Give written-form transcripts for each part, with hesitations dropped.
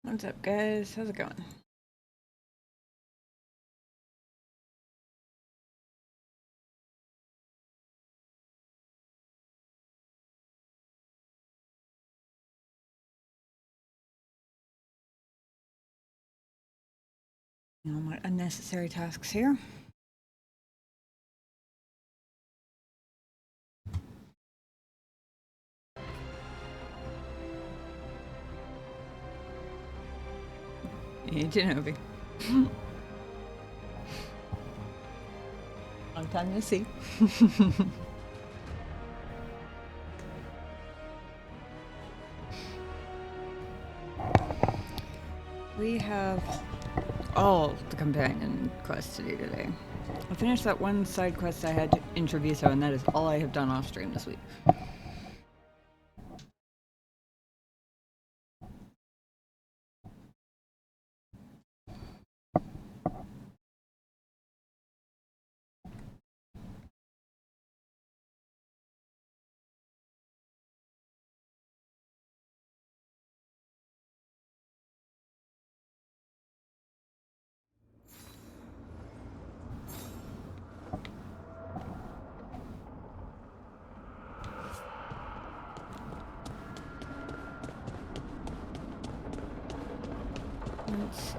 What's up, guys? How's it going? No more unnecessary tasks here. Hey, Genovi. Long time no see. We have all the companion quests to do today. I finished that one side quest I had in Treviso, and that is all I have done off stream this week. Let's see.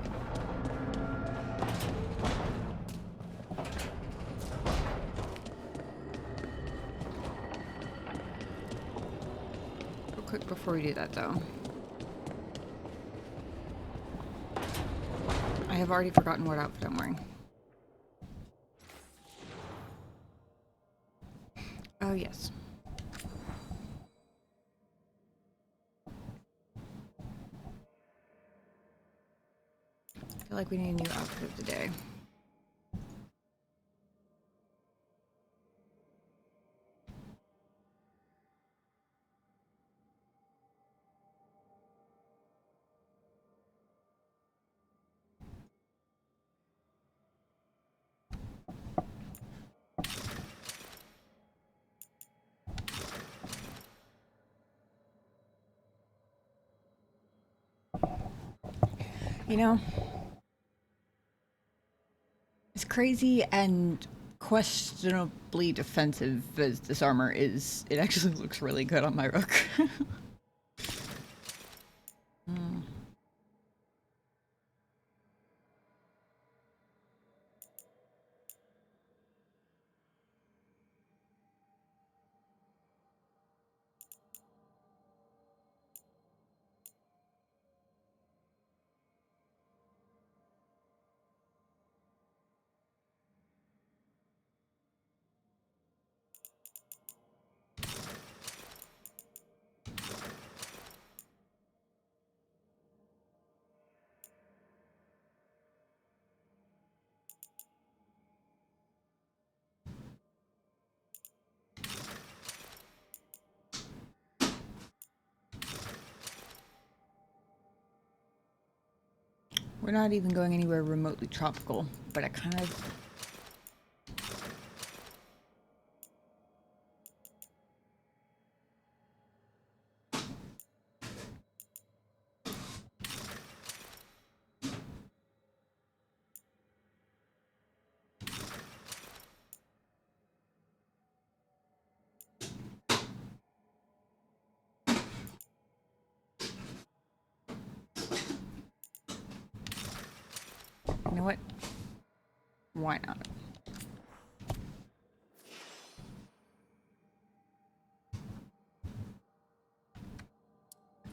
Real quick before we do that, though. I have already forgotten what outfit I'm wearing. Oh, yes. I feel like we need a new outfit of the day. You know, as crazy and questionably defensive as this armor is, it actually looks really good on my rook. We're not even going anywhere remotely tropical, but I kind of... You know what? Why not?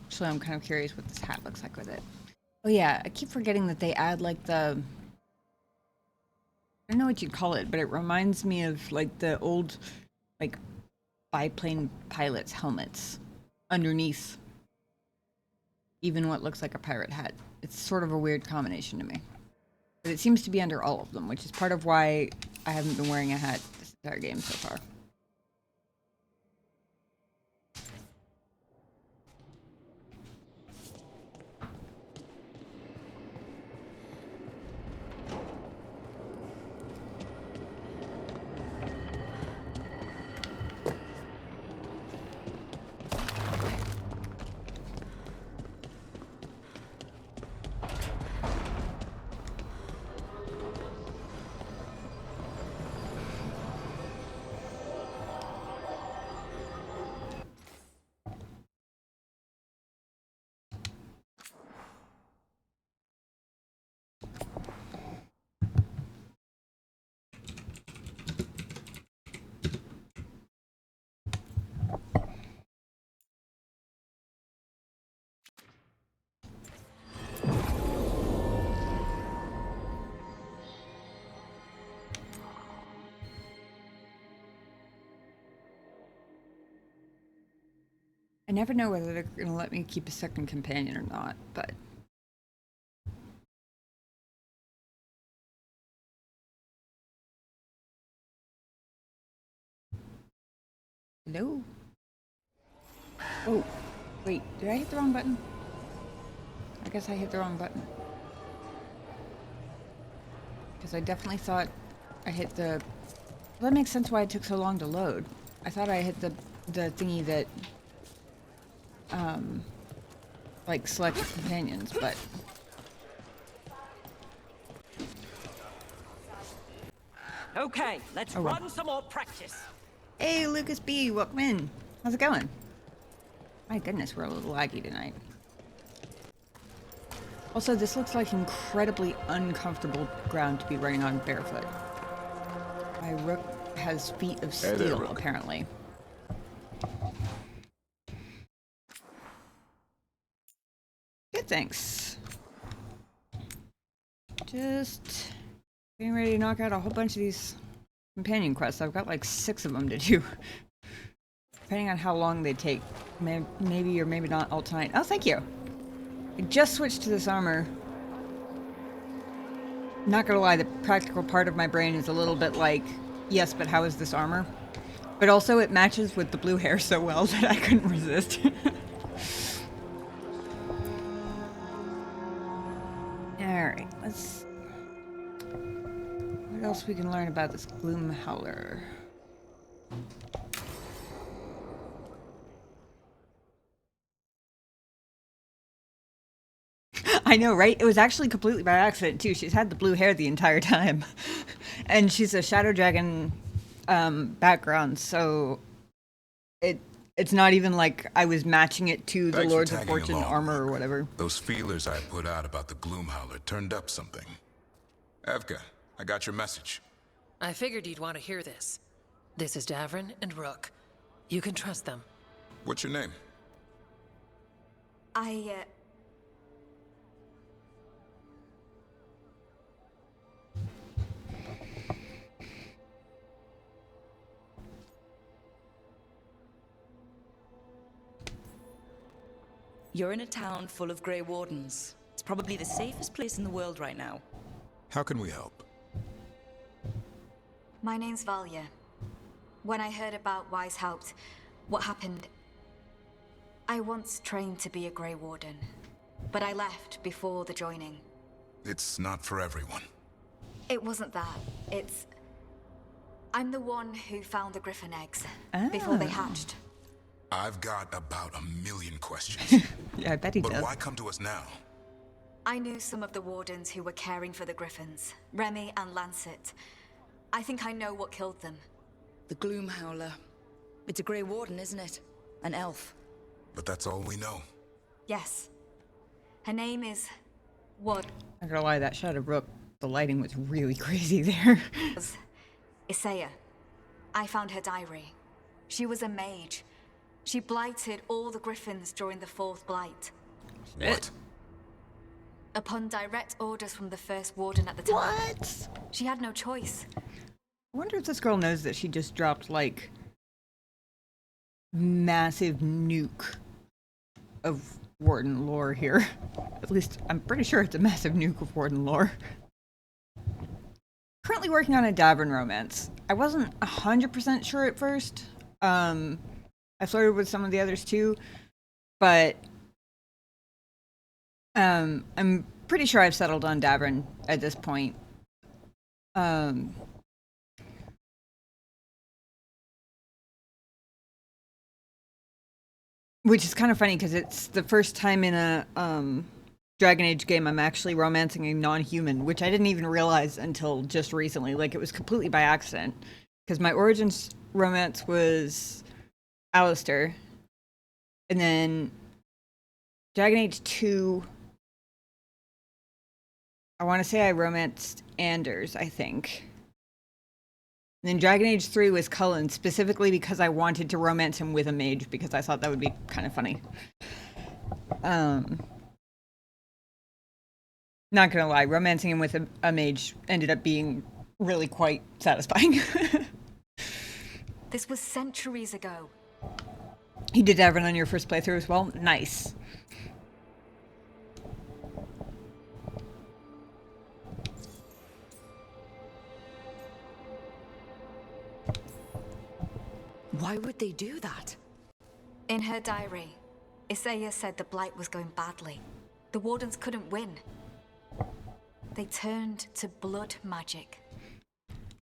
Actually, I'm kind of curious what this hat looks like with it. Oh yeah, I keep forgetting that they add like the... I don't know what you'd call it, but it reminds me of like the old like biplane pilots' helmets underneath even what looks like a pirate hat. It's sort of a weird combination to me. But it seems to be under all of them, which is part of why I haven't been wearing a hat this entire game so far. I never know whether they're gonna let me keep a second companion or not, but... Hello? Oh, wait, did I hit the wrong button? I guess I hit the wrong button. Because I definitely thought I hit the... Well, that makes sense why it took so long to load. I thought I hit the thingy that... like, select companions, but... Okay, let's run some more practice. Hey, Lucas B, welcome in. How's it going? My goodness, we're a little laggy tonight. Also, this looks like incredibly uncomfortable ground to be running on barefoot. My rook has feet of steel, there, apparently. Good, thanks. Just getting ready to knock out a whole bunch of these companion quests. I've got like 6 of them to do. Depending on how long they take. Maybe or maybe not all tonight. Oh, thank you. I just switched to this armor. Not gonna lie, the practical part of my brain is a little bit like, yes, but how is this armor? But also it matches with the blue hair so well that I couldn't resist. Alright, let's... What else we can learn about this Gloom Howler? I know, right? It was actually completely by accident, too. She's had the blue hair the entire time. And she's a Shadow Dragon background, so it's not even like I was matching it to the Lords of Fortune armor or whatever. Those feelers I put out about the Gloom Howler turned up something. Evka, I got your message. I figured you'd want to hear this. This is Davrin and Rook. You can trust them. What's your name? You're in a town full of Grey Wardens. It's probably the safest place in the world right now. How can we help? My name's Valya. When I heard about Weishaupt, what happened... I once trained to be a Grey Warden, but I left before the joining. It's not for everyone. It wasn't that. It's... I'm the one who found the Griffin eggs before they hatched. I've got about 1,000,000 questions. Yeah, I bet he But does. why come to us now? I knew some of the Wardens who were caring for the Griffins, Remy and Lancet. I think I know what killed them. The Gloom Howler. It's a Grey Warden, isn't it? An elf. But that's all we know. Yes. Her name is... What? I'm not gonna lie, that shot of Rook, the lighting was really crazy there. Isaiah. I found her diary. She was a mage. She blighted all the Griffins during the Fourth Blight. What? Upon direct orders from the First Warden at the time. What? She had no choice. I wonder if this girl knows that she just dropped, like, massive nuke of Warden lore here. At least, I'm pretty sure it's a massive nuke of Warden lore. Currently working on a Davrin romance. I wasn't 100% sure at first. I flirted with some of the others too, but I'm pretty sure I've settled on Davrin at this point. Which is kind of funny because it's the first time in a Dragon Age game I'm actually romancing a non-human, which I didn't even realize until just recently. Like, it was completely by accident. Because my Origins romance was Alistair. And then Dragon Age 2, I want to say I romanced Anders, I think. And then Dragon Age 3 was Cullen, specifically because I wanted to romance him with a mage, because I thought that would be kind of funny. Not gonna lie, romancing him with a mage ended up being really quite satisfying. This was centuries ago. You did Davern on your first playthrough as well? Nice. Why would they do that? In her diary, Isaiah said the Blight was going badly. The Wardens couldn't win. They turned to blood magic.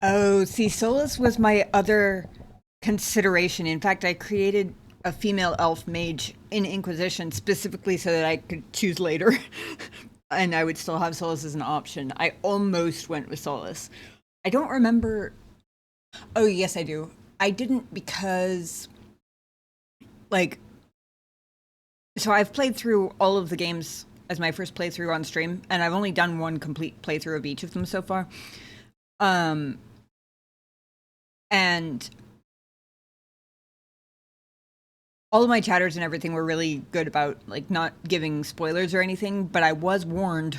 Oh, see, Solus was my other consideration. In fact, I created a female elf mage in Inquisition specifically so that I could choose later. And I would still have Solus as an option. I almost went with Solus. I don't remember... Oh, yes, I do. I didn't because... Like... So I've played through all of the games as my first playthrough on stream, and I've only done one complete playthrough of each of them so far. And all of my chatters and everything were really good about like not giving spoilers or anything, but I was warned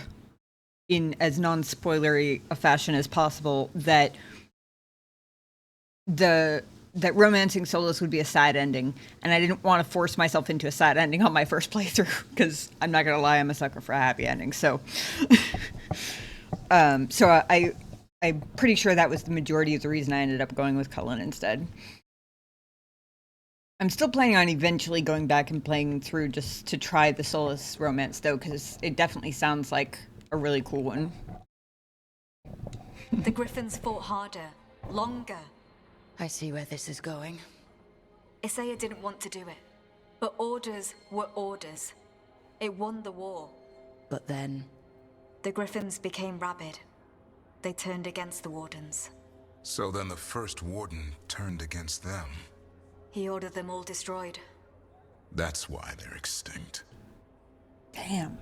in as non-spoilery a fashion as possible that that romancing Solus would be a sad ending, and I didn't want to force myself into a sad ending on my first playthrough because I'm not gonna lie, I'm a sucker for a happy ending. So, I'm pretty sure that was the majority of the reason I ended up going with Cullen instead. I'm still planning on eventually going back and playing through just to try the Solus romance though, because it definitely sounds like a really cool one. The Griffins fought harder, longer. I see where this is going. Isaiah didn't want to do it, but orders were orders. It won the war. But then... The Griffins became rabid. They turned against the Wardens. So then the first warden turned against them. He ordered them all destroyed. That's why they're extinct. Damn.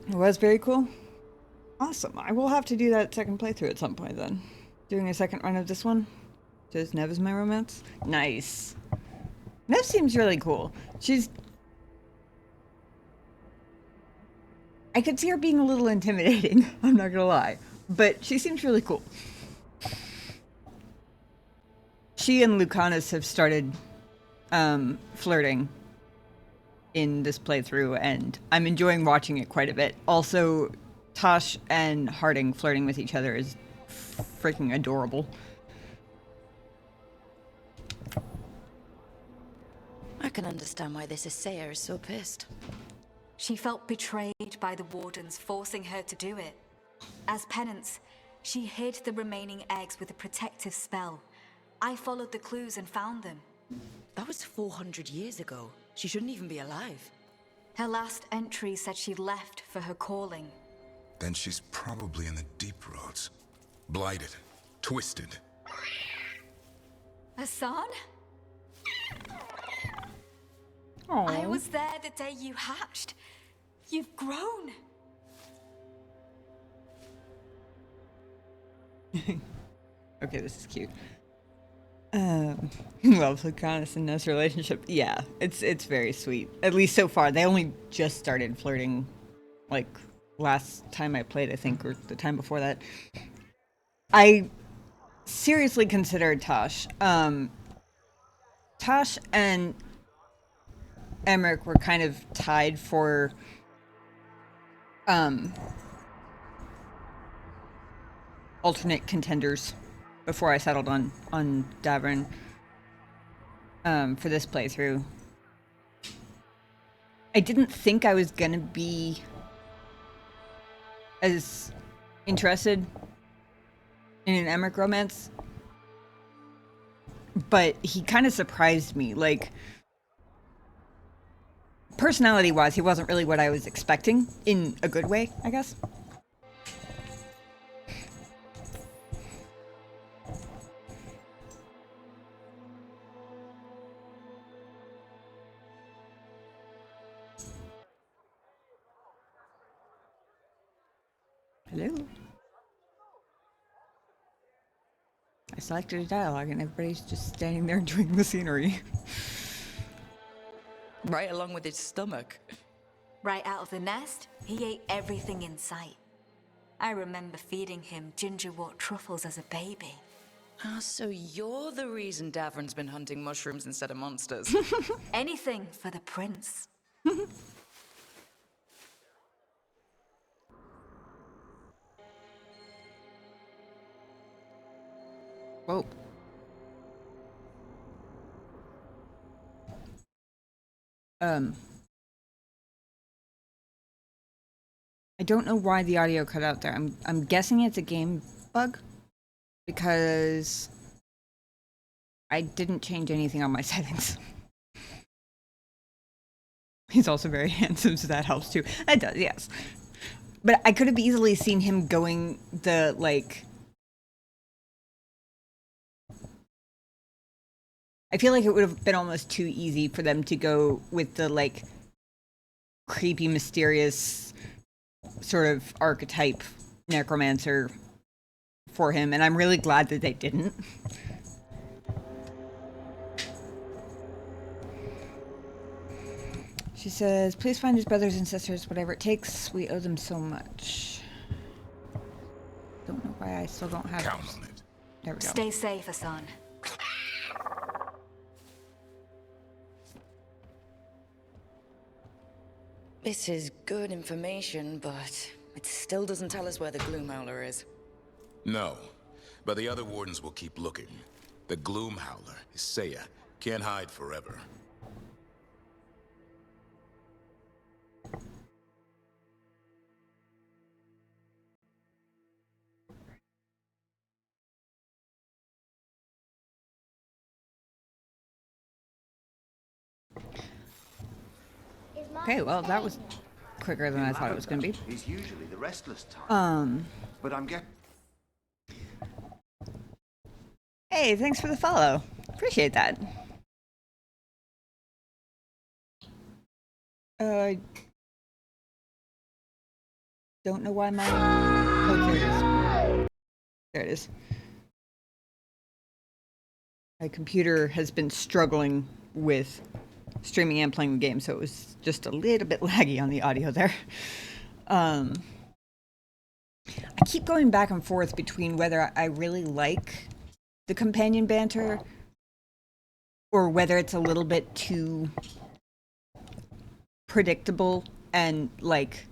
It was very cool. Awesome. I will have to do that second playthrough at some point then. Doing a second run of this one. Just Nev is my romance. Nice. Nev seems really cool. I could see her being a little intimidating, I'm not gonna lie. But she seems really cool. She and Lucanus have started flirting in this playthrough, and I'm enjoying watching it quite a bit. Also, Tosh and Harding flirting with each other is freaking adorable. I can understand why this Isaiah is so pissed. She felt betrayed by the Wardens, forcing her to do it. As penance, she hid the remaining eggs with a protective spell. I followed the clues and found them. That was 400 years ago. She shouldn't even be alive. Her last entry said she left for her calling. Then she's probably in the deep roads. Blighted. Twisted. Hassan? Aww. I was there the day you hatched. You've grown. Okay, this is cute. Love Lucanus and Ness relationship. Yeah, it's very sweet. At least so far. They only just started flirting, like, last time I played, I think, or the time before that. I seriously considered Tosh. Tosh and Emmerich were kind of tied for alternate contenders before I settled on Davern for this playthrough. I didn't think I was gonna be as interested in an Emmerich romance, but he kind of surprised me. Like, personality-wise, he wasn't really what I was expecting, in a good way, I guess. Hello? I selected a dialogue and everybody's just standing there enjoying the scenery. Right along with his stomach. Right out of the nest, he ate everything in sight. I remember feeding him gingerwort truffles as a baby. Ah, so you're the reason Davron's been hunting mushrooms instead of monsters. Anything for the prince. Whoa. I don't know why the audio cut out there. I'm guessing it's a game bug because I didn't change anything on my settings. He's also very handsome, so that helps too. It does, yes. But I could have easily seen him going the, like... I feel like it would have been almost too easy for them to go with the, like, creepy, mysterious sort of archetype necromancer for him, and I'm really glad that they didn't. She says, please find his brothers and sisters, whatever it takes. We owe them so much. Don't know why I still don't have... Count on it. There we go. Stay safe, Hassan. This is good information, but it still doesn't tell us where the Gloomhowler is. No, but the other wardens will keep looking. The Gloomhowler is Seiya. Can't hide forever. Okay, well, that was quicker than I thought it was going to be. Is usually the restless time. But I'm getting. Hey, thanks for the follow. Appreciate that. Don't know why my... Oh, there it is. There it is. My computer has been struggling with streaming and playing the game, so it was just a little bit laggy on the audio there. I keep going back and forth between whether I really like the companion banter or whether it's a little bit too predictable and, like...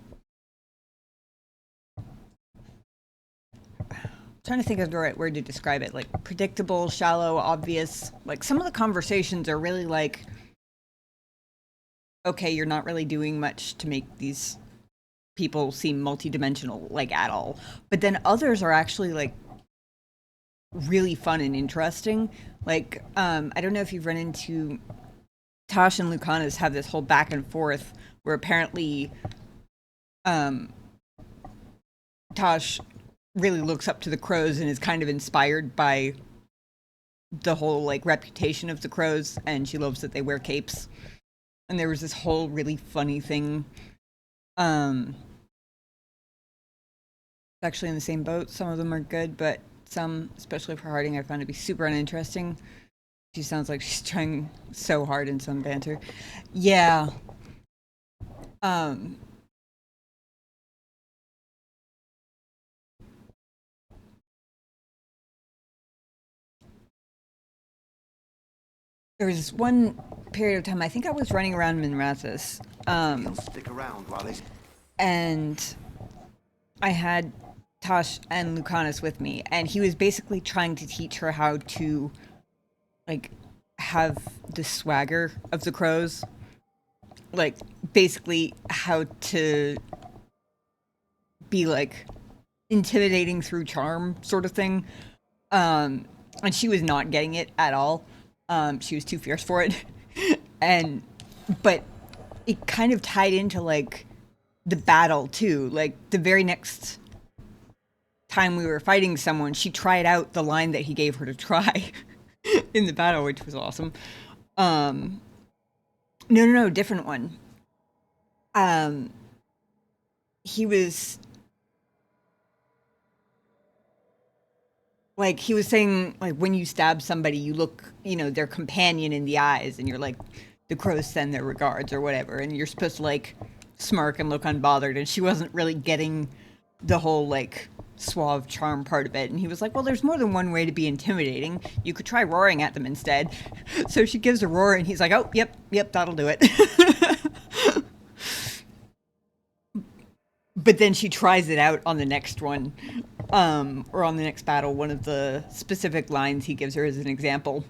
trying to think of the right word to describe it. Like, predictable, shallow, obvious. Like, some of the conversations are really like... okay, you're not really doing much to make these people seem multidimensional, like, at all. But then others are actually, like, really fun and interesting. Like, I don't know if you've run into... Tosh and Lucanus have this whole back and forth where apparently Tosh really looks up to the crows and is kind of inspired by the whole, like, reputation of the crows, and she loves that they wear capes. And there was this whole really funny thing. Actually in the same boat. Some of them are good, but some, especially for Harding, I found to be super uninteresting. She sounds like she's trying so hard in some banter. Yeah. There was one period of time, I think I was running around Minrathous, He'll stick around while they. and I had Tosh and Lucanus with me, and he was basically trying to teach her how to, like, have the swagger of the crows. Like, basically how to be, like, intimidating through charm sort of thing. And she was not getting it at all. She was too fierce for it. But it kind of tied into, like, the battle too. Like, the very next time we were fighting someone, she tried out the line that he gave her to try in the battle, which was awesome. No, different one. He was... like, he was saying, like, when you stab somebody, you look, you know, their companion in the eyes, and you're like, the crows send their regards, or whatever, and you're supposed to, like, smirk and look unbothered, and she wasn't really getting the whole like suave charm part of it, and he was like, well, there's more than one way to be intimidating. You could try roaring at them instead. So she gives a roar, and he's like, oh, yep, that'll do it. But then she tries it out on the next one, or on the next battle. One of the specific lines he gives her as an example.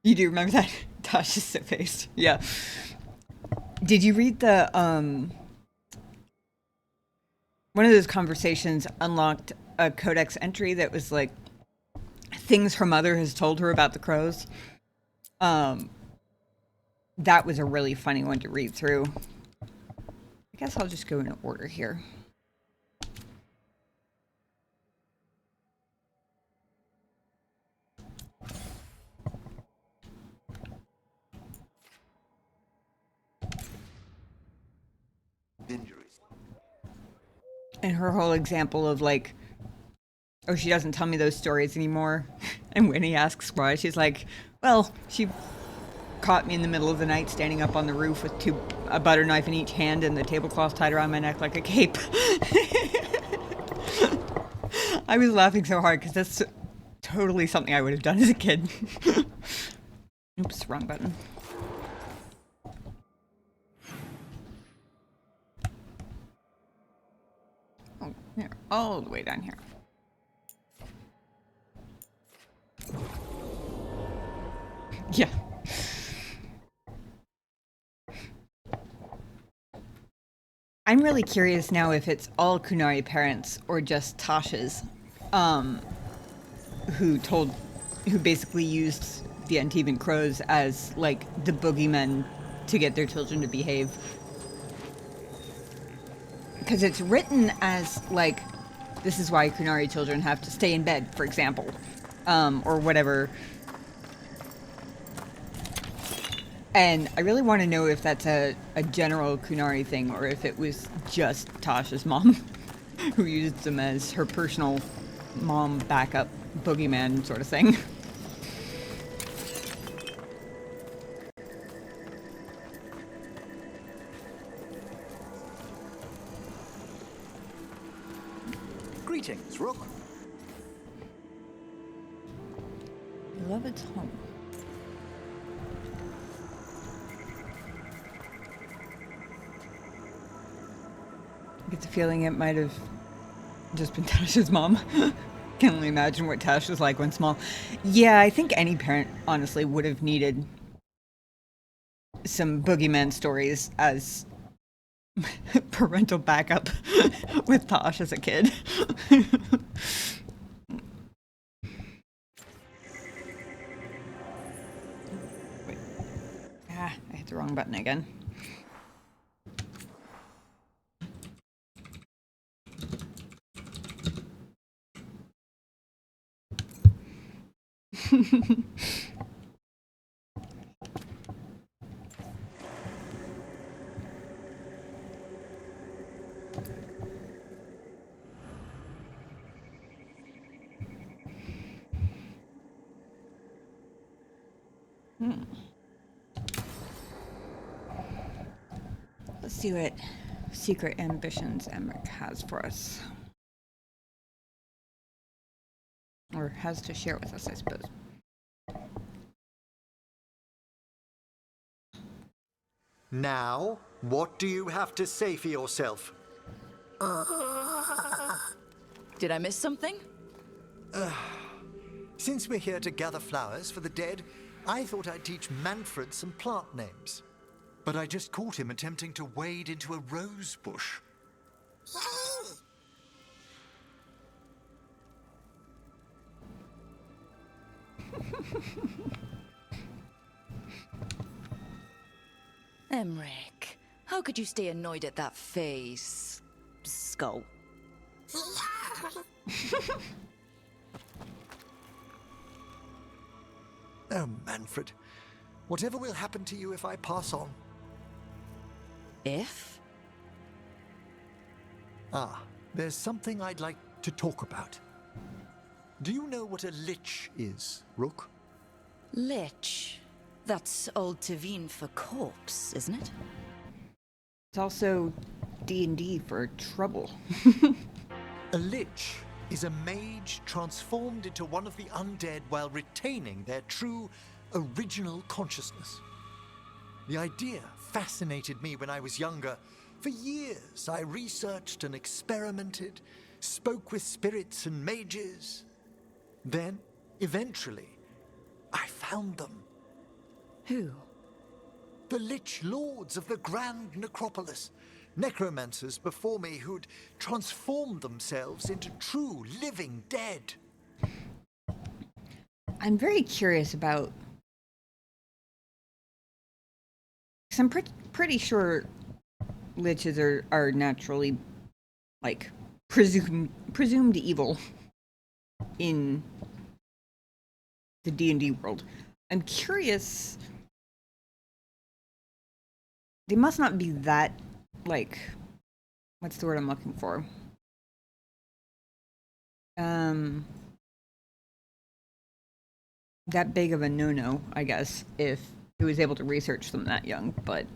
You do remember that? Tosh is so faced. Yeah. Did you read the one of those conversations unlocked a codex entry that was like things her mother has told her about the crows? That was a really funny one to read through. I guess I'll just go in order here. Injuries. And her whole example of like, oh, she doesn't tell me those stories anymore. And when he asks why, she's like, well, she caught me in the middle of the night standing up on the roof with a butter knife in each hand and the tablecloth tied around my neck like a cape. I was laughing so hard because that's totally something I would have done as a kid. Oops, wrong button. Oh, here, all the way down here. Yeah. I'm really curious now if it's all Kunari parents or just Tasha's, who basically used the Antivan crows as like the boogeymen to get their children to behave. Because it's written as like, this is why Kunari children have to stay in bed, for example, or whatever. And I really want to know if that's a general Kunari thing or if it was just Tasha's mom who used them as her personal mom backup boogeyman sort of thing. Greetings, Rook. Beloved's home. I get the feeling it might have just been Tasha's mom. Can only imagine what Tash was like when small. Yeah, I think any parent, honestly, would have needed some boogeyman stories as parental backup with Tosh as a kid. Wait. Ah, I hit the wrong button again. Let's see what secret ambitions Emmerich has for us. Or has to share with us, I suppose. Now, what do you have to say for yourself? Did I miss something? Since we're here to gather flowers for the dead, I thought I'd teach Manfred some plant names. But I just caught him attempting to wade into a rose bush. Emmerich, how could you stay annoyed at that face? Skull. Oh, Manfred. Whatever will happen to you if I pass on? If? Ah, there's something I'd like to talk about. Do you know what a lich is, Rook? Lich. That's Old Tavine for corpse, isn't it? It's also D&D for trouble. A lich is a mage transformed into one of the undead while retaining their true, original consciousness. The idea fascinated me when I was younger. For years, I researched and experimented, spoke with spirits and mages. Then, eventually, I found them. Who? The Lich Lords of the Grand Necropolis. Necromancers before me who'd transformed themselves into true living dead. I'm very curious about... Because I'm pretty sure liches are naturally, like, presumed evil in the D&D world. I'm curious... They must not be that, like... What's the word I'm looking for? That big of a no-no, I guess, if he was able to research them that young, but...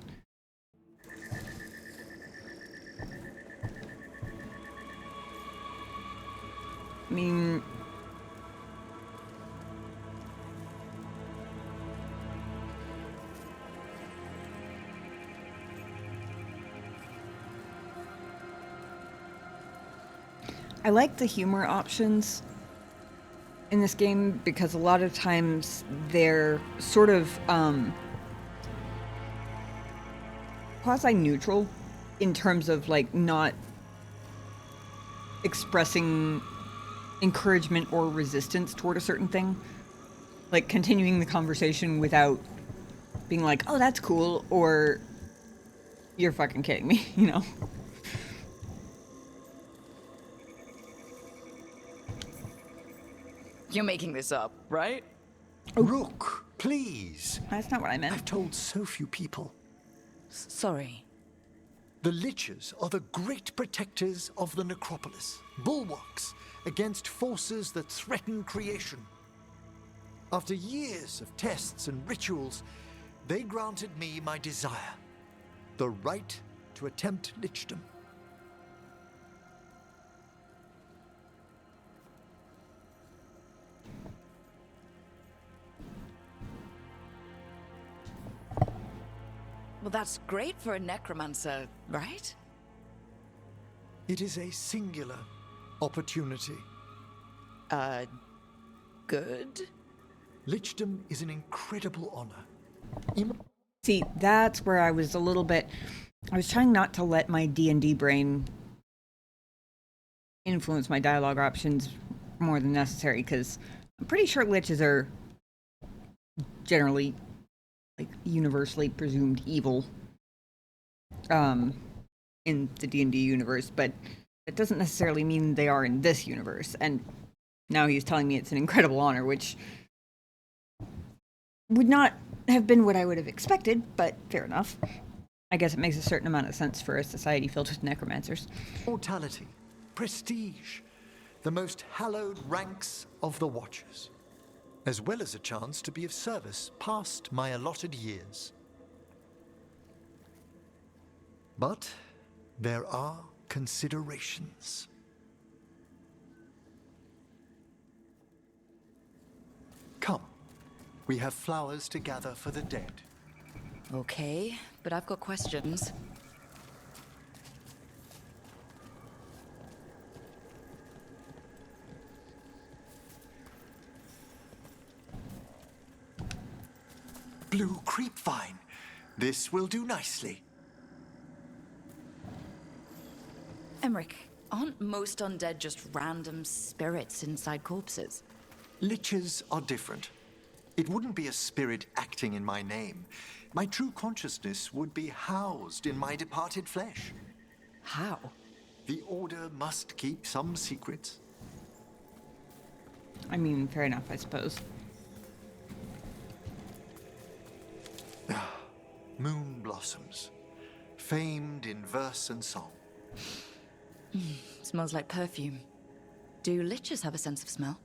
I mean... I like the humor options in this game because a lot of times they're sort of quasi-neutral in terms of like not expressing encouragement or resistance toward a certain thing. Like continuing the conversation without being like, oh, that's cool, or you're fucking kidding me, you know? You're making this up, right? Rook, please. That's not what I meant. I've told so few people. Sorry. The Liches are the great protectors of the necropolis, bulwarks against forces that threaten creation. After years of tests and rituals, they granted me my desire, the right to attempt lichdom. Well, that's great for a necromancer, right? It is a singular opportunity. Good? Lichdom is an incredible honor. See, that's where I was a little bit... I was trying not to let my D&D brain influence my dialogue options more than necessary, because I'm pretty sure liches are generally, like, universally presumed evil in the D&D universe, but it doesn't necessarily mean they are in this universe. And now he's telling me it's an incredible honor, which would not have been what I would have expected, but fair enough. I guess it makes a certain amount of sense for a society filled with necromancers. Mortality, prestige, the most hallowed ranks of the Watchers, as well as a chance to be of service past my allotted years. But there are considerations. Come, we have flowers to gather for the dead. Okay, but I've got questions. Blue creepvine. This will do nicely. Emmerich, aren't most undead just random spirits inside corpses? Liches are different. It wouldn't be a spirit acting in my name. My true consciousness would be housed in my departed flesh. How? The Order must keep some secrets. I mean, fair enough, I suppose. Moon blossoms, famed in verse and song. Smells like perfume. Do liches have a sense of smell?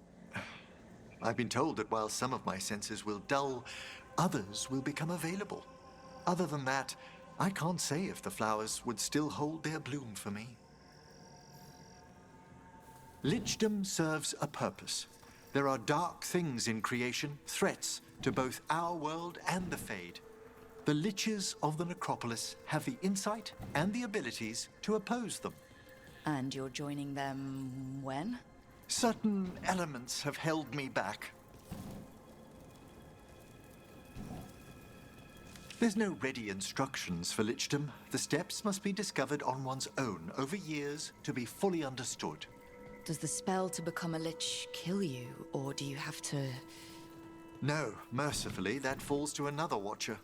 I've been told that while some of my senses will dull, others will become available. Other than that, I can't say if the flowers would still hold their bloom for me. Lichdom serves a purpose. There are dark things in creation, threats to both our world and the Fade. The Liches of the Necropolis have the insight and the abilities to oppose them. And you're joining them when? Certain elements have held me back. There's no ready instructions for Lichdom. The steps must be discovered on one's own over years to be fully understood. Does the spell to become a lich kill you, or do you have to... No, mercifully, that falls to another watcher.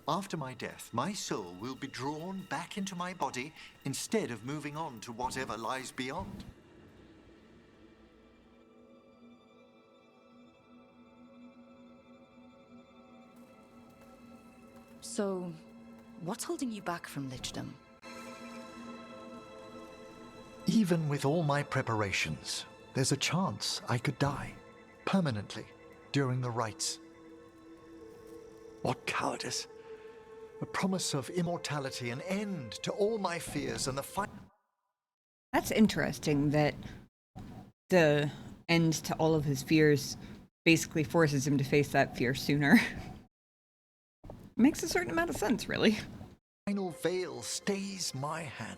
After my death, my soul will be drawn back into my body instead of moving on to whatever lies beyond. So, what's holding you back from Lichdom? Even with all my preparations, there's a chance I could die permanently during the rites. What cowardice! A promise of immortality, an end to all my fears, and the fight. That's interesting that the end to all of his fears basically forces him to face that fear sooner. Makes a certain amount of sense, really. Final veil stays my hand.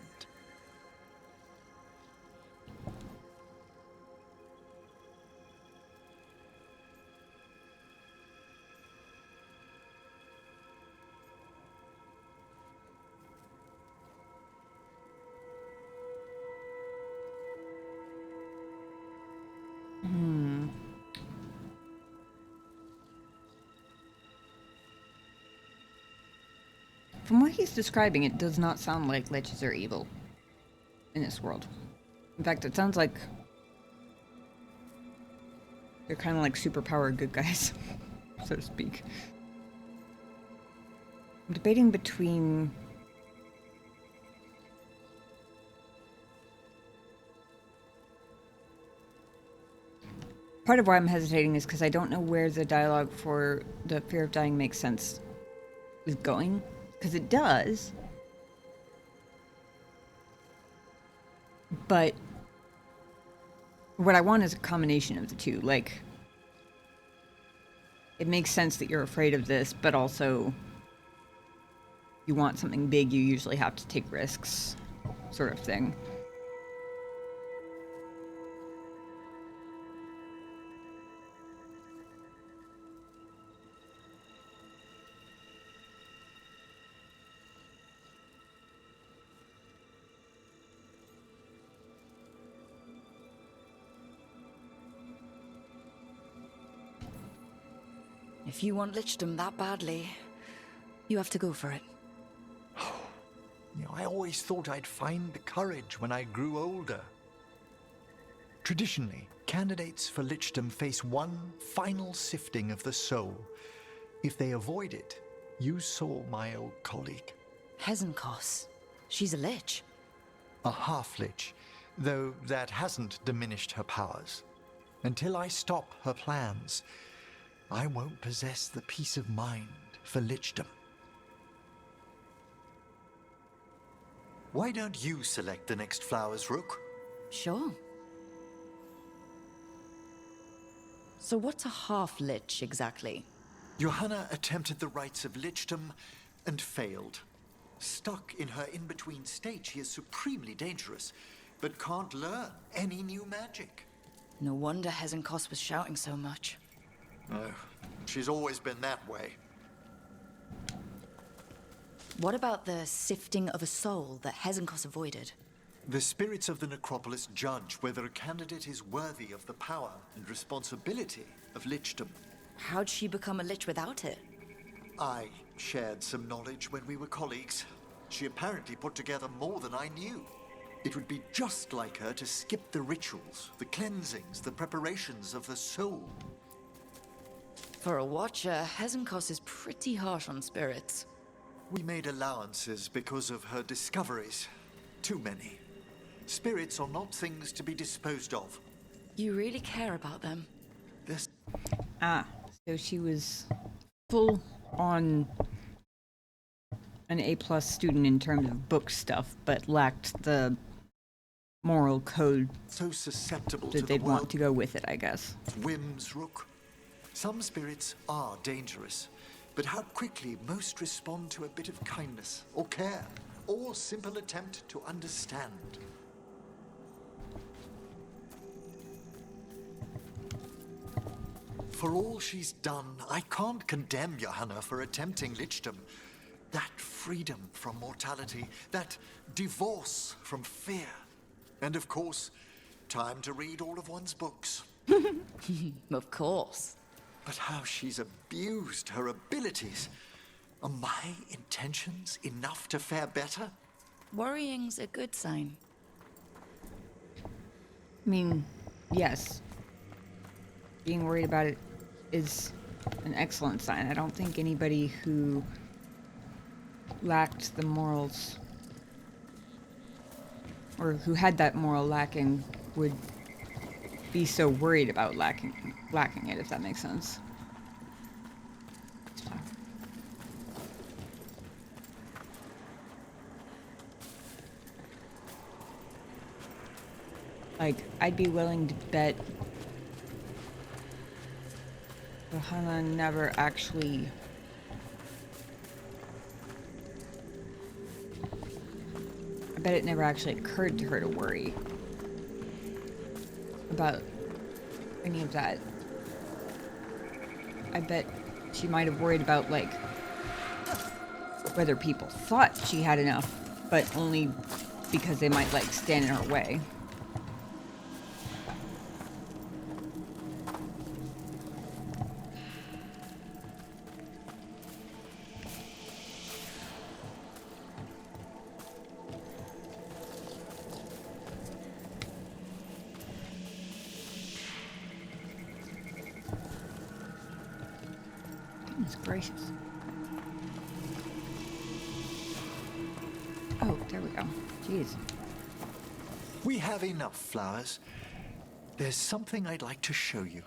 From what he's describing, it does not sound like liches are evil in this world. In fact, it sounds like they're kind of like superpowered good guys, so to speak. I'm debating between... Part of why I'm hesitating is because I don't know where the dialogue for the fear of dying makes sense is going. Because it does. But what I want is a combination of the two. Like, it makes sense that you're afraid of this, but also you want something big, you usually have to take risks, sort of thing. If you want Lichdom that badly, you have to go for it. I always thought I'd find the courage when I grew older. Traditionally, candidates for Lichdom face one final sifting of the soul. If they avoid it, you saw my old colleague. Hezenkos. She's a lich. A half-lich, though that hasn't diminished her powers. Until I stop her plans, I won't possess the peace of mind for Lichdom. Why don't you select the next flowers, Rook? Sure. So what's a half-lich exactly? Johanna attempted the rites of Lichdom and failed. Stuck in her in-between state, she is supremely dangerous, but can't learn any new magic. No wonder Hezenkos was shouting so much. Oh, she's always been that way. What about the sifting of a soul that Hezenkos avoided? The spirits of the Necropolis judge whether a candidate is worthy of the power and responsibility of Lichdom. How'd she become a lich without it? I shared some knowledge when we were colleagues. She apparently put together more than I knew. It would be just like her to skip the rituals, the cleansings, the preparations of the soul. For a watcher, Hezenkos is pretty harsh on spirits. We made allowances because of her discoveries. Too many. Spirits are not things to be disposed of. You really care about them? This. So she was full on an A-plus student in terms of book stuff, but lacked the moral code So susceptible to that the they'd want world's to go with it, I guess. whims, Rook. Some spirits are dangerous, but how quickly most respond to a bit of kindness or care or simple attempt to understand. For all she's done, I can't condemn Johanna for attempting lichdom. That freedom from mortality, that divorce from fear. And of course, time to read all of one's books. Of course. But how she's abused her abilities. Are my intentions enough to fare better? Worrying's a good sign. I mean, yes. Being worried about it is an excellent sign. I don't think anybody who lacked the morals, or who had that moral lacking, would be so worried about lacking it, if that makes sense. Like, I'd be willing to bet Johanna never actually I bet it never actually occurred to her to worry about any of that. I bet she might have worried about, like, whether people thought she had enough, but only because they might, like, stand in her way. Goodness gracious. Oh, there we go. Jeez. We have enough flowers. There's something I'd like to show you.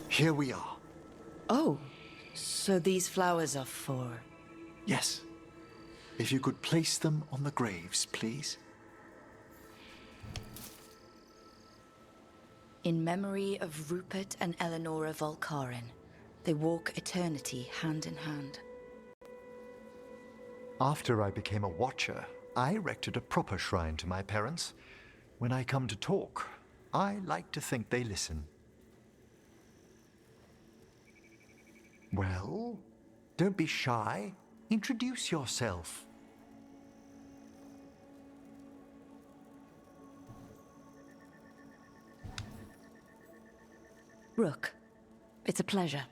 Here we are. Oh, so these flowers are for... Yes. If you could place them on the graves, please. In memory of Rupert and Eleonora Volcarin, they walk eternity hand in hand. After I became a watcher, I erected a proper shrine to my parents. When I come to talk, I like to think they listen. Well, don't be shy. Introduce yourself. Rook, it's a pleasure.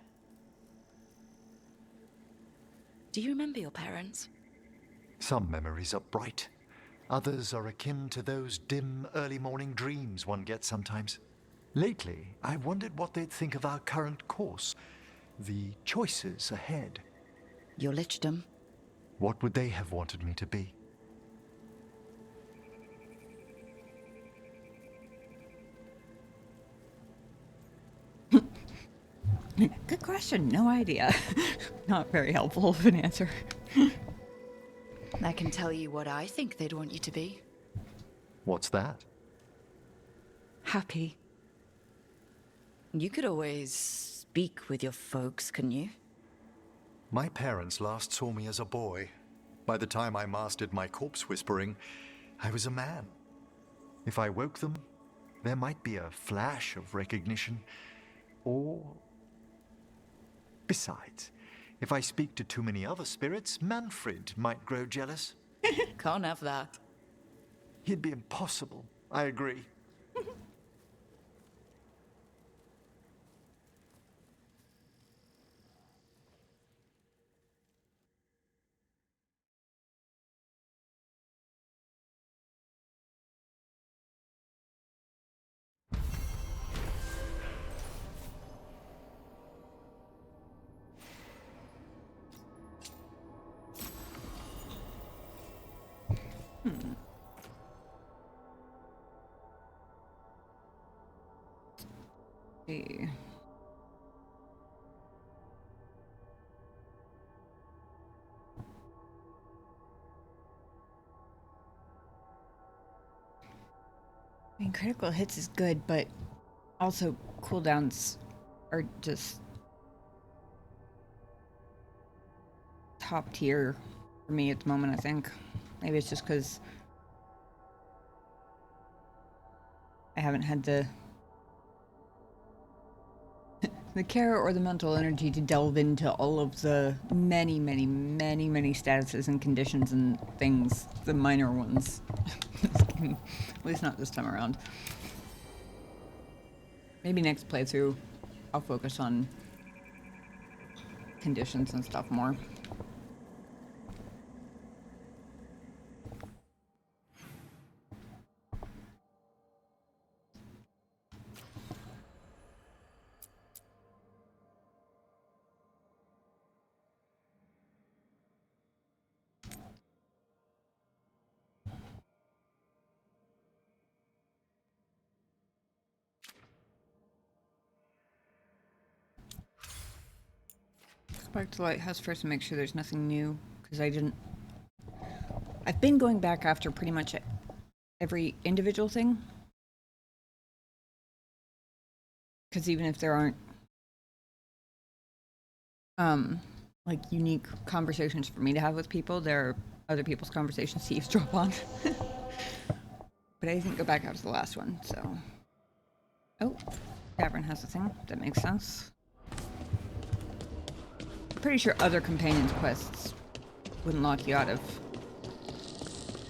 Do you remember your parents? Some memories are bright. Others are akin to those dim early morning dreams one gets sometimes. Lately, I wondered what they'd think of our current course, the choices ahead. Your lichdom? What would they have wanted me to be? Good question. No idea. Not very helpful of an answer. I can tell you what I think they'd want you to be. What's that? Happy. You could always speak with your folks, couldn't you? My parents last saw me as a boy. By the time I mastered my corpse whispering, I was a man. If I woke them, there might be a flash of recognition, or... Besides, if I speak to too many other spirits, Manfred might grow jealous. Can't have that. He'd be impossible, I agree. see. I mean, critical hits is good, but also cooldowns are just top tier for me at the moment, I think. Maybe it's just because I haven't had the the care or the mental energy to delve into all of the many statuses and conditions and things, the minor ones. At least not this time around. Maybe next playthrough I'll focus on conditions and stuff more. Back to the lighthouse first and make sure there's nothing new, because I've been going back after pretty much every individual thing, because even if there aren't like unique conversations for me to have with people, there are other people's conversations to eavesdrop on. But I didn't go back after the last one, so oh, Tavern has a thing, that makes sense. Pretty sure other companions quests wouldn't lock you out of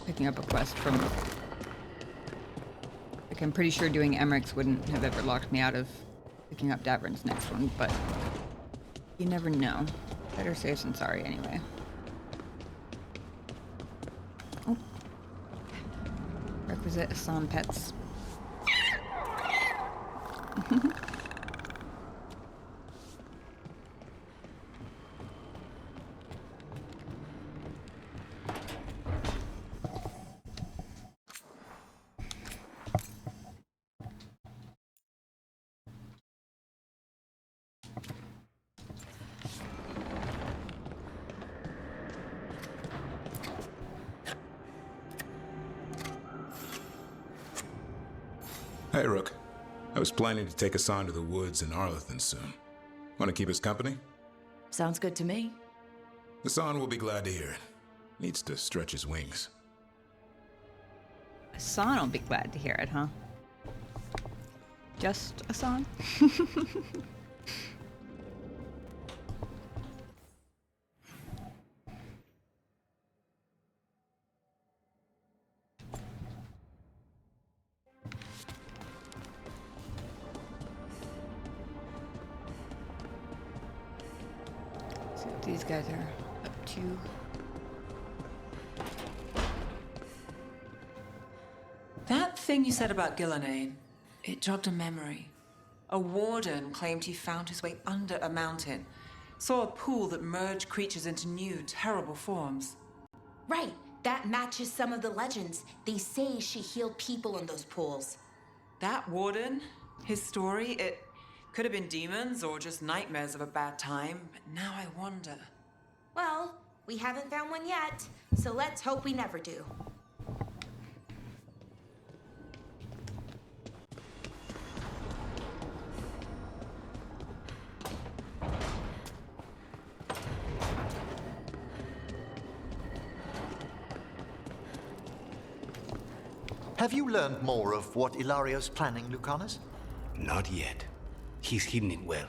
picking up a quest from, like, I'm pretty sure doing Emmerich's wouldn't have ever locked me out of picking up Davern's next one, but you never know. Better safe than sorry anyway. Oh. Requisite Assam pets. Hey, Rook. I was planning to take Hassan to the woods in Arlethan soon. Want to keep us company? Sounds good to me. Hassan will be glad to hear it. Needs to stretch his wings. Asan will be glad to hear it, huh? Just Asan? See what these guys are up to. That thing you said about Gillenane, it jogged a memory. A warden claimed he found his way under a mountain, saw a pool that merged creatures into new, terrible forms. Right, that matches some of the legends. They say she healed people in those pools. That warden, his story, it could have been demons or just nightmares of a bad time, but now I wonder. Well, we haven't found one yet, so let's hope we never do. Have you learned more of what Ilario's planning, Lucanus? Not yet. He's hidden it well.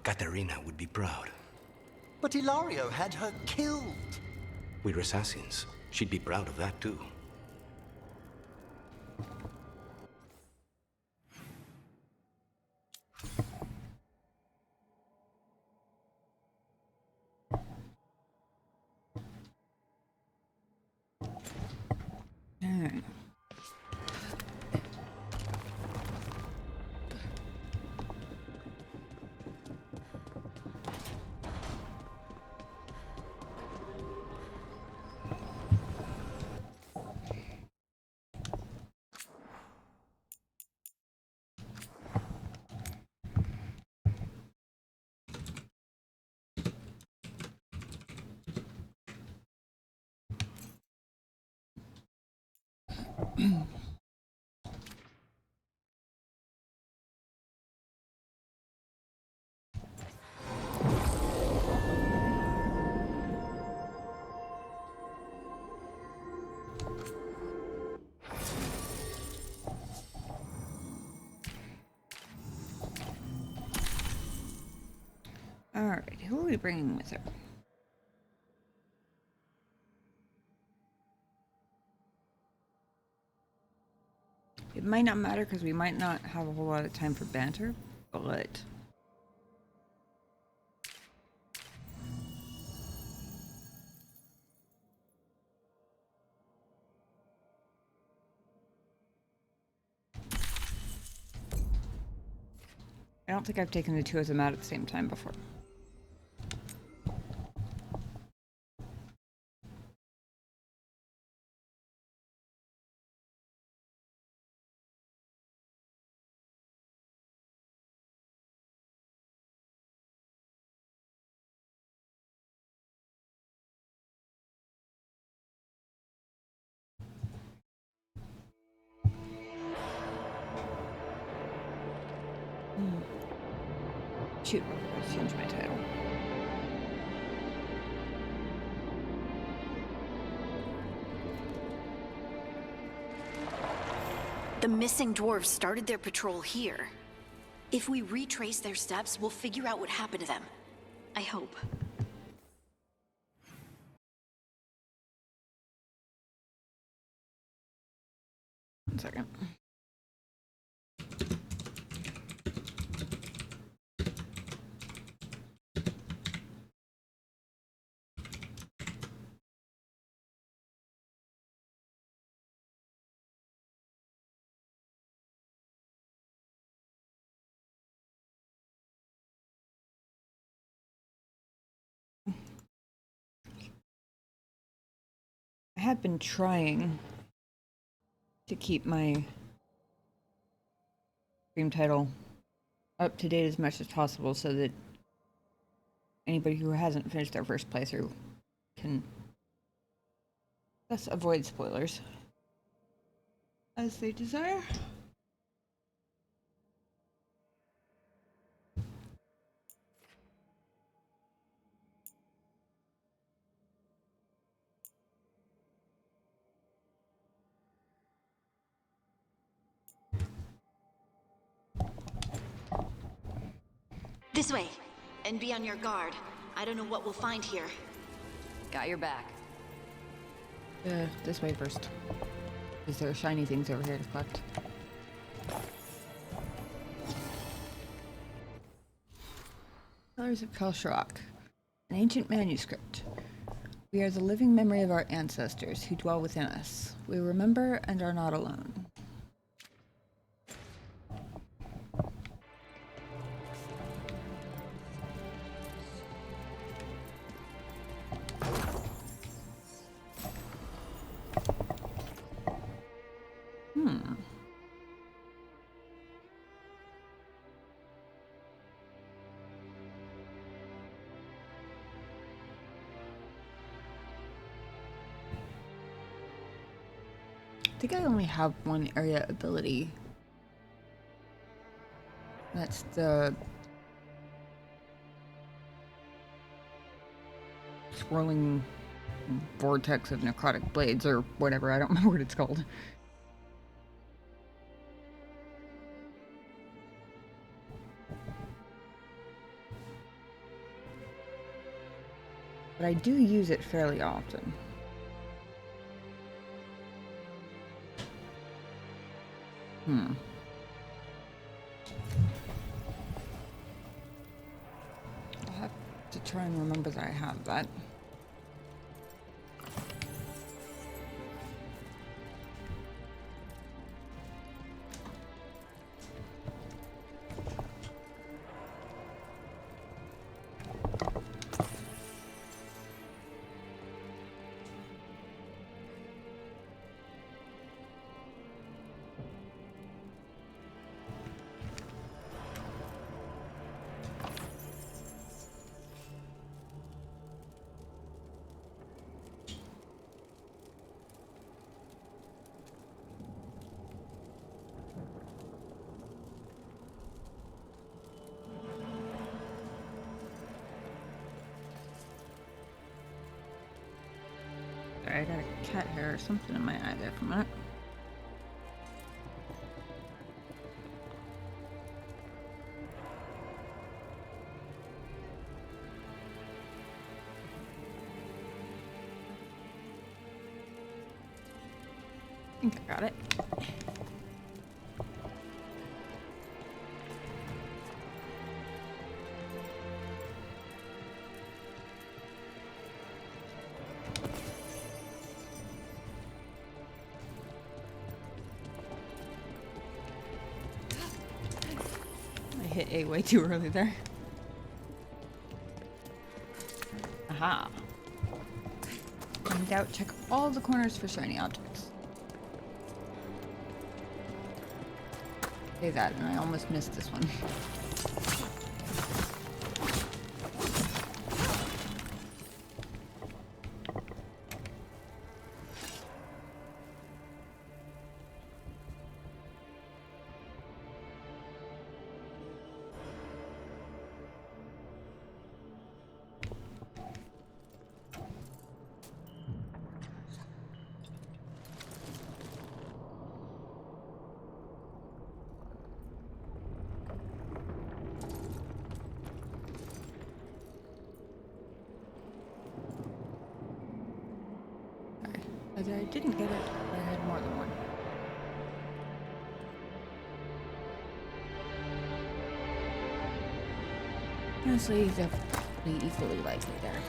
Katarina would be proud. But Ilario had her killed. We're assassins. She'd be proud of that too. Alright. Alright, who are we bringing with her? It might not matter because we might not have a whole lot of time for banter, but... I don't think I've taken the two of them out at the same time before. Shoot, let's change my title. The missing dwarves started their patrol here. If we retrace their steps, we'll figure out what happened to them. I hope. One second. I have been trying to keep my stream title up to date as much as possible so that anybody who hasn't finished their first playthrough can thus avoid spoilers as they desire. This way, and be on your guard. I don't know what we'll find here. Got your back. This way first. Is there shiny things over here to collect? Pillars of Kalsharak, an ancient manuscript. We are the living memory of our ancestors who dwell within us. We remember and are not alone. I think I only have one area ability. That's the swirling vortex of necrotic blades or whatever. I don't remember what it's called. But I do use it fairly often. I'll have to try and remember that I have that. I got a cat hair or something in my eye there for a minute. I think I got it. I hit A way too early there. Aha. In doubt, check all the corners for shiny objects. Say that, and I almost missed this one. I didn't get it, but I had more than one. Honestly, they're probably equally likely there.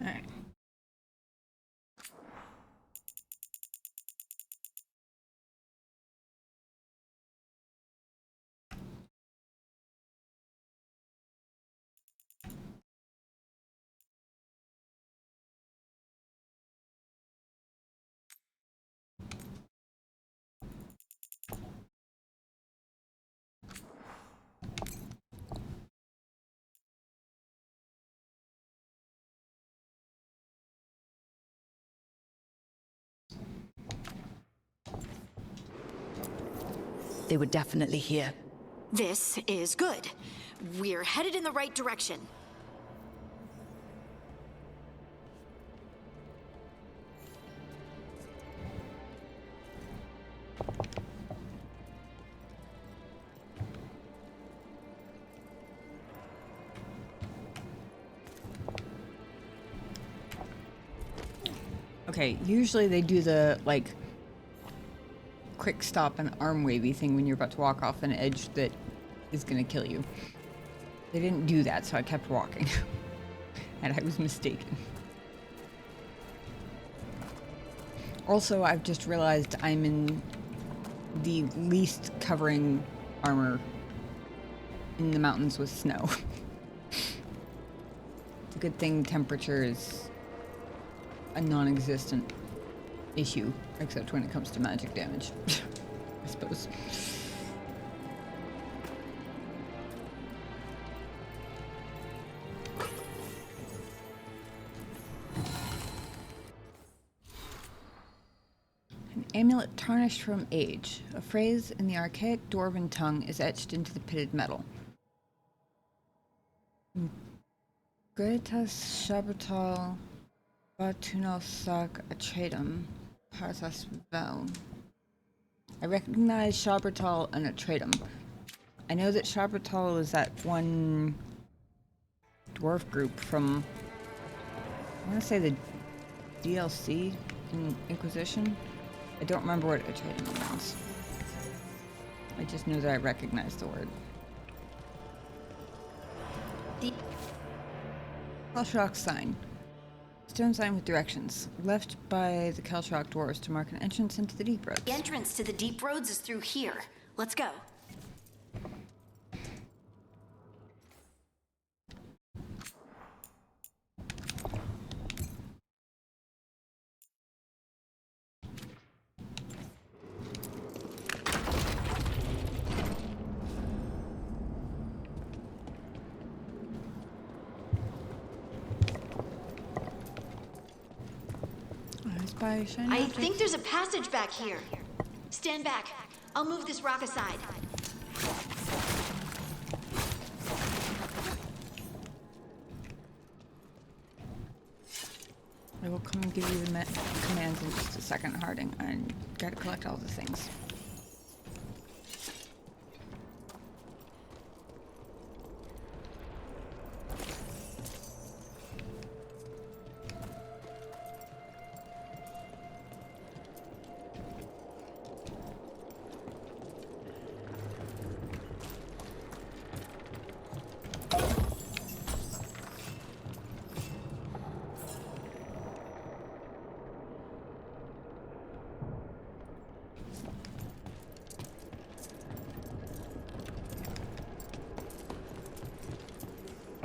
Alright. They were definitely here. This is good. We're headed in the right direction. Okay, usually they do the, like, quick stop and arm wavy thing when you're about to walk off an edge that is gonna kill you. They didn't do that, so I kept walking. And I was mistaken. Also, I've just realized I'm in the least covering armor in the mountains with snow. It's a good thing temperature is a non-existent issue, except when it comes to magic damage, I suppose. An amulet tarnished from age. A phrase in the archaic dwarven tongue is etched into the pitted metal. Graitas Shabatal Batunosak Atretum Parsas Vel. I recognize Shabertal and Atretum. I know that Shabertal is that one dwarf group from, I want to say the DLC in Inquisition. I don't remember what Atretum means. I just know that I recognize the word. Kalshrok sign. Stone sign with directions. Left by the Kalshrok dwarves to mark an entrance into the deep roads. The entrance to the deep roads is through here. Let's go. I think there's a passage back here. Stand back. I'll move this rock aside. I will come and give you the commands in just a second, Harding. I gotta collect all the things.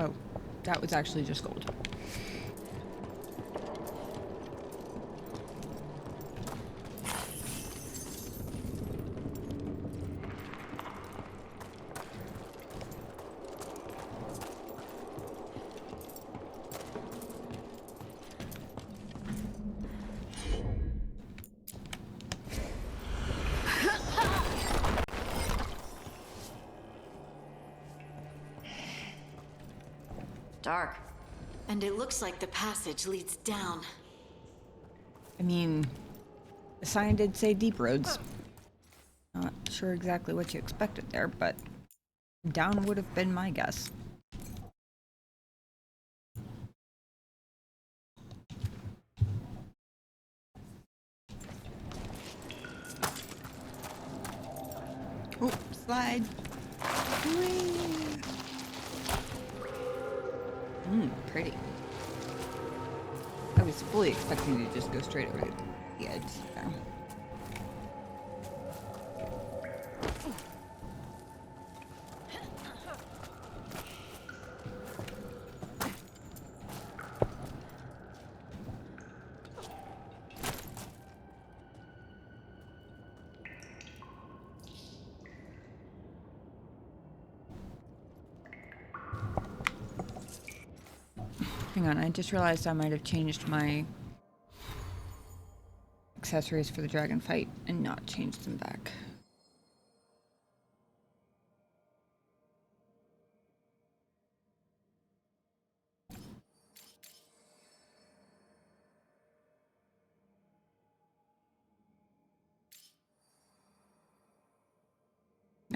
Oh, that was actually just gold. Dark. And it looks like the passage leads down. I mean, the sign did say deep roads. Not sure exactly what you expected there, but down would have been my guess. Oh, slide. Pretty. I was fully expecting to just go straight over the edge there. Hang on, I just realized I might have changed my accessories for the dragon fight and not changed them back.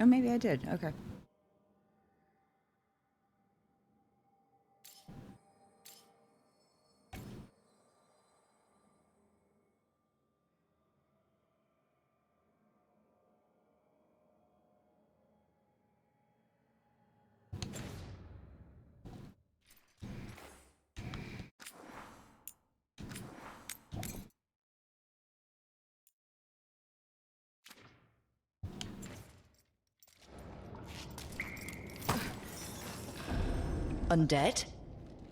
Oh, maybe I did. Okay. Undead?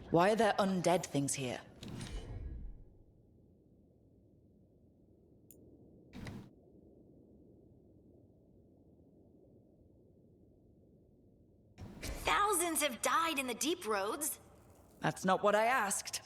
Why are there undead things here? Thousands have died in the deep roads. That's not what I asked.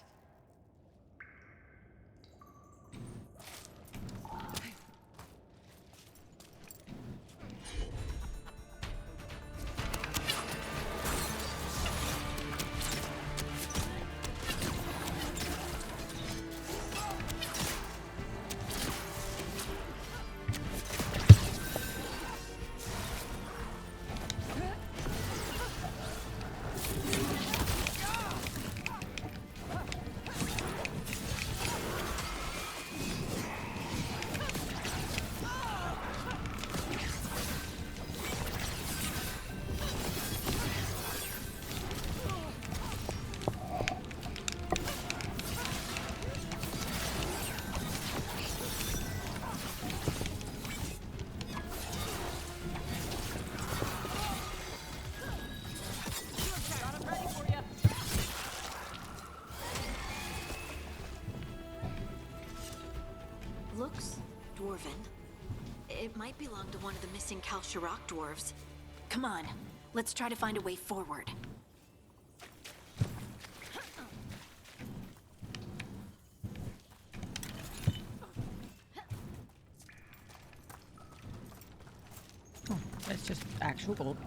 might belong to one of the missing Kalsharok dwarves. Come on, let's try to find a way forward. Oh, that's just actual gold.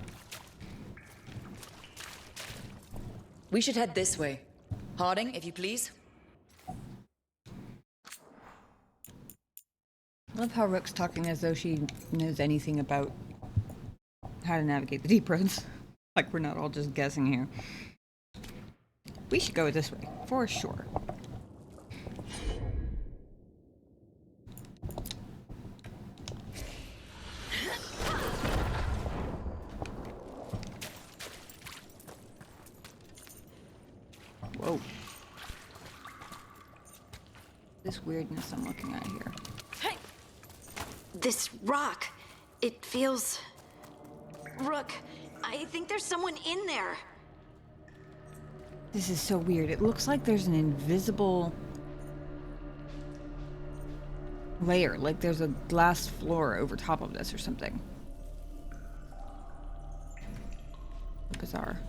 We should head this way. Harding, if you please. I love how Rook's talking as though she knows anything about how to navigate the deep roads. Like we're not all just guessing here. We should go this way, for sure. Whoa. This weirdness I'm looking at here. This rock, it feels... Rook, I think there's someone in there. This is so weird. It looks like there's an invisible layer, like there's a glass floor over top of this or something. Bizarre.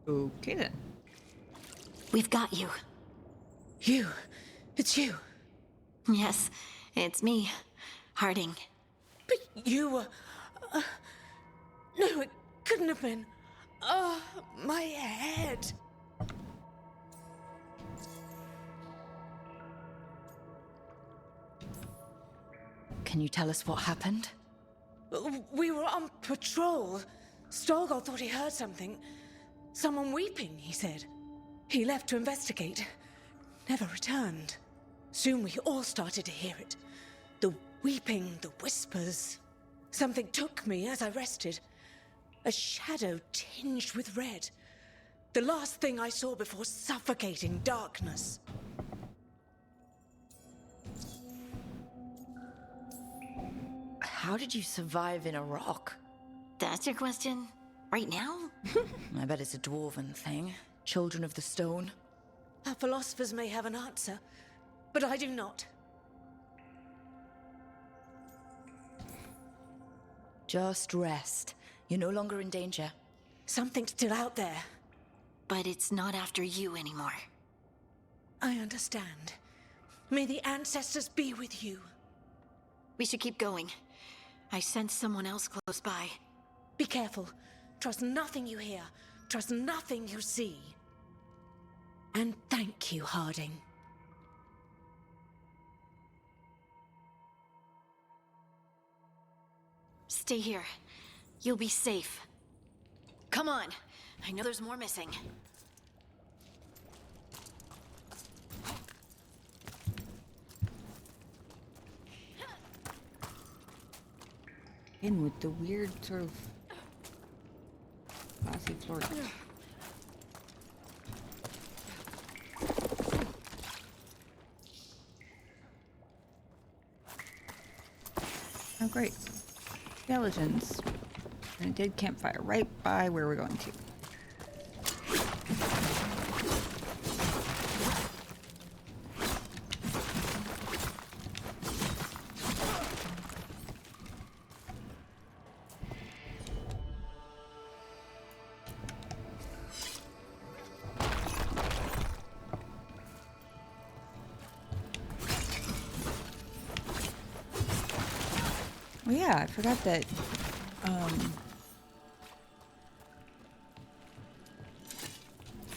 Okay then. We've got you. You? It's you? Yes, it's me, Harding. But you were... no, it couldn't have been. Oh, my head. Can you tell us what happened? We were on patrol. Stolgor thought he heard something. Someone weeping, he said. He left to investigate. Never returned. Soon we all started to hear it. The weeping, the whispers. Something took me as I rested. A shadow tinged with red. The last thing I saw before suffocating darkness. How did you survive in a rock? That's your question? Right now? I bet it's a dwarven thing. Children of the stone. Our philosophers may have an answer, but I do not. Just rest. You're no longer in danger. Something's still out there. But it's not after you anymore. I understand. May the ancestors be with you. We should keep going. I sense someone else close by. Be careful. Trust nothing you hear. Trust nothing you see. And thank you, Harding. Stay here. You'll be safe. Come on. I know there's more missing. In with the weird sort of glassy floor. Oh great. Skeletons. And a dead campfire right by where we're going to. Well, yeah, I forgot that,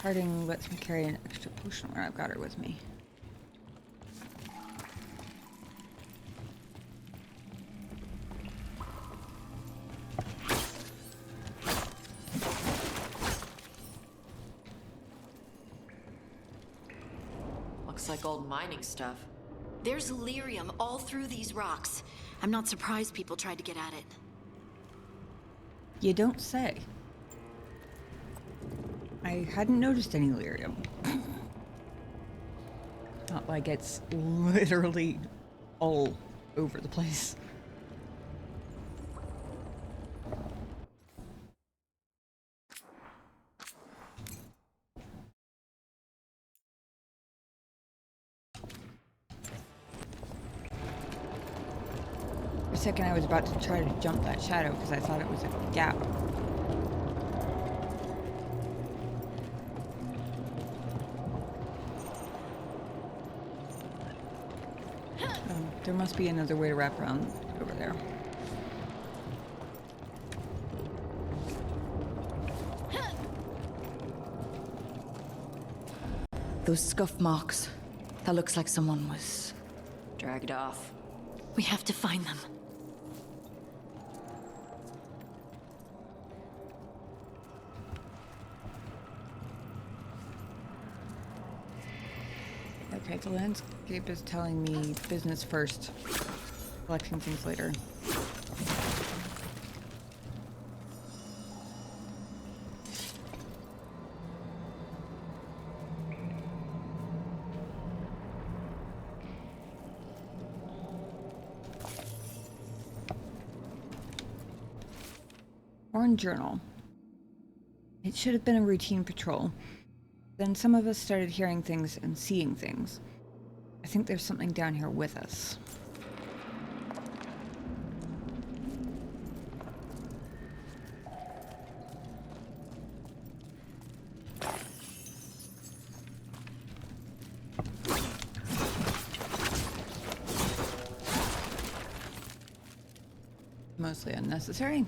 Parting lets me carry an extra potion where I've got her with me. Looks like old mining stuff. There's lyrium all through these rocks. I'm not surprised people tried to get at it. You don't say. I hadn't noticed any lyrium. Not like it's literally all over the place. For a second I was about to try to jump that shadow because I thought it was a gap. There must be another way to wrap around over there. Those scuff marks. That looks like someone was Dragged off. We have to find them. Okay, the landscape is telling me business first, collecting things later. Horn journal. It should have been a routine patrol. Then some of us started hearing things and seeing things. I think there's something down here with us. Mostly unnecessary.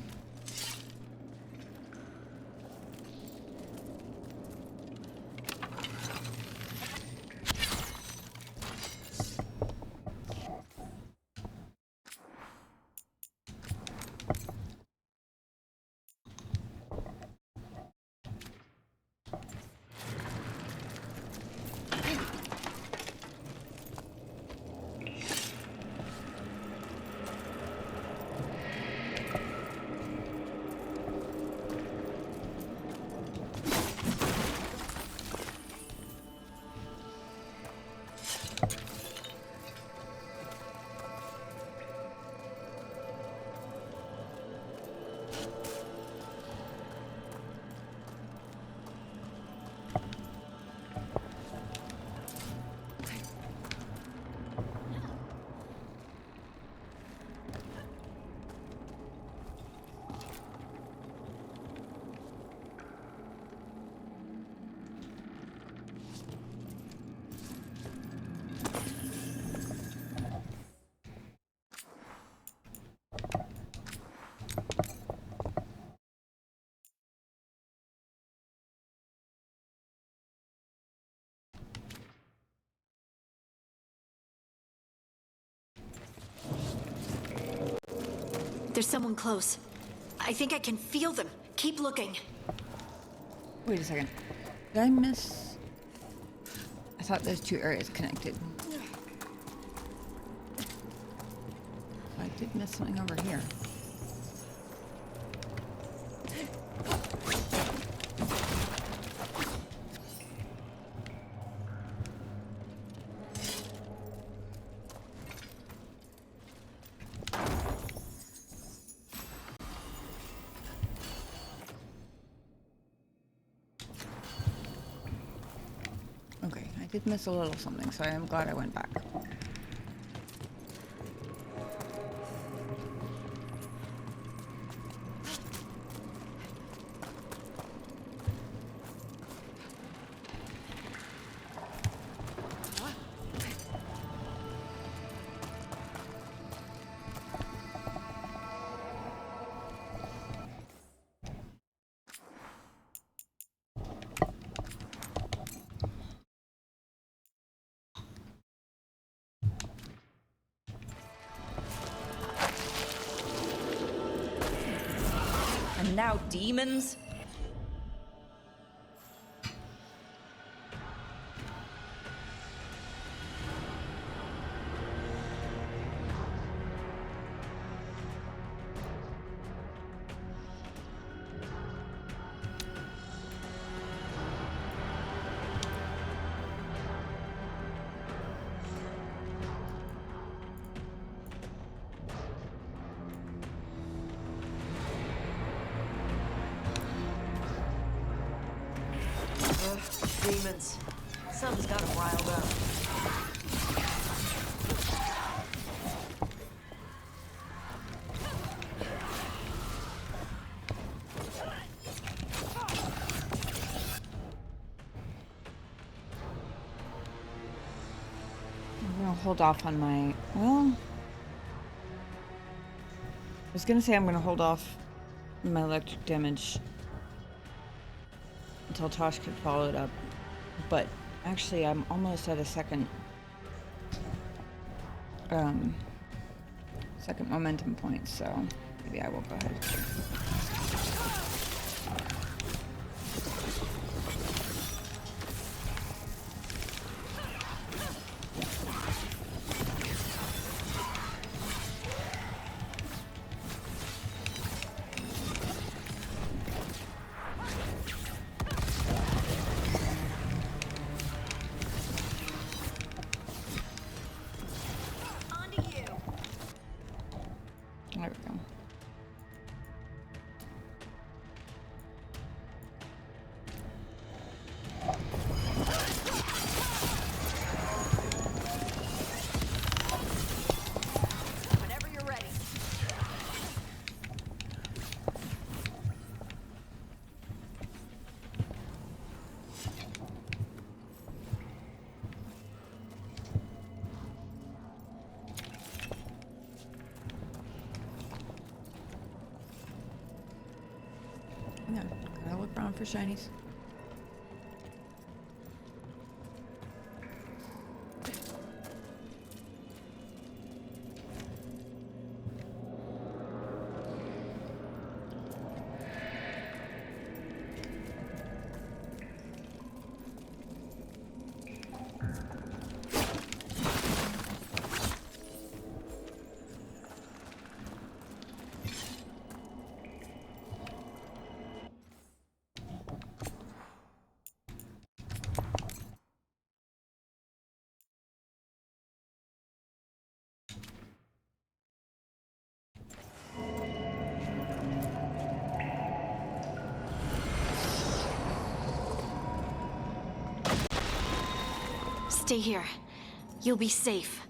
There's someone close. I think I can feel them. Keep looking. Wait a second. Did I miss? I thought those two areas connected. I did miss something over here. Okay, I did miss a little something, so I am glad I went back. now demons? Demons. Something's got them riled up. I'm gonna hold off on my, well, I was gonna say I'm gonna hold off my electric damage until Tosh could follow it up, but actually I'm almost at a second momentum point, so maybe I will go ahead. There we go. Whenever you're ready. Yeah, gotta look around for shinies. Stay here. You'll be safe.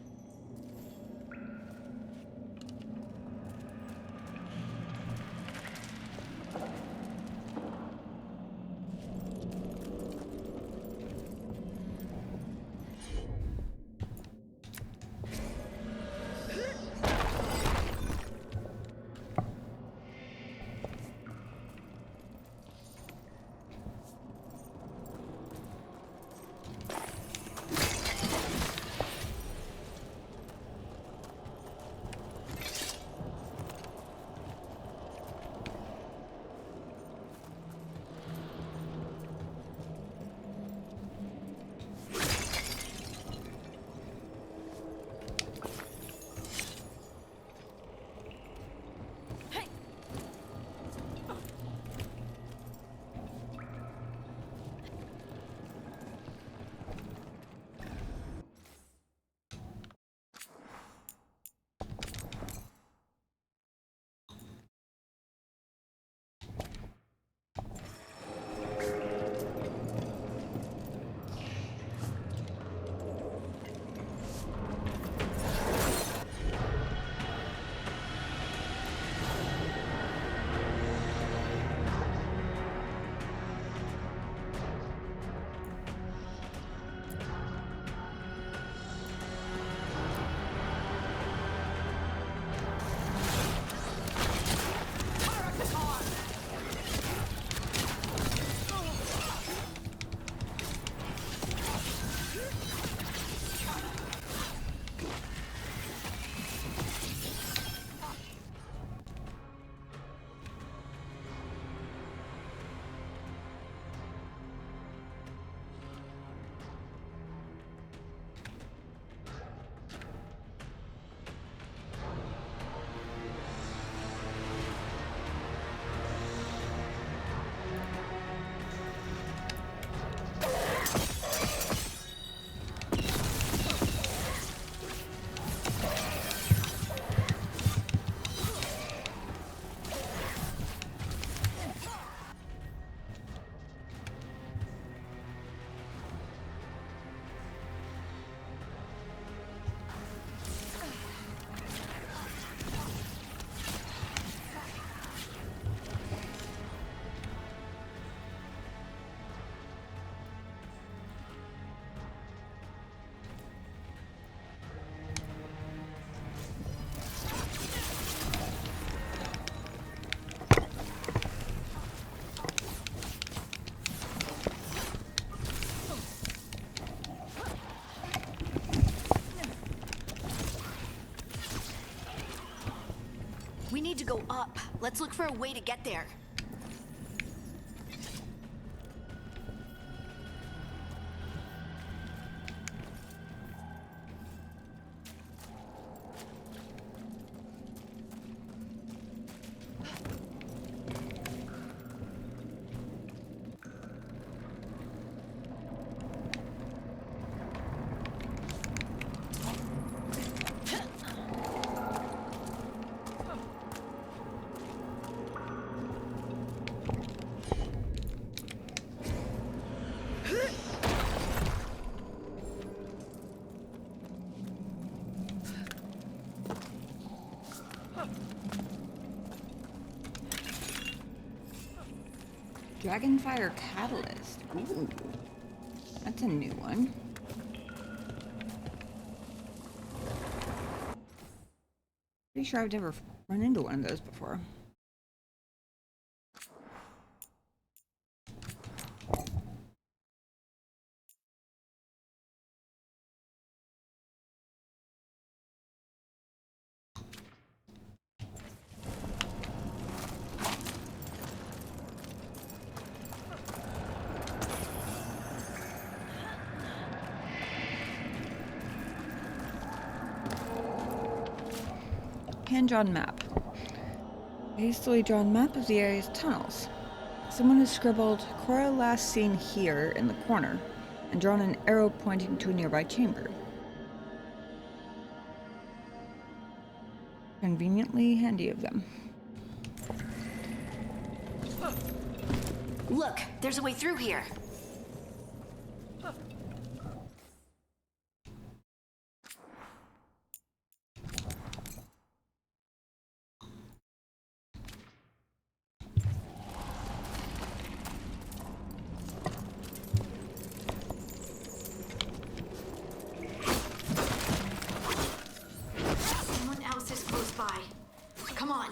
to go up. Let's look for a way to get there. Dragonfire Catalyst. Ooh. That's a new one. Pretty sure I've never run into one of those before. Hand-drawn map. A hastily drawn map of the area's tunnels. Someone has scribbled Cora last seen here in the corner and drawn an arrow pointing to a nearby chamber. Conveniently handy of them. Look, there's a way through here. Someone else is close by. Come on.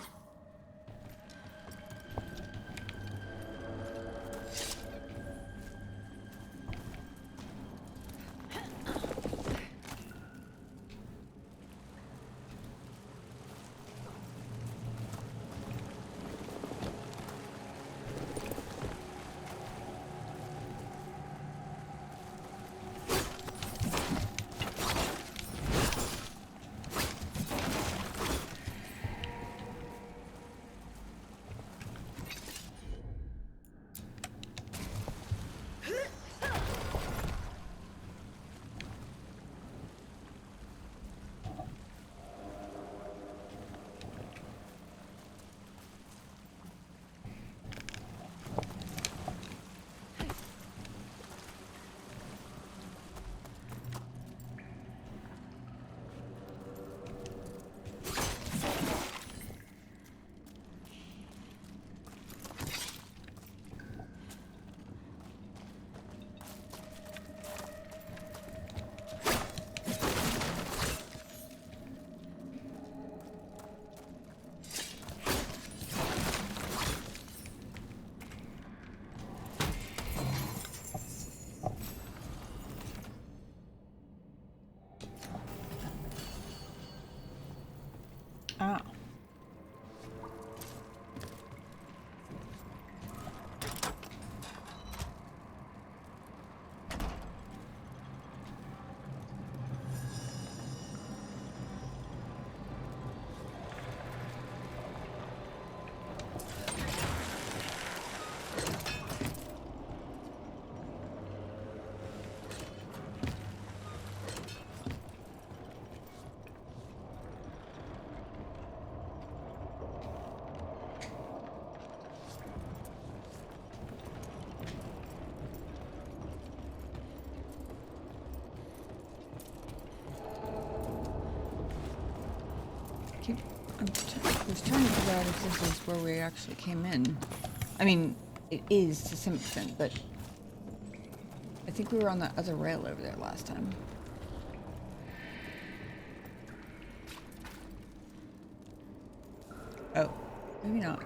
Ah. I was trying to figure out if this is where we actually came in. I mean, it is to some extent, but I think we were on the other rail over there last time. Oh, maybe not.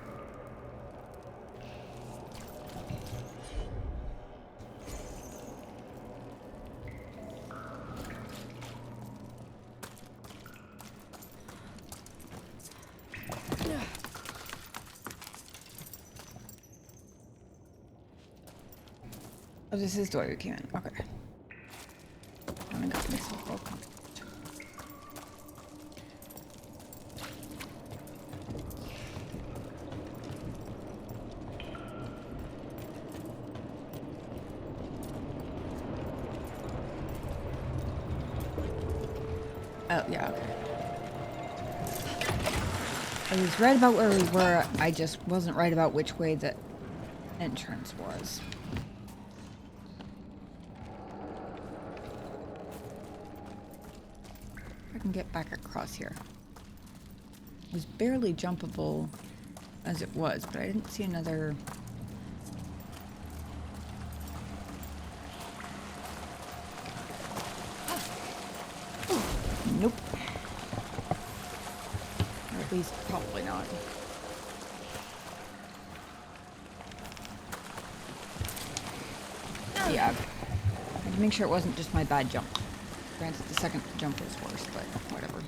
Oh, this is the way we came in. Okay. I got myself all confused. Oh, yeah, okay. I was right about where we were, I just wasn't right about which way the entrance was. I can get back across here. It was barely jumpable as it was, but I didn't see another... Nope. Or at least probably not. Yeah. I had to make sure it wasn't just my bad jump. Granted, the second jump was worse, but whatever.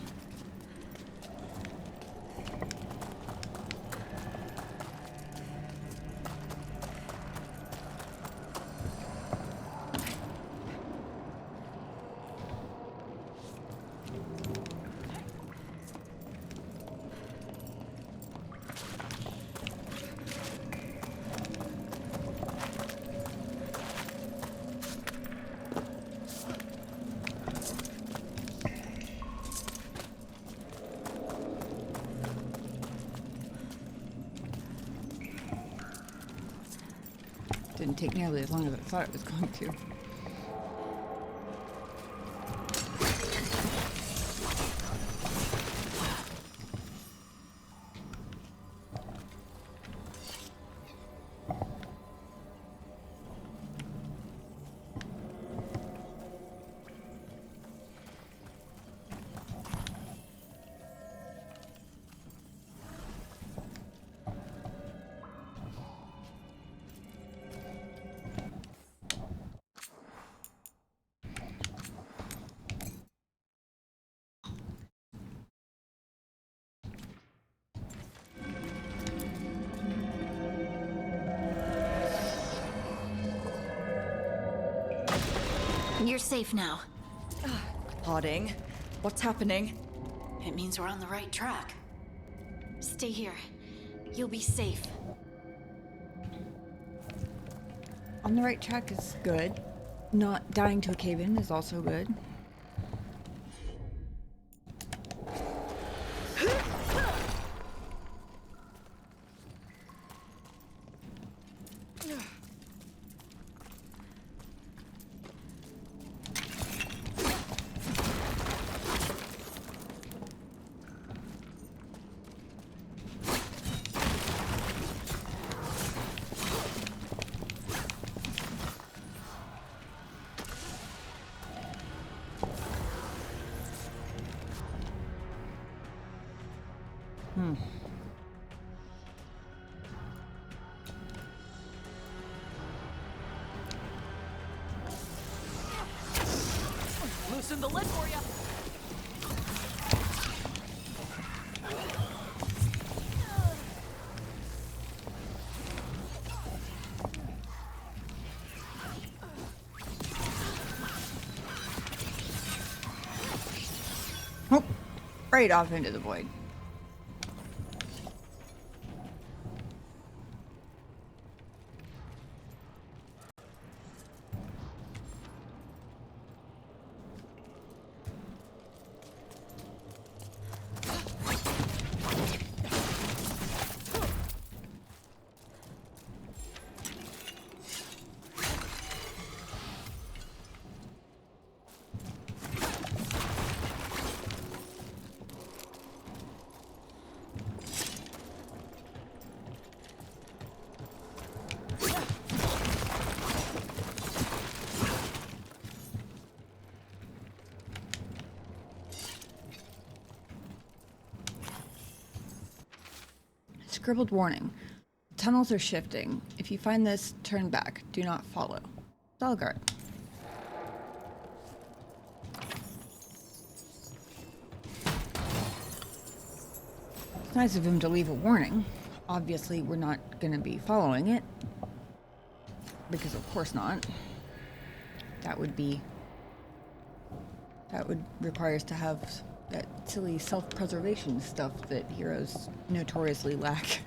Didn't take nearly as long as I thought it was going to. You're safe now. Harding, what's happening? It means we're on the right track. Stay here. You'll be safe. On the right track is good. Not dying to a cave-in is also good. Loosen the lid for you. Oh, right off into the void. Scribbled warning. Tunnels are shifting. If you find this, turn back. Do not follow. Veilguard. It's nice of him to leave a warning. Obviously, we're not going to be following it. Because of course not. that would require us to have that silly self-preservation stuff that heroes notoriously lack.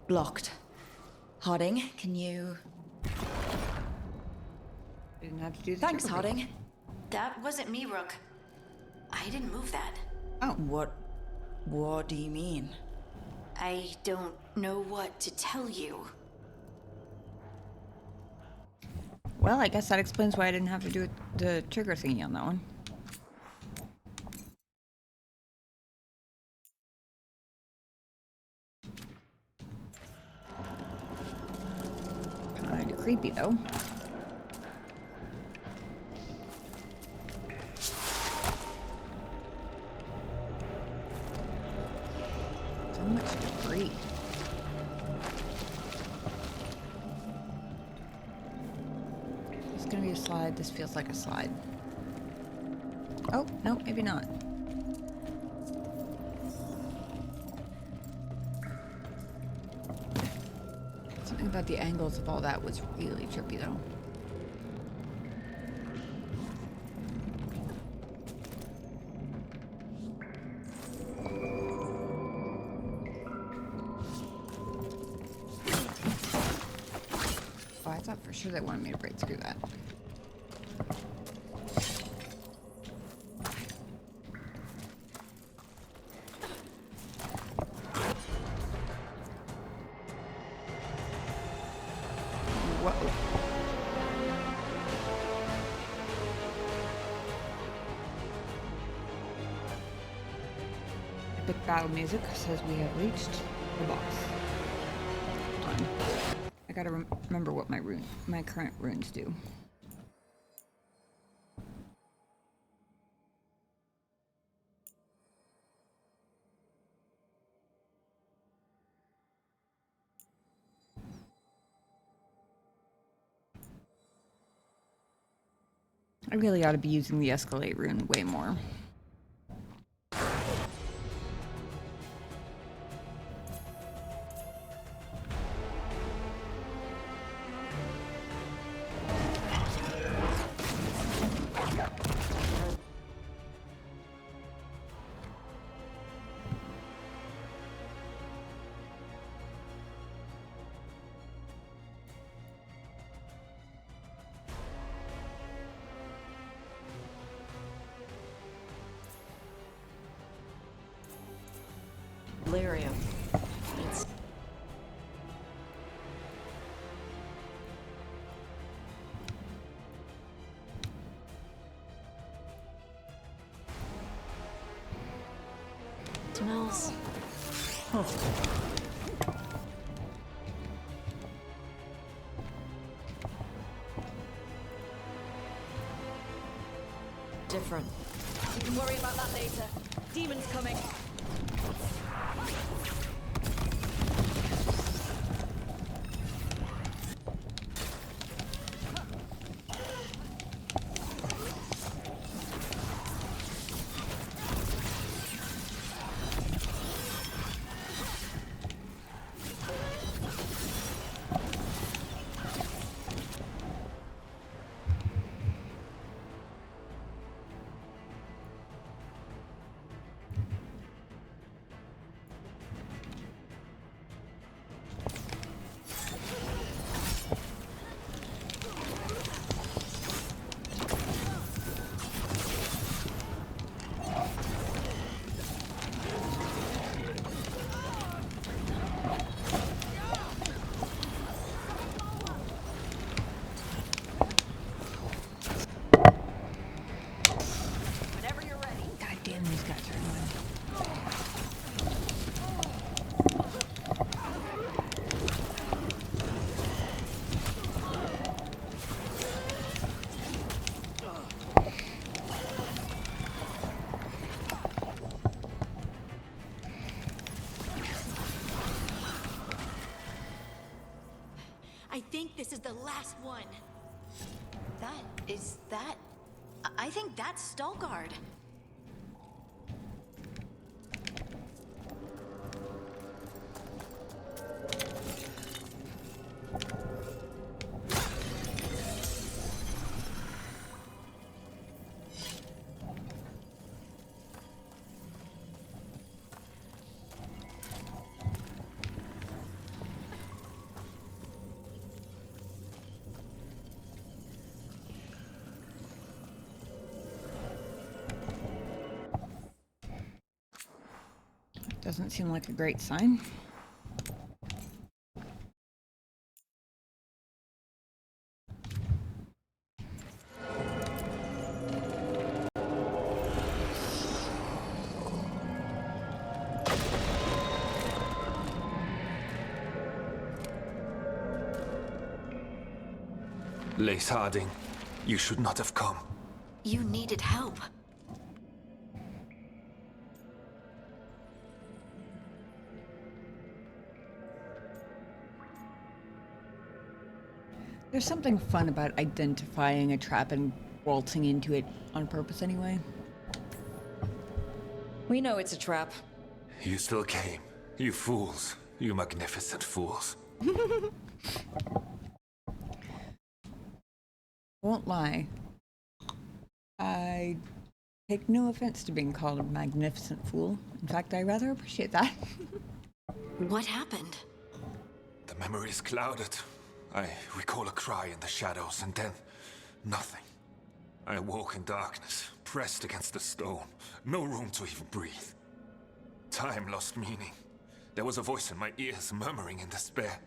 Blocked. Harding, can you... Didn't have to do the Thanks, trigger Harding. That wasn't me, Rook. I didn't move that. Oh. What do you mean? I don't know what to tell you. Well, I guess that explains why I didn't have to do the trigger thingy on that one. Kinda creepy though. So much debris. It's gonna be a slide. This feels like a slide. Oh, no, maybe not. Something about the angles of all that was really trippy though. Oh, I thought for sure they wanted me to break through that. Whoa. Epic battle music says we have reached the boss. Hold on. I gotta remember what my current runes do. I really ought to be using the escalate rune way more. Lyrium. It's... Smells. Oh. Different. You can worry about that later. Demons coming. I think this is the last one. I think that's Veilguard. Doesn't seem like a great sign. Lace Harding, you should not have come. You needed help. There's something fun about identifying a trap and waltzing into it on purpose anyway. We know it's a trap. You still came. You fools. You magnificent fools. Won't lie. I take no offense to being called a magnificent fool. In fact, I rather appreciate that. What happened? The memory is clouded. I recall a cry in the shadows, and then nothing. I awoke in darkness, pressed against the stone. No room to even breathe. Time lost meaning. There was a voice in my ears murmuring in despair.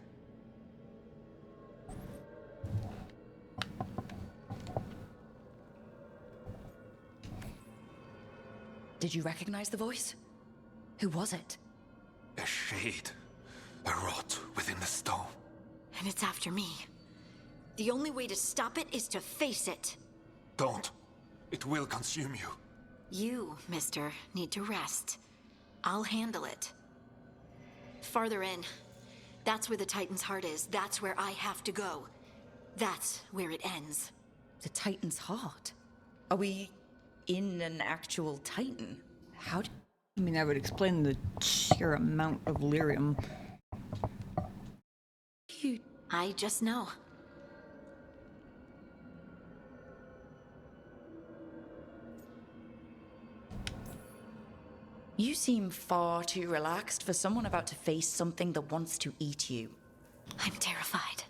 Did you recognize the voice? Who was it? A shade. A rot within the stone. And it's after me. The only way to stop it is to face it. Don't. It will consume you. You, mister, need to rest. I'll handle it. Farther in. That's where the Titan's heart is. That's where I have to go. That's where it ends. The Titan's heart? Are we in an actual Titan? How do... I mean, that would explain the sheer amount of lyrium. I just know. You seem far too relaxed for someone about to face something that wants to eat you. I'm terrified.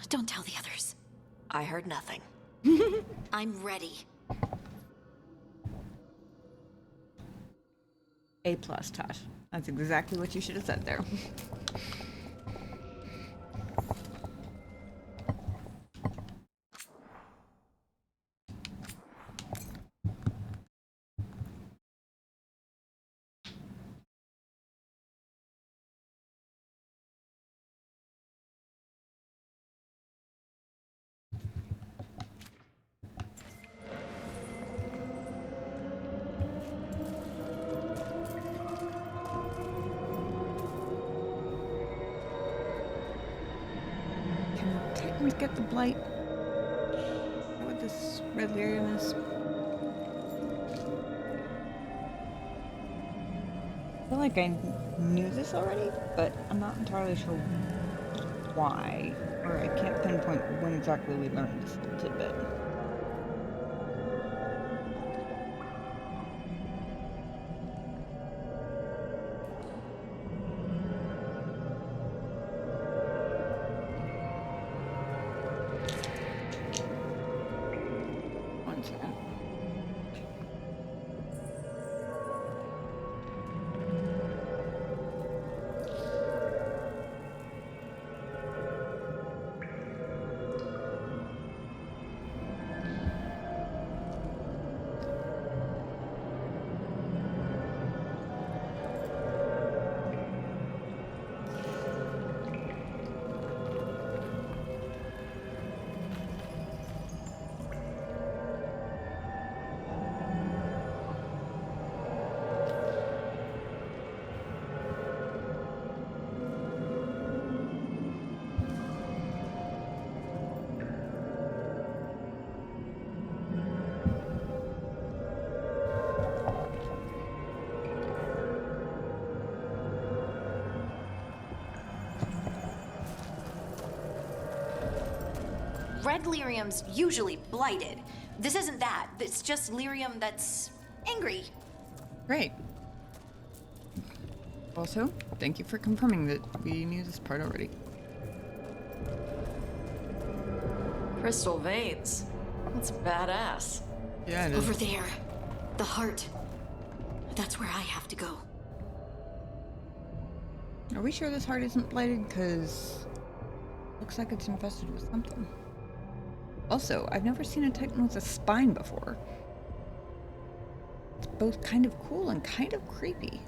Don't tell the others. I heard nothing. I'm ready. A+, Tosh. That's exactly what you should have said there. Titans get the blight? Is that what this red lyrium is? I feel like I knew this already, but I'm not entirely sure why. Or I can't pinpoint when exactly we learned this little tidbit. One second. red lyrium's usually blighted. This isn't that. It's just lyrium that's angry. Great. Also, thank you for confirming that we knew this part already. Crystal veins. That's badass. Yeah, it is. Over there. The heart. That's where I have to go. Are we sure this heart isn't blighted? Because looks like it's infested with something. Also, I've never seen a Titan with a spine before. It's both kind of cool and kind of creepy.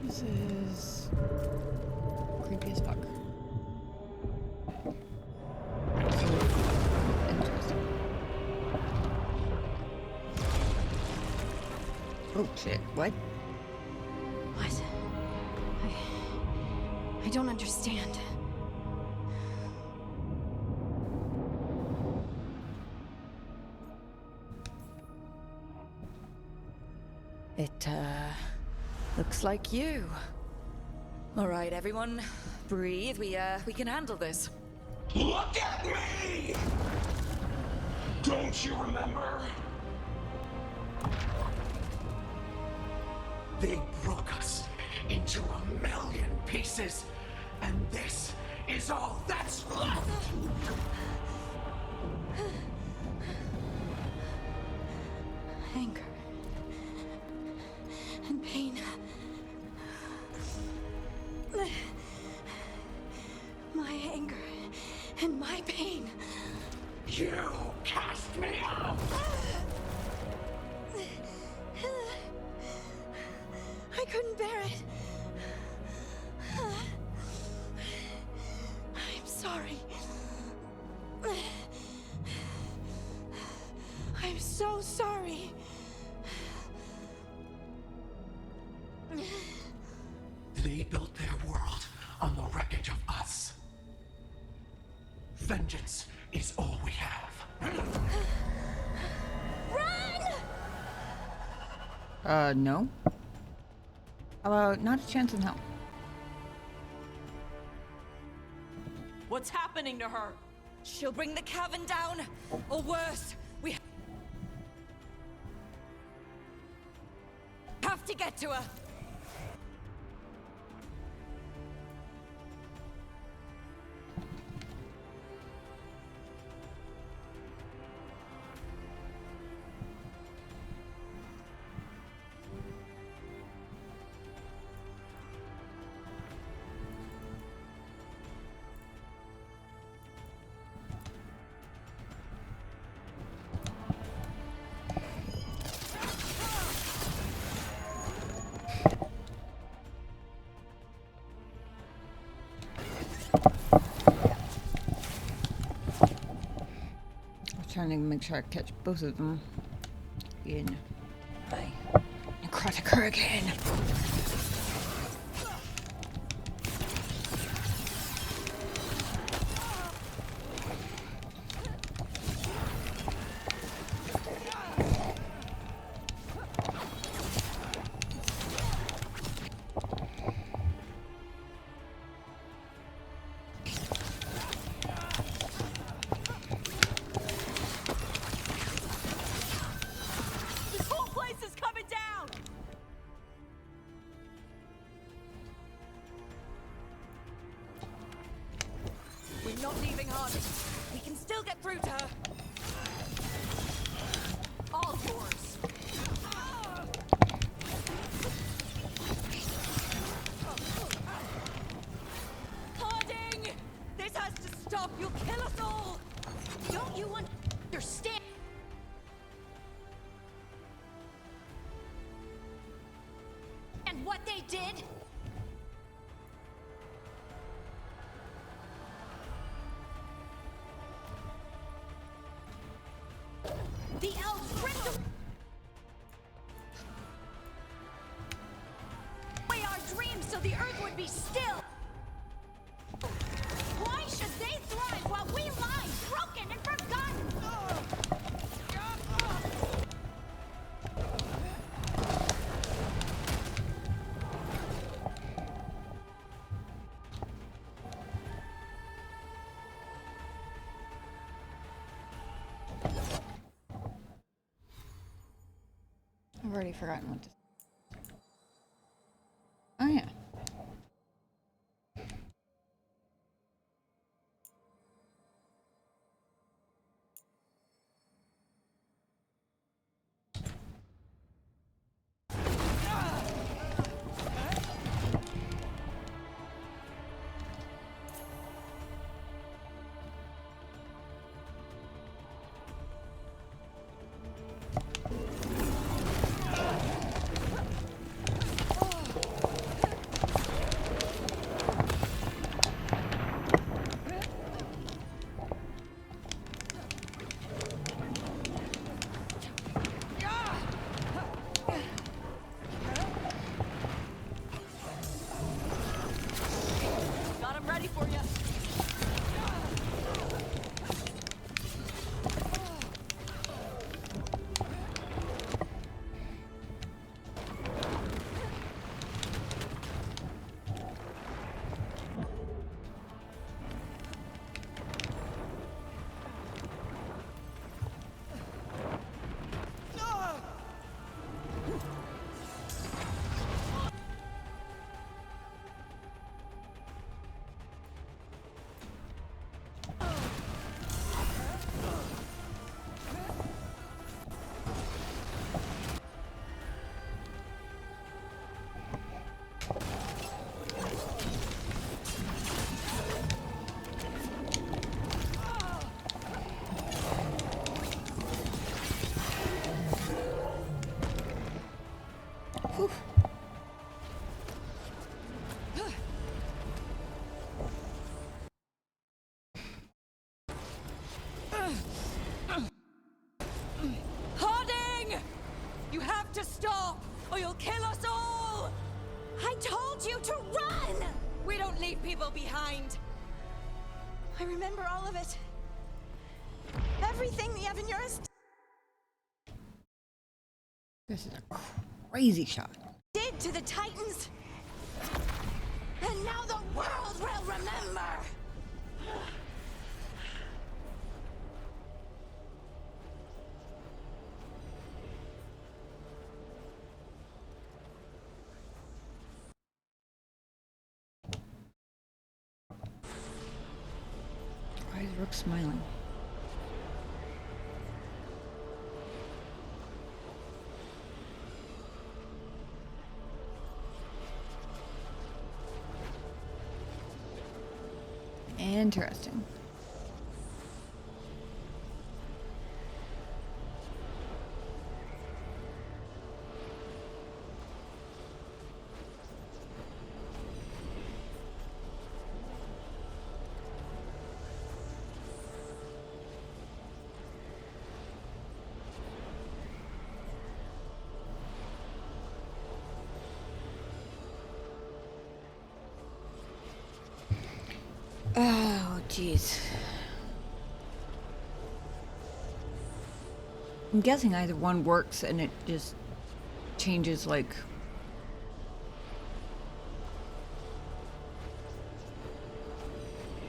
This is creepy as fuck. Interesting. Oh shit, what? What? I don't understand. It, looks like you. All right, everyone, breathe. We can handle this. Look at me! Don't you remember? They broke us into 1,000,000 pieces, and this is all that's left! Anger. And pain. My anger and my pain. You cast me out! I couldn't bear it. I'm sorry. I'm so sorry. They built their world on the wreckage of us. Vengeance is all we have. No. How about not a chance in hell? What's happening to her? She'll bring the cavern down, or worse, we have to get to her. Trying to make sure I catch both of them in necrotic hurricane. This whole place is what they did? The elves ripped away our dreams so the earth would be still. Why should they thrive while we lie, broken and forgotten? I've already forgotten what to. Oh yeah. Got him ready for you. Harding! You have to stop, or you'll kill us all! I told you to run! We don't leave people behind. I remember all of it. Everything the Avenurist This is a crazy shot. did to the Titans. And now the world will remember. Why is Rook smiling? Interesting. Oh, jeez. I'm guessing either one works and it just changes, like,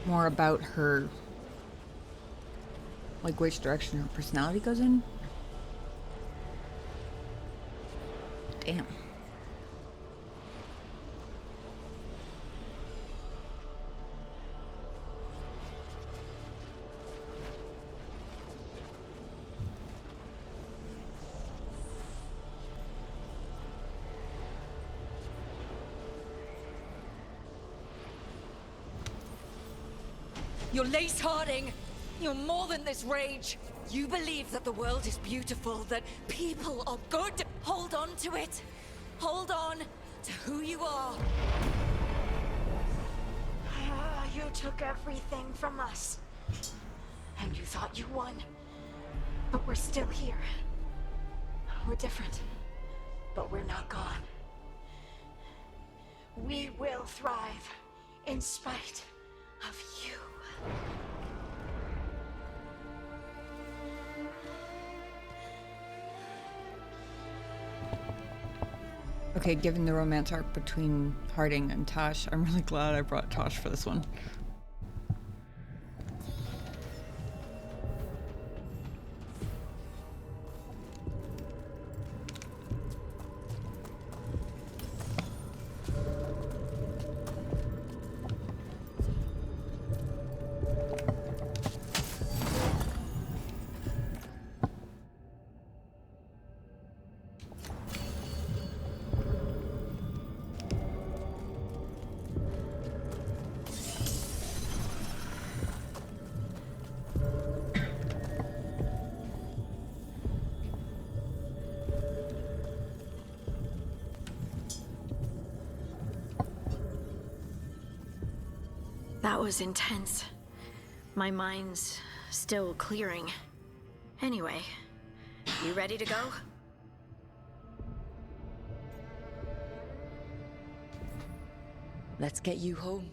more about her, like, which direction her personality goes in. Damn. You're Lace Harding. You're more than this rage. You believe that the world is beautiful, that people are good. Hold on to it. Hold on matter who you are. You took everything from us. And you thought you won. But we're still here. We're different. But we're not gone. We will thrive in spite of you. Okay, given the romance arc between Harding and Tosh, I'm really glad I brought Tosh for this one. That was intense. My mind's still clearing. Anyway, you ready to go? Let's get you home.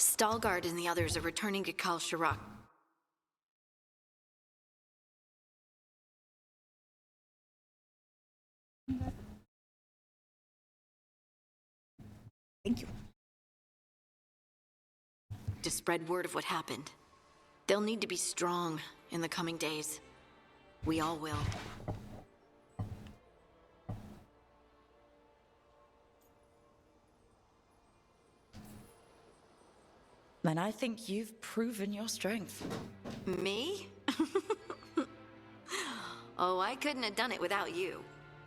Stalgard and the others are returning to Kal Shirak. Thank you. To spread word of what happened. They'll need to be strong in the coming days. We all will. And I think you've proven your strength. Me? Oh, I couldn't have done it without you.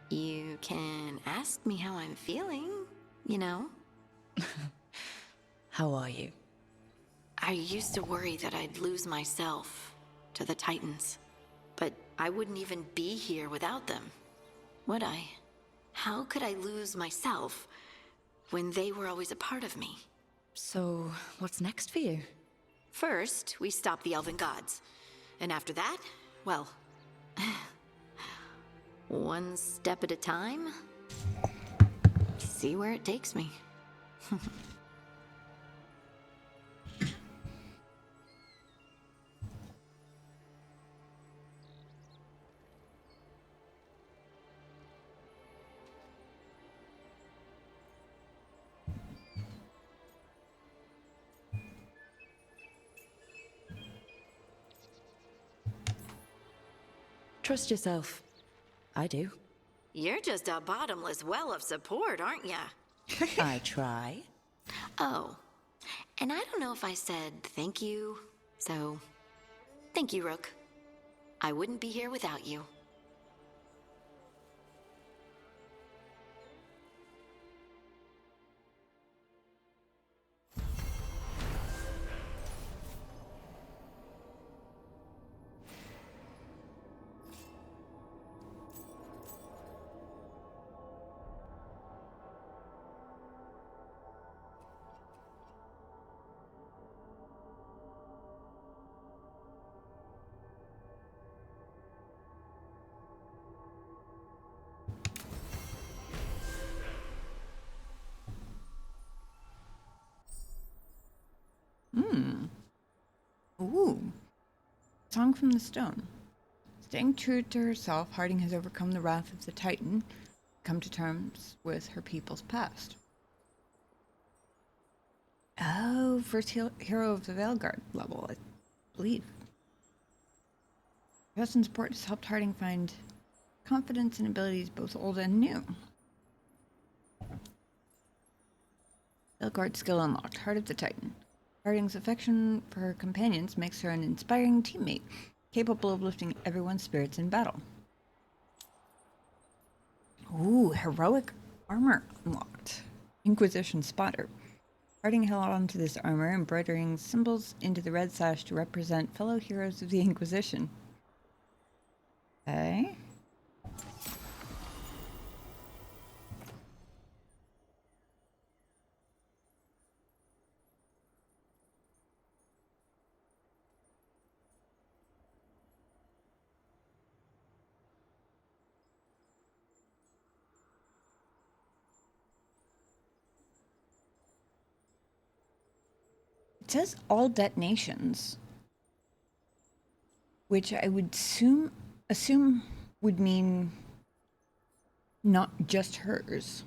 You can ask me how I'm feeling, you know? How are you? I used to worry that I'd lose myself to the Titans. But I wouldn't even be here without them, would I? How could I lose myself when they were always a part of me? So, what's next for you? First, we stop the Elven Gods. And after that, well, one step at a time. See where it takes me. Trust yourself. I do. You're just a bottomless well of support, aren't ya? I try. Oh, and I don't know if I said thank you, so thank you, Rook. I wouldn't be here without you. Ooh. Song from the Stone. Staying true to herself, Harding has overcome the wrath of the Titan, come to terms with her people's past. Oh, first hero of the Veilguard level, I believe. Trust and support has helped Harding find confidence in abilities both old and new. Veilguard skill unlocked, Heart of the Titan. Harding's affection for her companions makes her an inspiring teammate, capable of lifting everyone's spirits in battle. Ooh, heroic armor unlocked. Inquisition spotter. Harding held onto this armor, embroidering symbols into the red sash to represent fellow heroes of the Inquisition. Okay. It says all detonations, which I would assume would mean not just hers.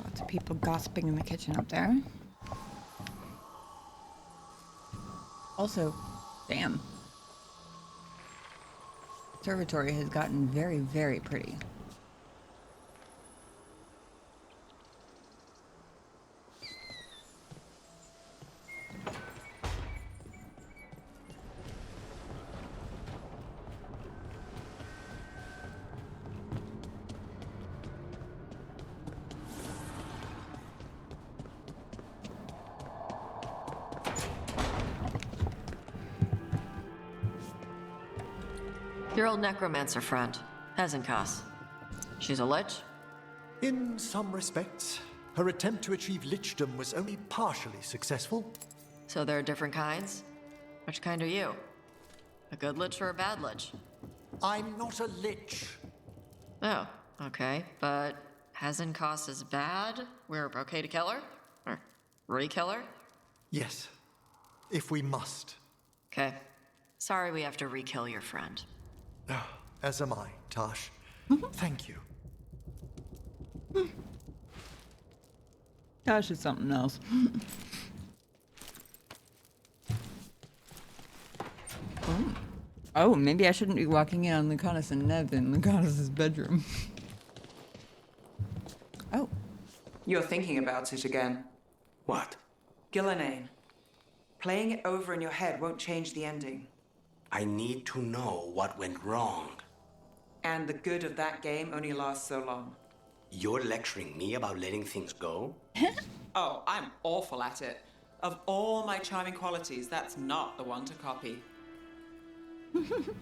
Lots of people gossiping in the kitchen up there. Also, damn. Conservatory has gotten very, very pretty. Your old necromancer friend, Hezenkas. She's a lich? In some respects, her attempt to achieve lichdom was only partially successful. So there are different kinds? Which kind are you? A good lich or a bad lich? I'm not a lich. Oh, okay. But Hezenkas is bad? We're okay to kill her? Or re-kill her? Yes, if we must. Okay. Sorry we have to re-kill your friend. As am I, Tash. Thank you. Gosh, it's something else. Oh, maybe I shouldn't be walking in on Lucanus and Nev in Lucanus's bedroom. Oh. You're thinking about it again. What? Gillenane. Playing it over in your head won't change the ending. I need to know what went wrong. And the good of that game only lasts so long. You're lecturing me about letting things go? Oh, I'm awful at it. Of all my charming qualities, that's not the one to copy. The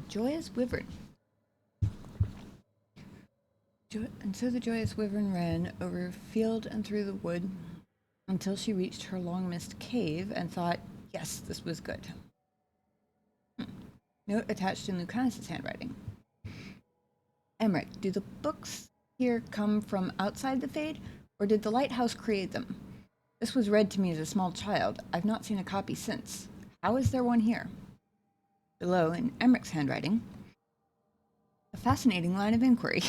Joyous Wyvern. And so the Joyous Wyvern ran over field and through the wood until she reached her long-missed cave and thought, yes, this was good. Note attached in Lucanus' handwriting. Emmerich, do the books here come from outside the Fade, or did the lighthouse create them? This was read to me as a small child. I've not seen a copy since. How is there one here? Below, in Emmerich's handwriting, a fascinating line of inquiry.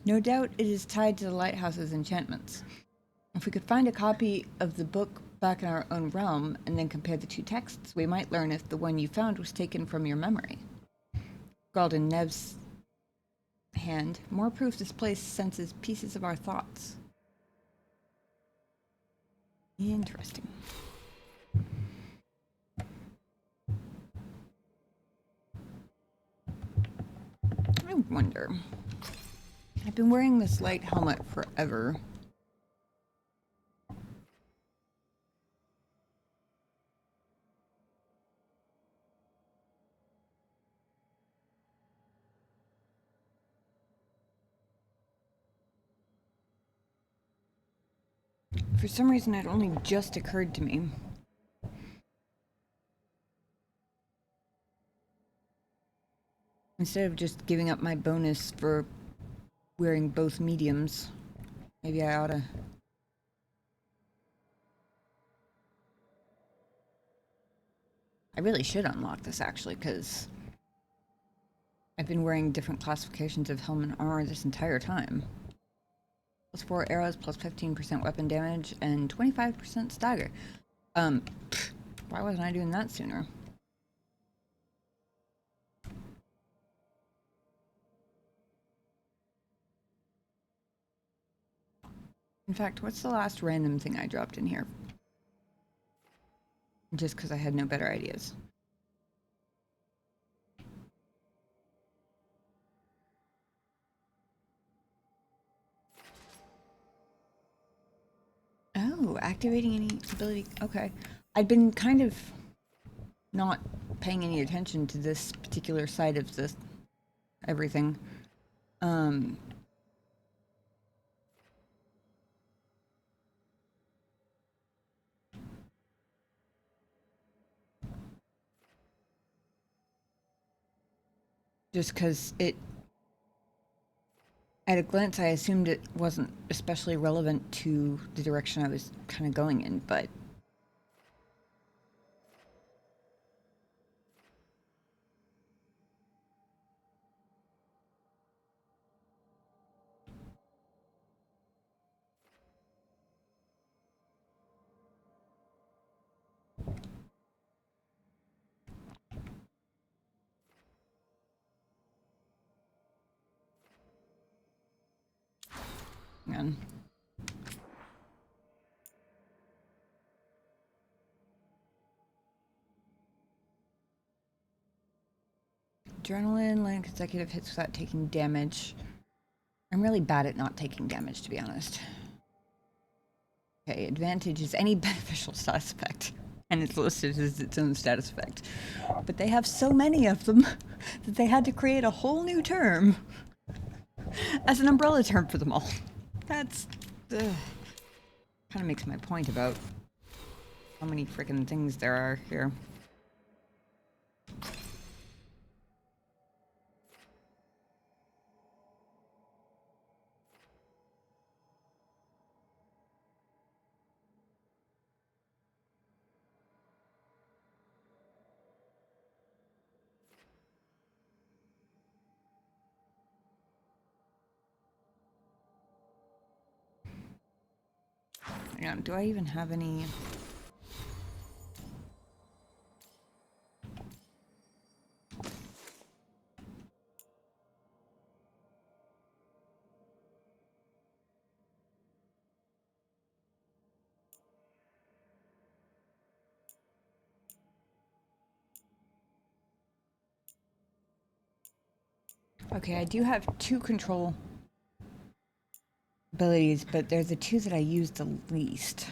No doubt it is tied to the lighthouse's enchantments. If we could find a copy of the book back in our own realm and then compare the two texts, we might learn if the one you found was taken from your memory. Scrawled in Nev's hand, more proof this place senses pieces of our thoughts. Interesting. I wonder. I've been wearing this light helmet forever. For some reason, it only just occurred to me. Instead of just giving up my bonus for wearing both mediums, maybe I oughta... I really should unlock this, actually, because I've been wearing different classifications of helmet and armor this entire time. Plus 4 arrows, plus 15% weapon damage, and 25% stagger. Why wasn't I doing that sooner? In fact, what's the last random thing I dropped in here? Just because I had no better ideas. Oh, activating any ability. Okay. I'd been kind of not paying any attention to this particular side of this everything. Just because it, at a glance, I assumed it wasn't especially relevant to the direction I was kind of going in, but hang on. Adrenaline, land consecutive hits without taking damage. I'm really bad at not taking damage, to be honest. Okay, advantage is any beneficial status effect, and it's listed as its own status effect. But they have so many of them that they had to create a whole new term as an umbrella term for them all. That's kind of makes my point about how many freaking things there are here. Hang on, do I even have any... Okay, I do have 2 control abilities, but they're the 2 that I use the least.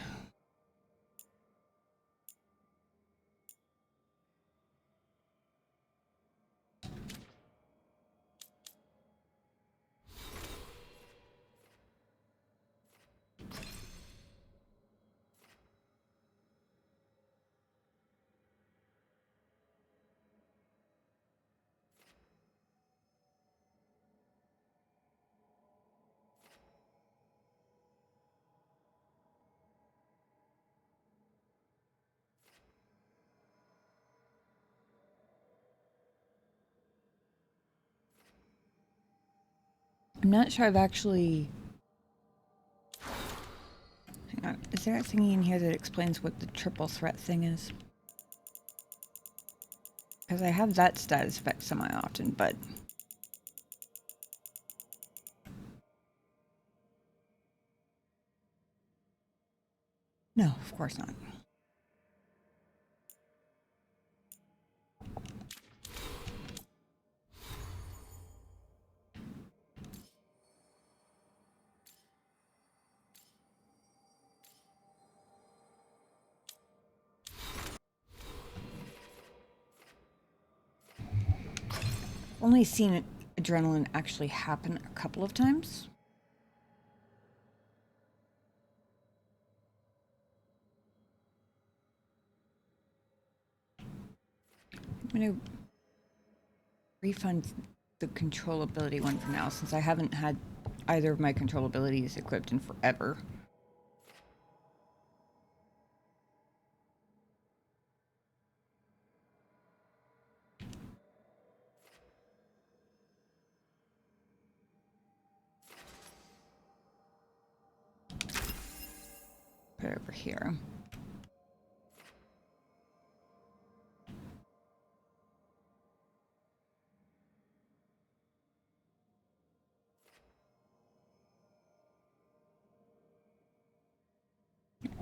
I'm not sure I've actually... Hang on, is there a thingy in here that explains what the triple threat thing is? Because I have that status effect semi-often, but... No, of course not. Only seen adrenaline actually happen a couple of times. I'm gonna refund the controllability one for now, since I haven't had either of my controllabilities equipped in forever. Put it over here.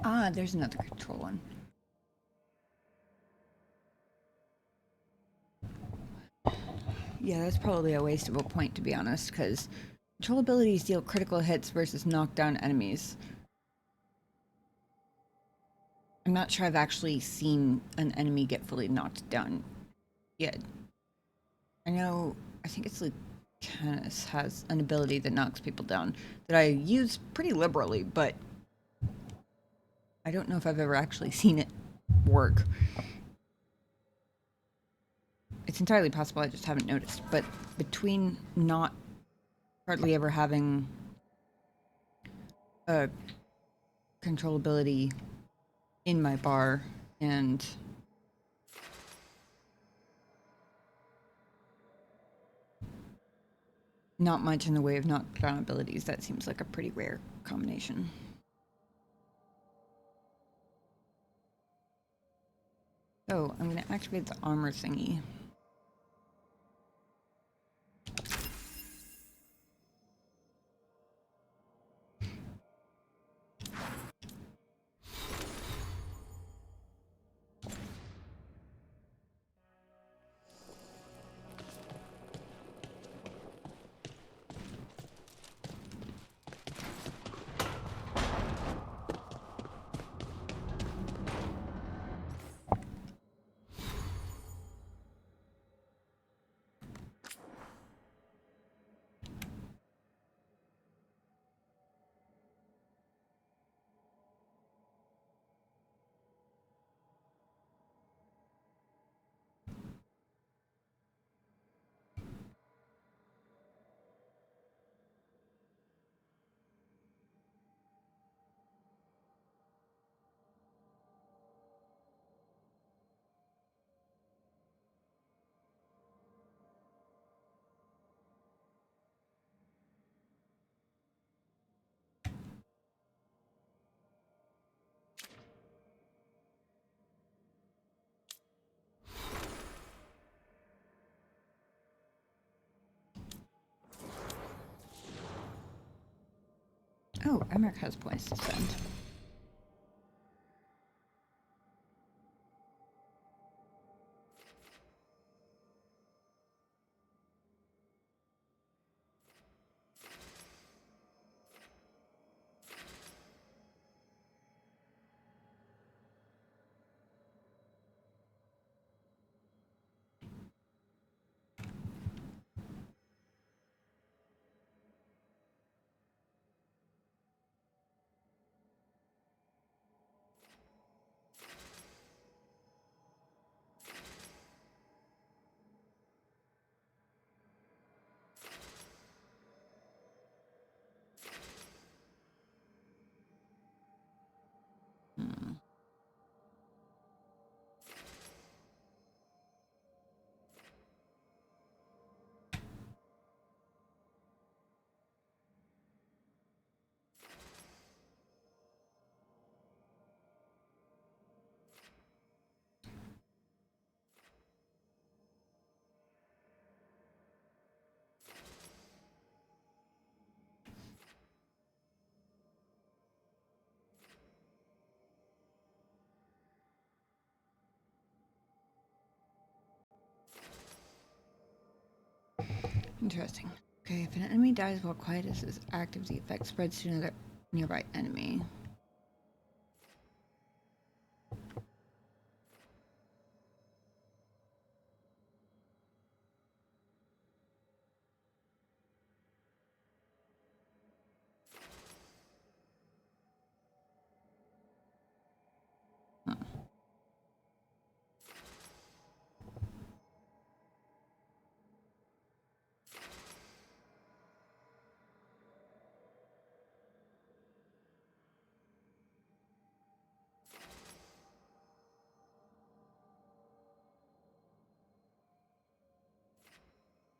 Ah, there's another control one. Yeah, that's probably a waste of a point, to be honest, because control abilities deal critical hits versus knockdown enemies. I'm not sure I've actually seen an enemy get fully knocked down yet. I think it's like Canis has an ability that knocks people down that I use pretty liberally, but I don't know if I've ever actually seen it work. It's entirely possible I just haven't noticed, but between not hardly ever having a controllability in my bar and not much in the way of knockdown abilities, that seems like a pretty rare combination. So I'm going to activate the armor thingy. Oh, Emmerich has points to spend. Interesting. Okay, if an enemy dies while Quietus is active, the effect spreads to another nearby enemy.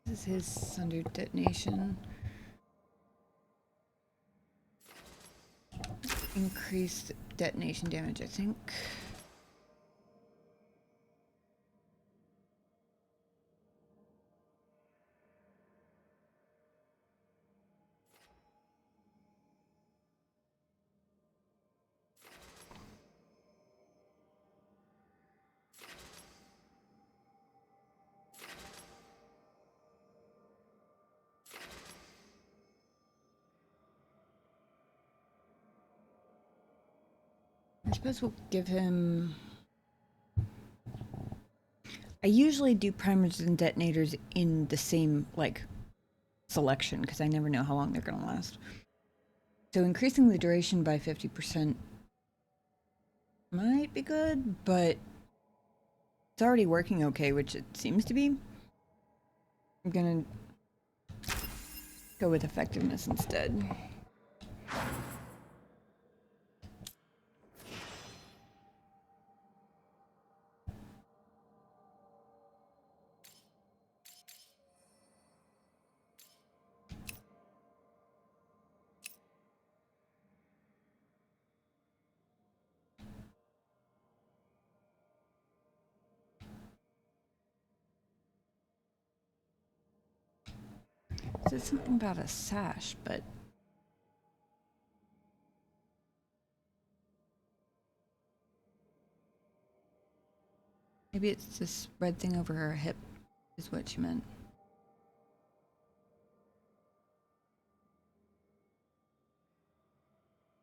This is his under detonation. Increased detonation damage, I think. I suppose we'll give him... I usually do primers and detonators in the same, like, selection, because I never know how long they're going to last. So increasing the duration by 50% might be good, but it's already working okay, which it seems to be. I'm going to go with effectiveness instead. There's something about a sash, but maybe it's this red thing over her hip is what she meant.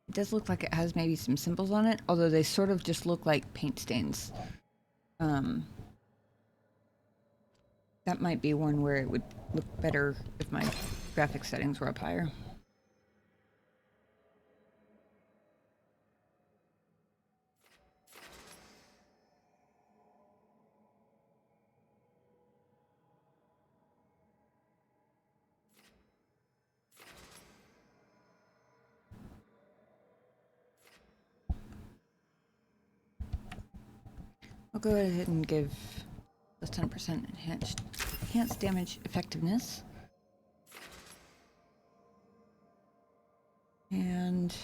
It does look like it has maybe some symbols on it, although they sort of just look like paint stains. That might be one where it would look better if my graphic settings were up higher. I'll go ahead and give plus 10% enhanced damage effectiveness. And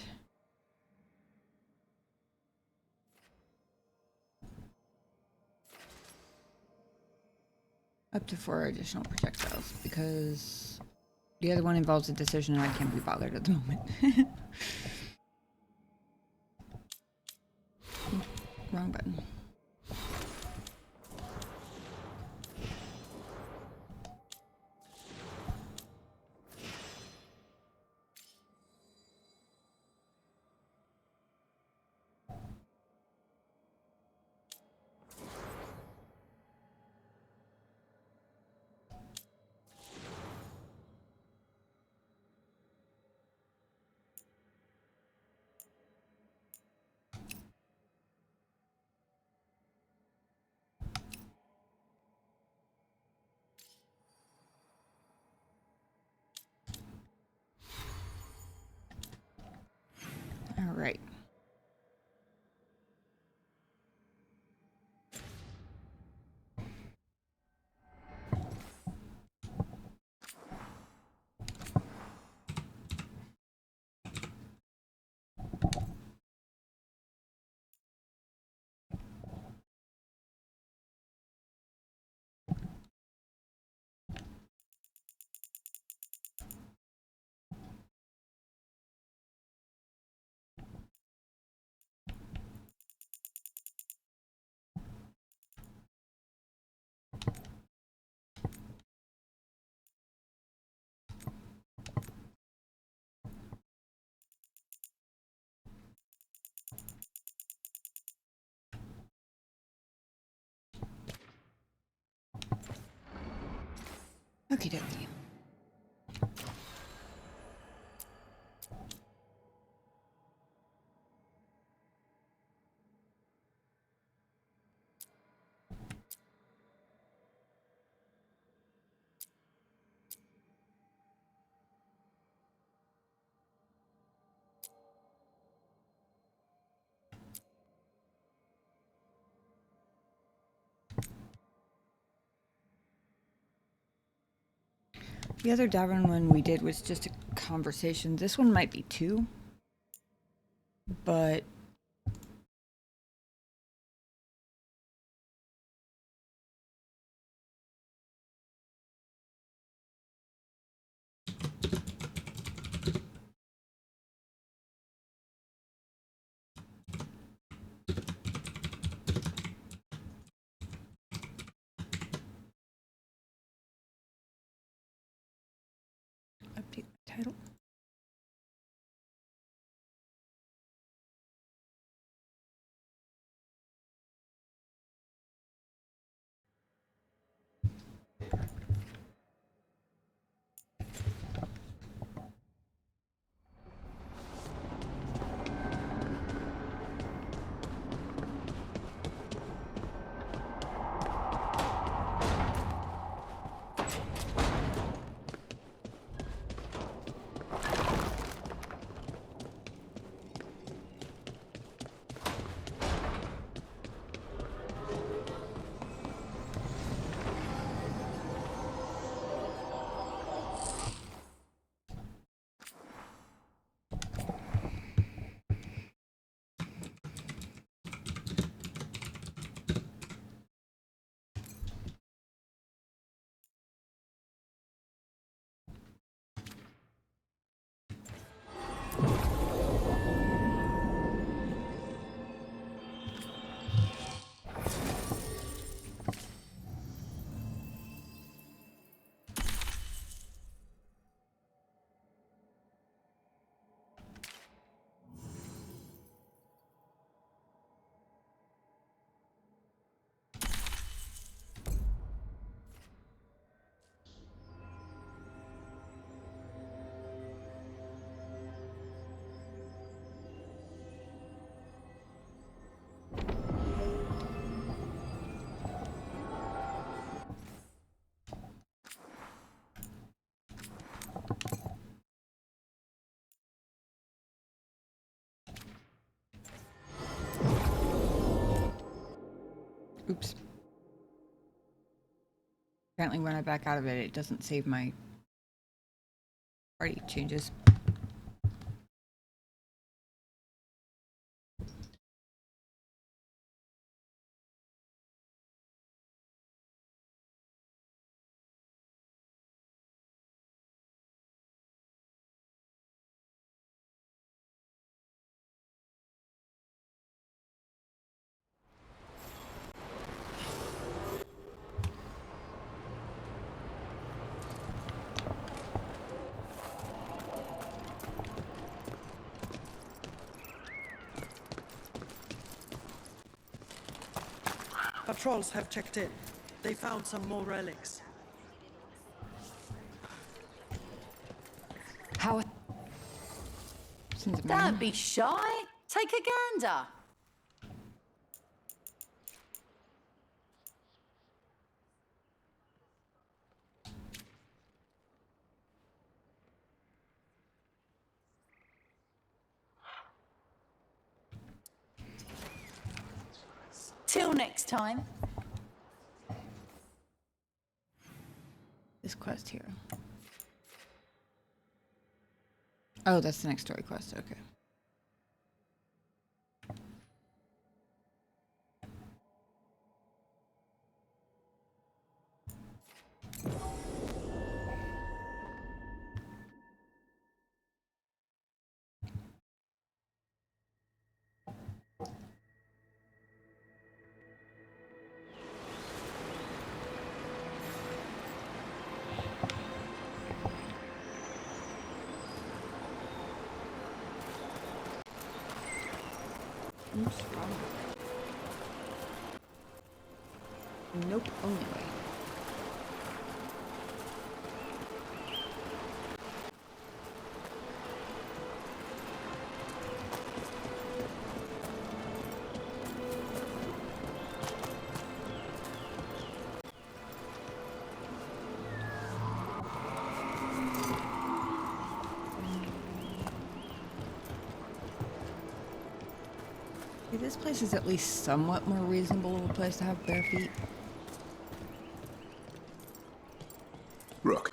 up to 4 additional projectiles, because the other one involves a decision and I can't be bothered at the moment. Wrong button. All right. Okie dokie. The other Davin one we did was just a conversation. This one might be 2. But update the title. Oops. Apparently when I back out of it, it doesn't save my party changes. Patrols have checked in. They found some more relics. How? Don't be shy. Take a gander. Till next time. This quest here. Oh, that's the next story quest. Okay. Oops, wrong. Nope, only way. This place is at least somewhat more reasonable of a place to have bare feet. Rook,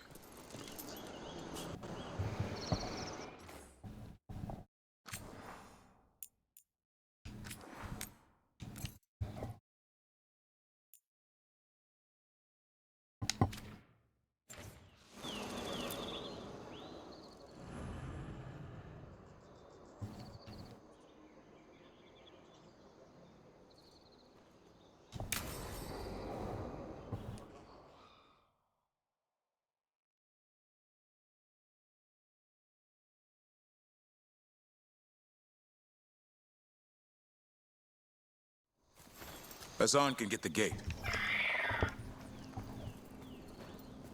Hassan can get the gate.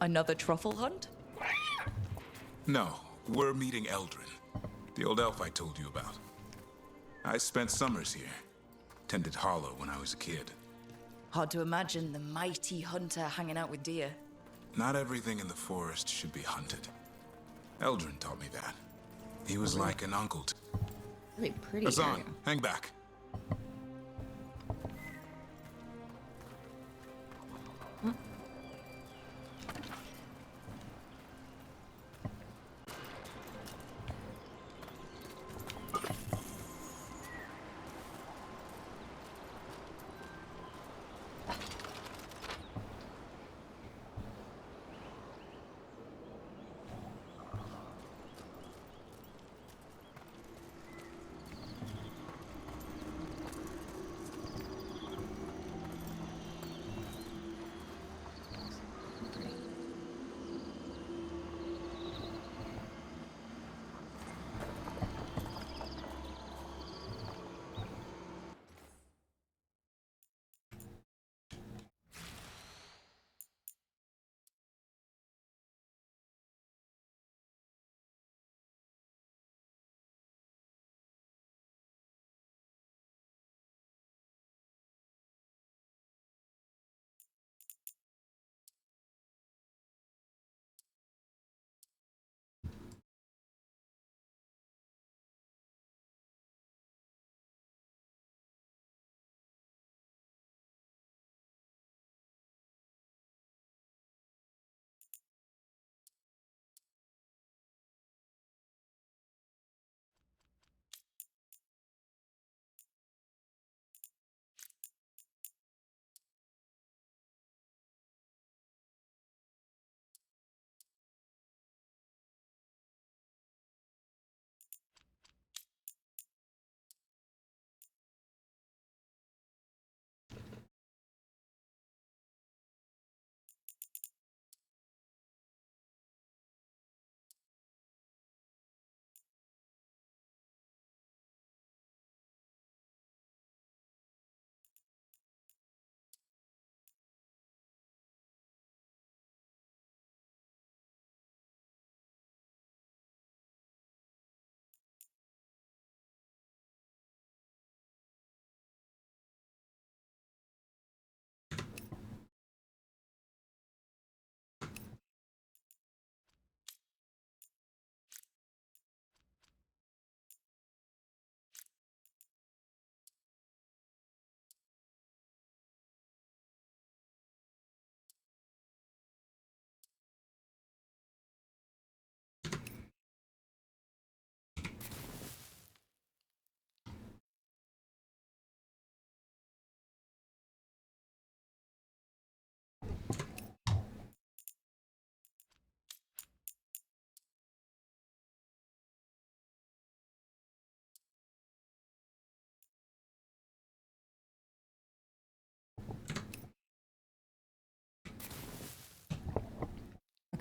Another truffle hunt? No, we're meeting Eldrin, the old elf I told you about. I spent summers here. Tended Hollow when I was a kid. Hard to imagine the mighty hunter hanging out with deer. Not everything in the forest should be hunted. Eldrin taught me that. He was like an uncle to... Really pretty Hassan, area. hang back.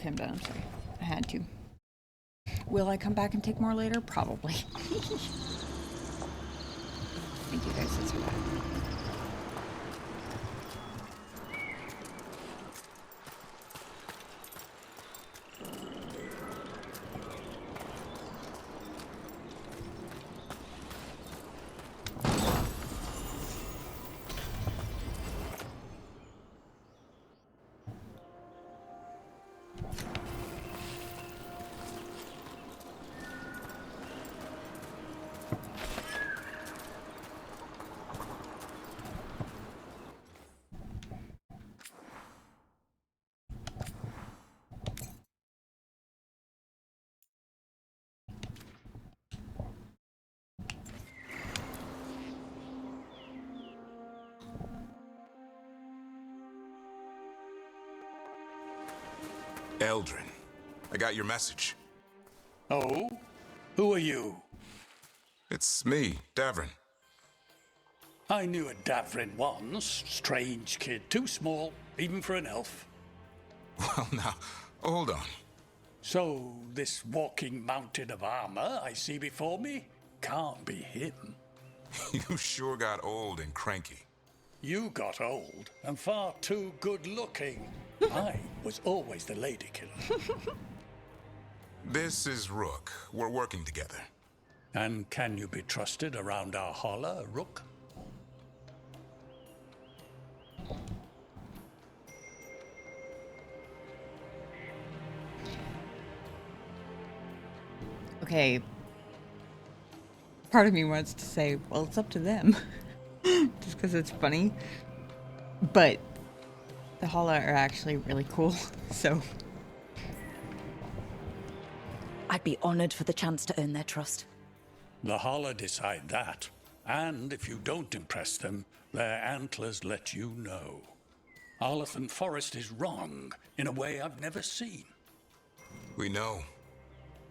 Okay, I'm done. I'm sorry. I had to. Will I come back and take more later? Probably. Thank you guys. That's for that. Eldrin, I got your message. Oh? Who are you? It's me, Davrin. I knew a Davrin once. Strange kid. Too small, even for an elf. Well, now, hold on. So, this walking mountain of armor I see before me can't be him. You sure got old and cranky. You got old and far too good looking. I was always the lady killer. This is Rook. We're working together. And can you be trusted around our holler, Rook? Okay. Part of me wants to say, well, it's up to them. Just because it's funny. But the Hala are actually really cool, so... I'd be honored for the chance to earn their trust. The holler decide that. And if you don't impress them, their antlers let you know. Arlathan Forest is wrong in a way I've never seen. We know.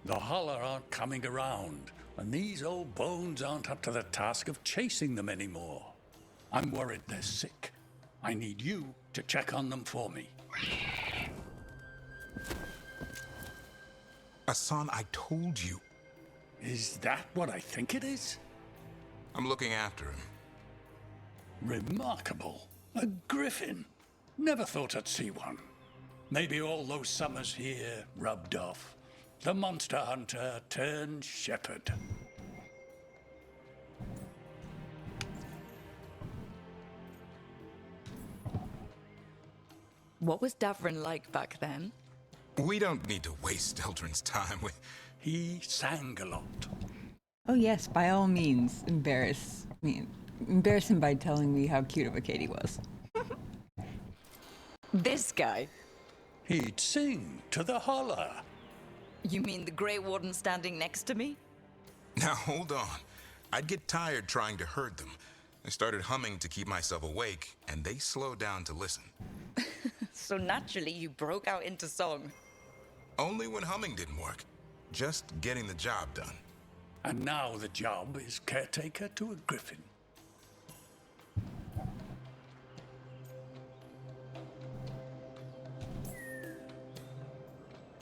The holler aren't coming around, and these old bones aren't up to the task of chasing them anymore. I'm worried they're sick. I need you to check on them for me. Hassan, I told you. Is that what I think it is? I'm looking after him. Remarkable. A griffin. Never thought I'd see one. Maybe all those summers here rubbed off. The monster hunter turned shepherd. What was Davrin like back then? We don't need to waste Eldrin's time with... He sang a lot. Oh yes, by all means, embarrass him by telling me how cute of a kid he was. This guy? He'd sing to the holler. You mean the Grey Warden standing next to me? Now hold on. I'd get tired trying to herd them. I started humming to keep myself awake, and they slowed down to listen. So naturally you broke out into song. Only when humming didn't work. Just getting the job done. And now the job is caretaker to a griffin.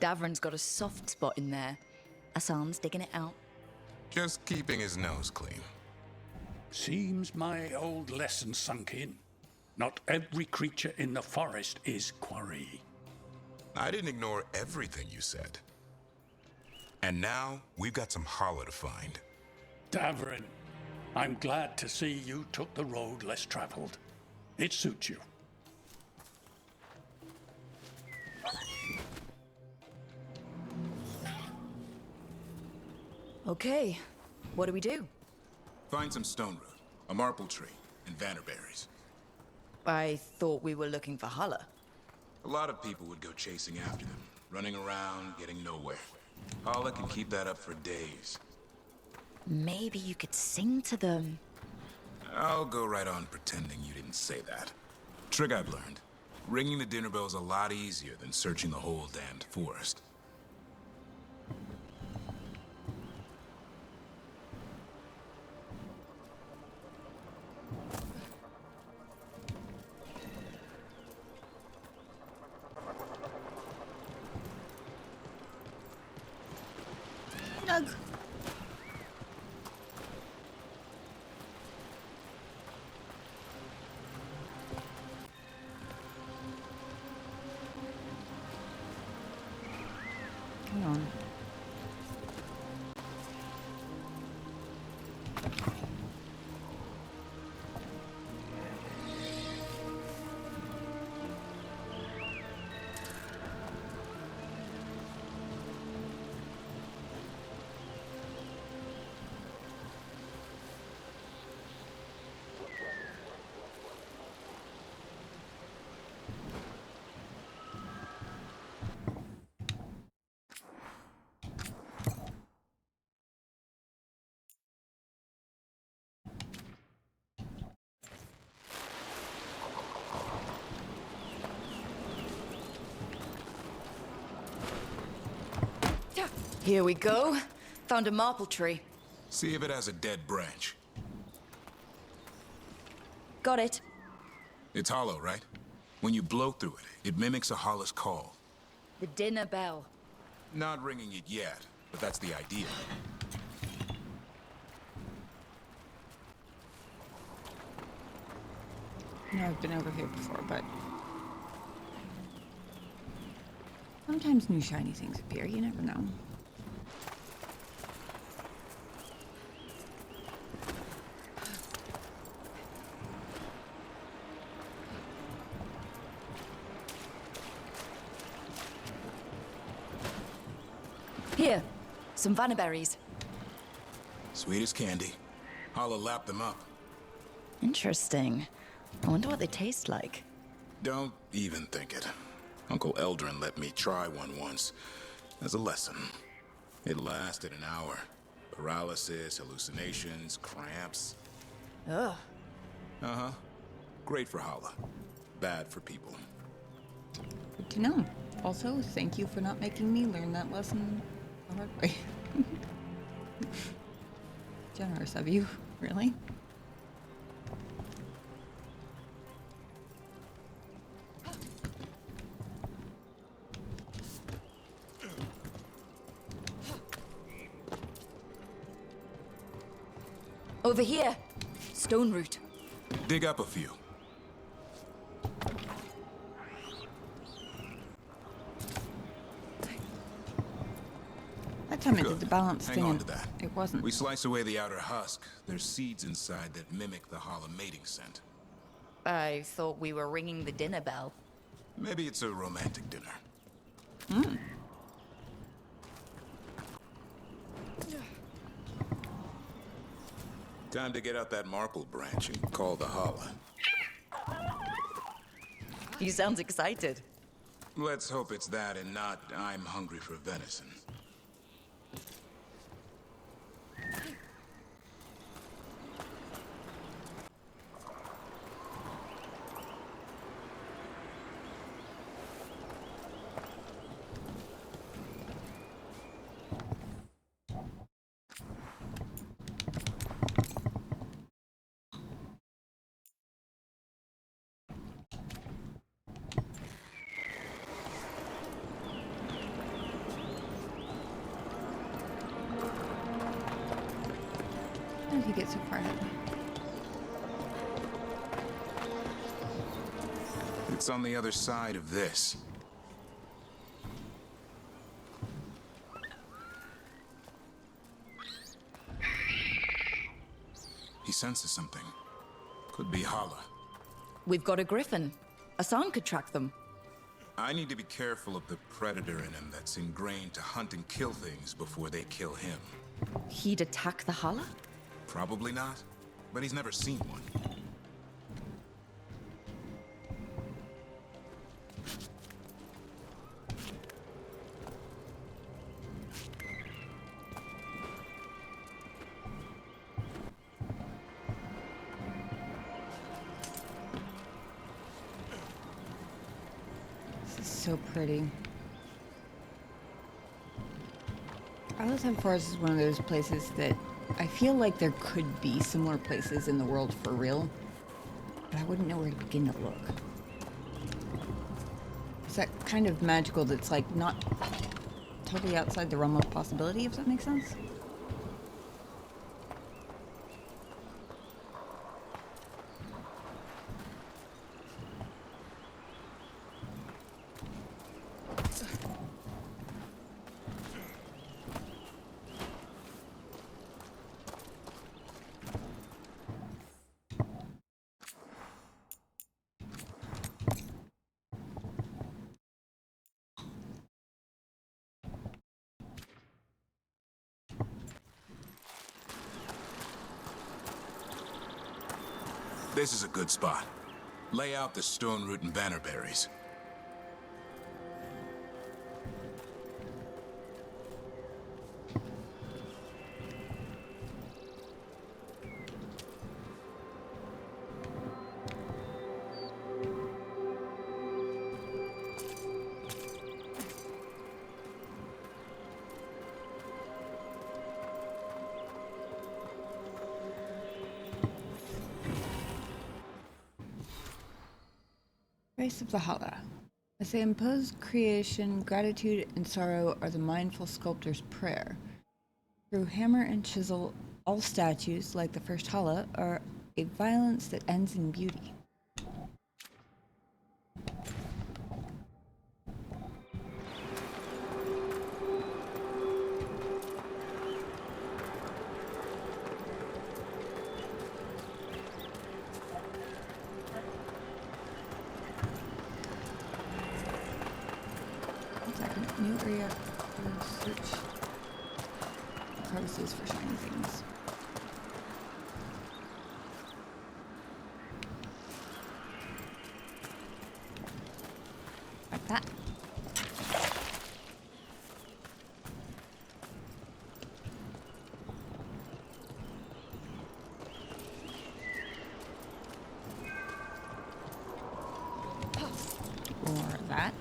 Davrin's got a soft spot in there. Hassan's digging it out. Just keeping his nose clean. Seems my old lesson sunk in. Not every creature in the forest is quarry. I didn't ignore everything you said. And now, we've got some holler to find. Davrin, I'm glad to see you took the road less traveled. It suits you. Okay, what do we do? Find some stone root, a marple tree, and vannerberries. I thought we were looking for Hala. A lot of people would go chasing after them, running around, getting nowhere. Hala can keep that up for days. Maybe you could sing to them. I'll go right on pretending you didn't say that. Trick I've learned. Ringing the dinner bell's a lot easier than searching the whole damned forest. Doug. Come on. Here we go. Found a marple tree. See if it has a dead branch. Got it. It's hollow, right? When you blow through it, it mimics a hollow's call. The dinner bell. Not ringing it yet, but that's the idea. I know I've been over here before, but sometimes new shiny things appear. You never know. Here, some vannaberries. Sweet as candy. Holla lapped them up. Interesting. I wonder what they taste like. Don't even think it. Uncle Eldrin let me try one once as a lesson. It lasted an hour. Paralysis, hallucinations, cramps. Ugh. Uh-huh. Great for Holla. Bad for people. Good to know. Also, thank you for not making me learn that lesson the hard way. Generous of you, really. Over here. Stone root. Dig up a few. That time I did the balance Hang thing on and to that. it wasn't. We slice away the outer husk. There's seeds inside that mimic the Holla mating scent. I thought we were ringing the dinner bell. Maybe it's a romantic dinner. Hmm. Time to get out that marple branch and call the Holla. He sounds excited. Let's hope it's that and not I'm hungry for venison. How did he get so far ahead? It's on the other side of this. He senses something. Could be Holla. We've got a griffin. Asan could track them. I need to be careful of the predator in him that's ingrained to hunt and kill things before they kill him. He'd attack the Hala? Probably not, but he's never seen one. This is so pretty. Isleton Forest is one of those places that I feel like there could be similar places in the world for real, but I wouldn't know where to begin to look. It's that kind of magical that's like not totally outside the realm of possibility, if that makes sense. This is a good spot. Lay out the stone root and bannerberries. Grace of the Hala. As they impose creation, gratitude and sorrow are the mindful sculptor's prayer. Through hammer and chisel, all statues, like the first Hala, are a violence that ends in beauty. Second, new area to search crevices for shiny things. Like that. Or that.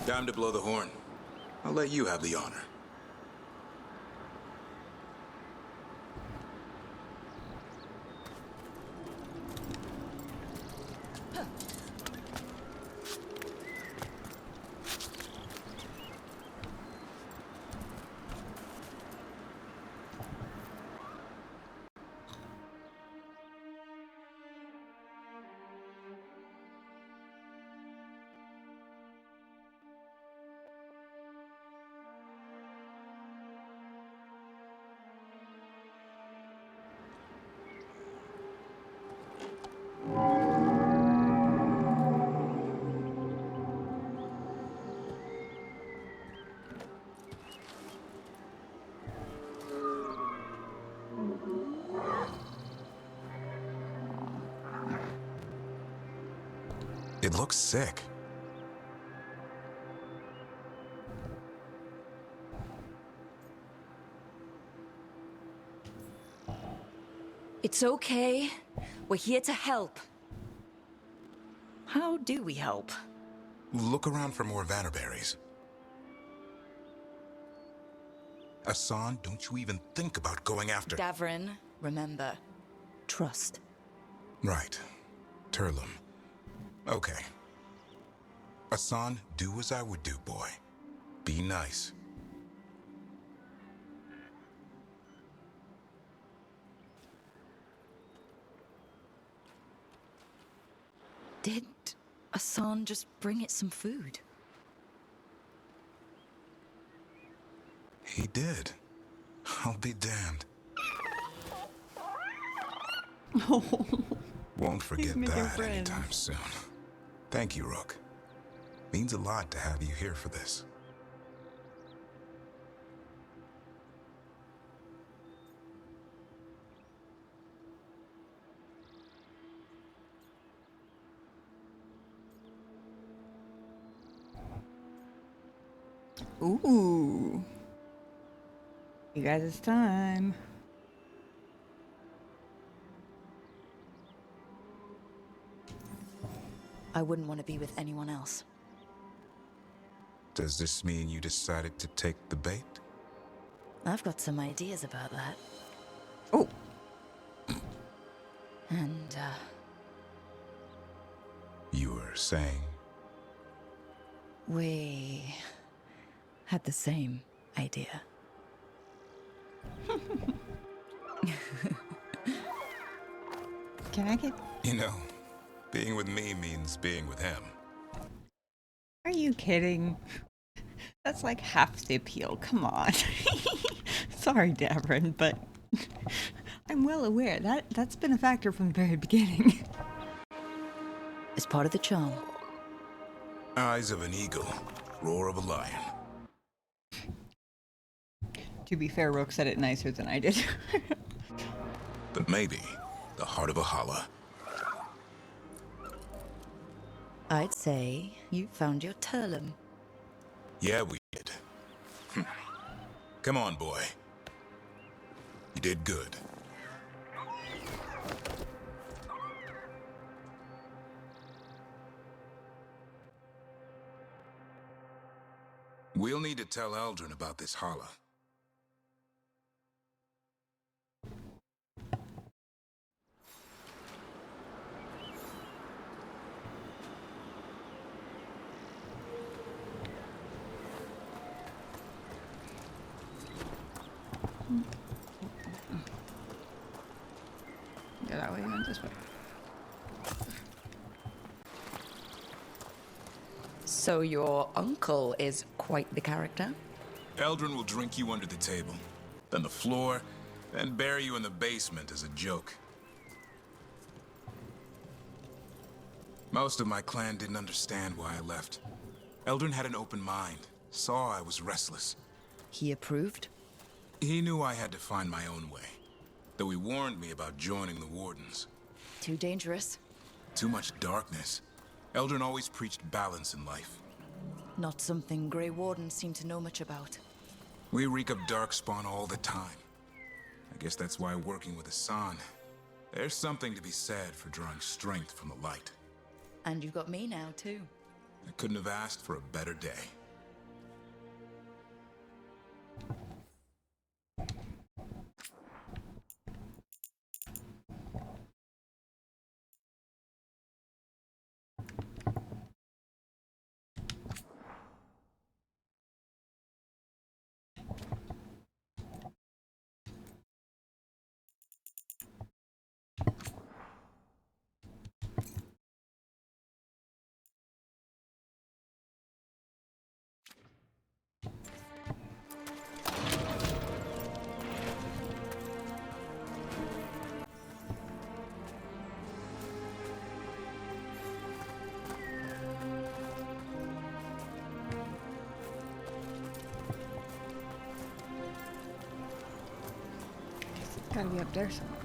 Time to blow the horn. I'll let you have the honor. It looks sick. It's okay. We're here to help. How do we help? Look around for more Vannerberries. Asan, don't you even think about going after... Davrin, remember, trust. Right. Turlum. Okay. Asan, do as I would do, boy. Be nice. Did Asan just bring it some food? He did. I'll be damned. Won't forget that anytime soon. Thank you, Rook. Means a lot to have you here for this. Ooh. You guys, it's time. I wouldn't want to be with anyone else. Does this mean you decided to take the bait? I've got some ideas about that. Oh. And, You were saying? we had the same idea. Can I get... You know, being with me means being with him. Are you kidding? That's like half the appeal. Come on. Sorry, Davrin, but I'm well aware that's been a factor from the very beginning. It's part of the charm. Eyes of an eagle, roar of a lion. To be fair, Rook said it nicer than I did. But maybe the heart of a holla. I'd say you found your Turlum. Yeah, we did. Come on, boy. You did good. We'll need to tell Eldrin about this holla. Go that way and this way. So your uncle is quite the character? Eldrin will drink you under the table, then the floor, then bury you in the basement as a joke. Most of my clan didn't understand why I left. Eldrin had an open mind, saw I was restless. He approved? He knew I had to find my own way, though he warned me about joining the Wardens. Too dangerous? Too much darkness. Eldrin always preached balance in life. Not something Grey Wardens seem to know much about. We reek of darkspawn all the time. I guess that's why working with Hassan, there's something to be said for drawing strength from the light. And you've got me now, too. I couldn't have asked for a better day. Gotta be up there somewhere.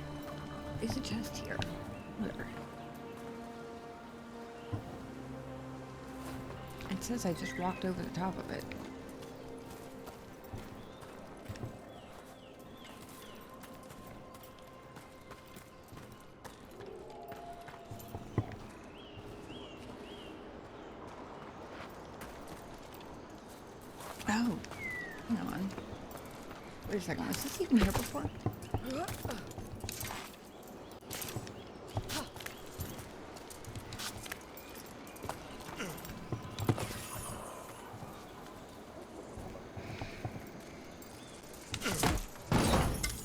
Is a chest here? Whatever. It says I just walked over the top of it. Oh, hang on. Wait a second, was this even here before?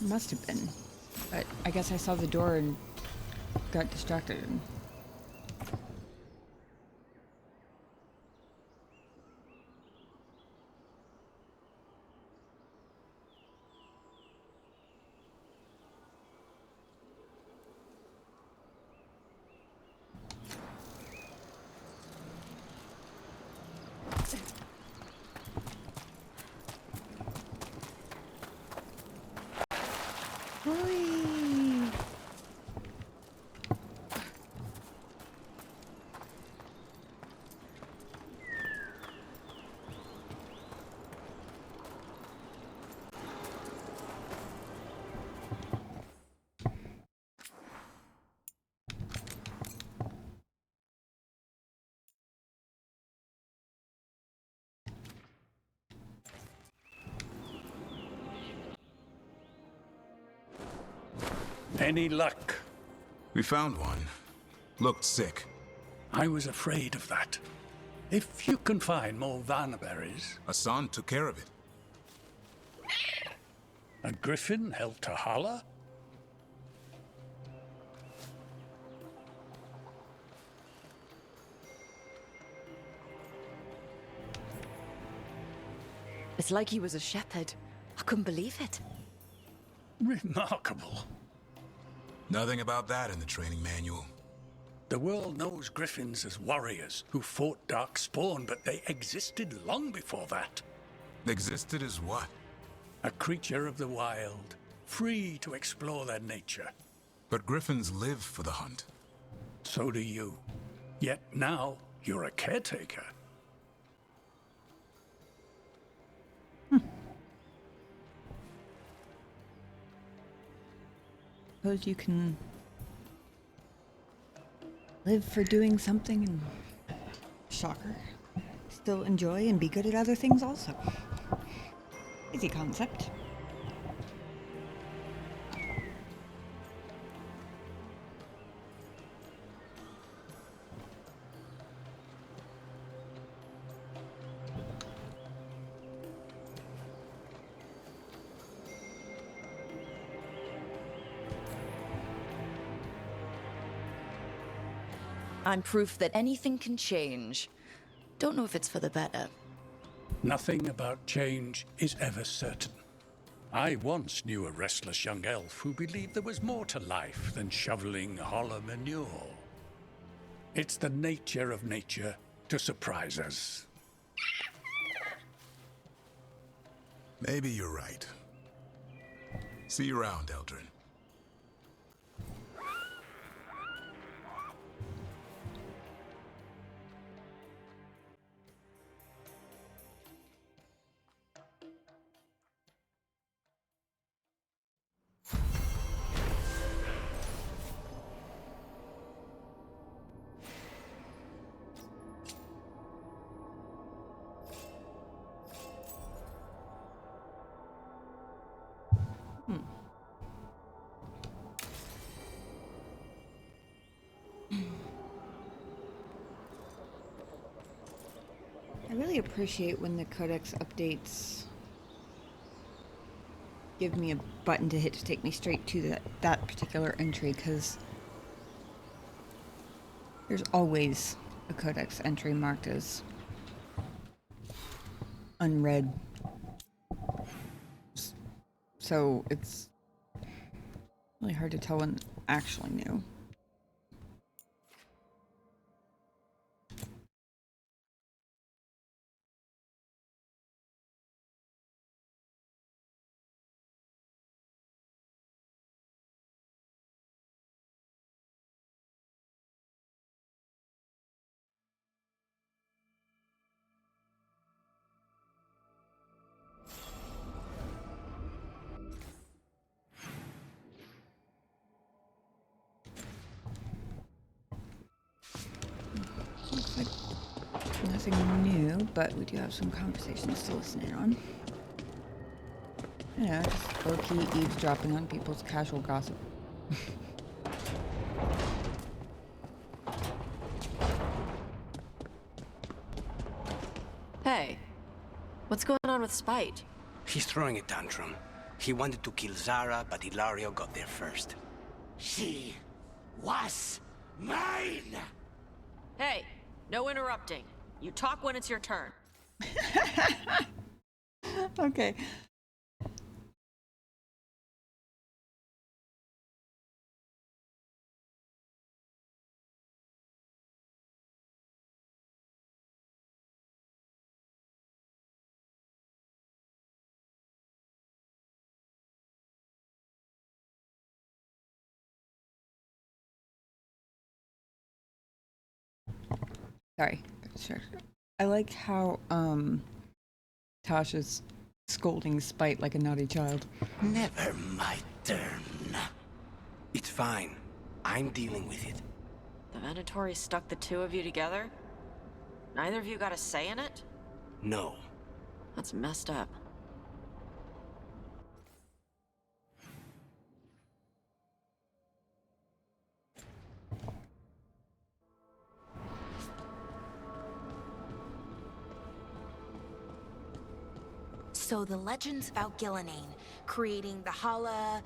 Must have been, but I guess I saw the door and got distracted. And... Any luck? We found one. Looked sick. I was afraid of that. If you can find more Vanaberries... Hassan took care of it. A griffin held to Hala? It's like he was a shepherd. I couldn't believe it. Remarkable. Nothing about that in the training manual. The world knows griffins as warriors who fought Darkspawn, but they existed long before that. Existed as what? A creature of the wild, free to explore their nature. But griffins live for the hunt. So do you. Yet now, you're a caretaker. Suppose you can live for doing something and, shocker, still enjoy and be good at other things also. Easy concept. I'm proof that anything can change. Don't know if it's for the better. Nothing about change is ever certain. I once knew a restless young elf who believed there was more to life than shoveling hollow manure. It's the nature of nature to surprise us. Maybe you're right. See you around, Eldrin. I really appreciate when the Codex updates give me a button to hit to take me straight to that particular entry, because there's always a Codex entry marked as unread. So it's really hard to tell when actually new. Looks like nothing new, but we do have some conversations to listen in on. You know, just low-key eavesdropping on people's casual gossip. Hey, what's going on with Spite? He's throwing a tantrum. He wanted to kill Zara, but Ilario got there first. She was mine! Hey, no interrupting. You talk when it's your turn. Okay. Sorry. Sure. I like how Tasha's scolding Spite like a naughty child. Never my turn. It's fine. I'm dealing with it. The Venatori stuck the two of you together? Neither of you got a say in it? No. That's messed up. So the legends about Gillenane, creating the Hala,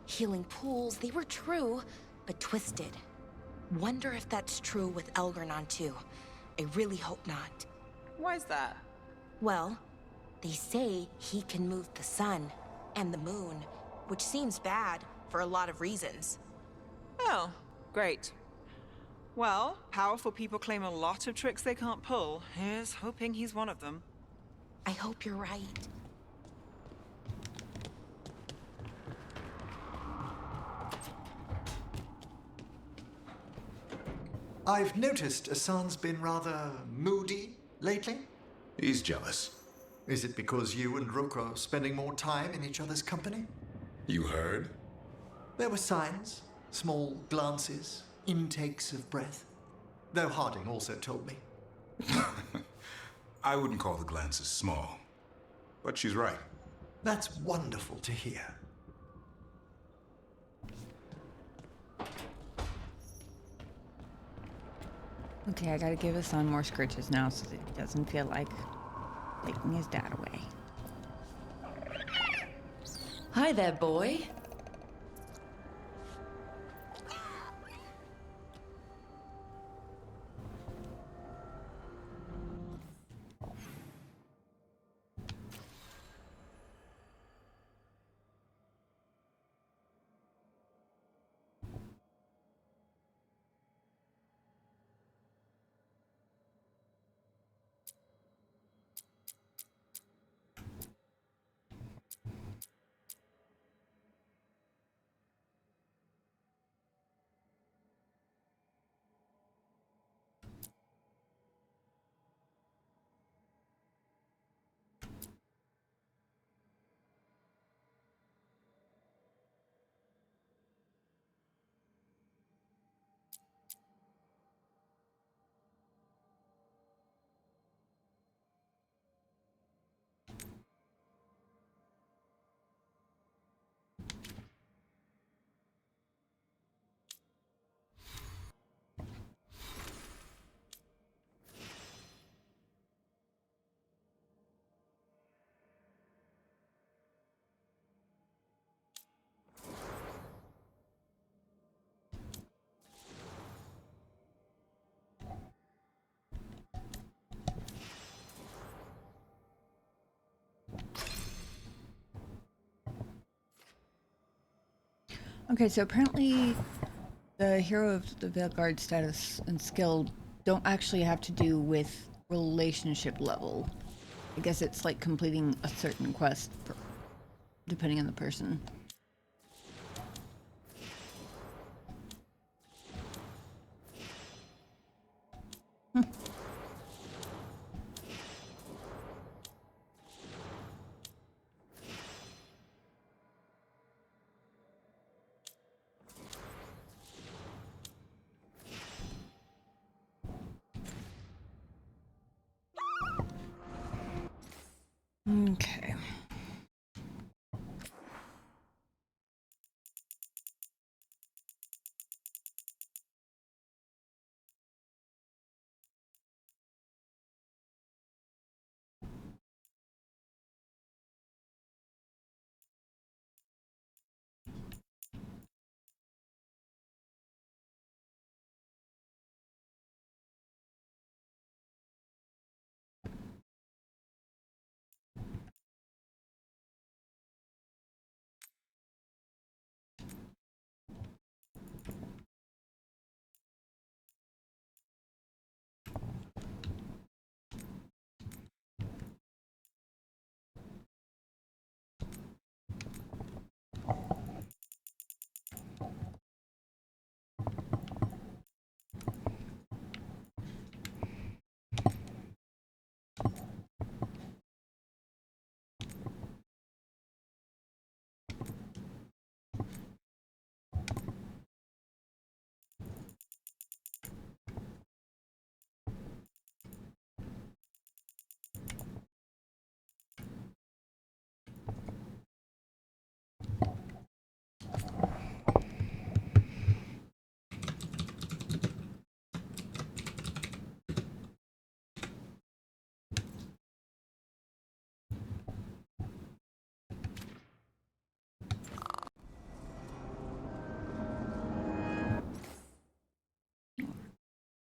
healing pools, they were true, but twisted. Wonder if that's true with Elgernon too. I really hope not. Why's that? Well, they say he can move the sun and the moon, which seems bad for a lot of reasons. Oh, great. Well, powerful people claim a lot of tricks they can't pull. Here's hoping he's one of them. I hope you're right. I've noticed Asan's been rather moody lately. He's jealous. Is it because you and Rook are spending more time in each other's company? You heard? There were signs, small glances, intakes of breath. Though Harding also told me. I wouldn't call the glances small. But she's right. That's wonderful to hear. Okay, I gotta give Asan more scritches now so that he doesn't feel like taking his dad away. Hi there, boy. Okay, so apparently the hero of the Veilguard status and skill don't actually have to do with relationship level. I guess it's like completing a certain quest depending on the person. Okay.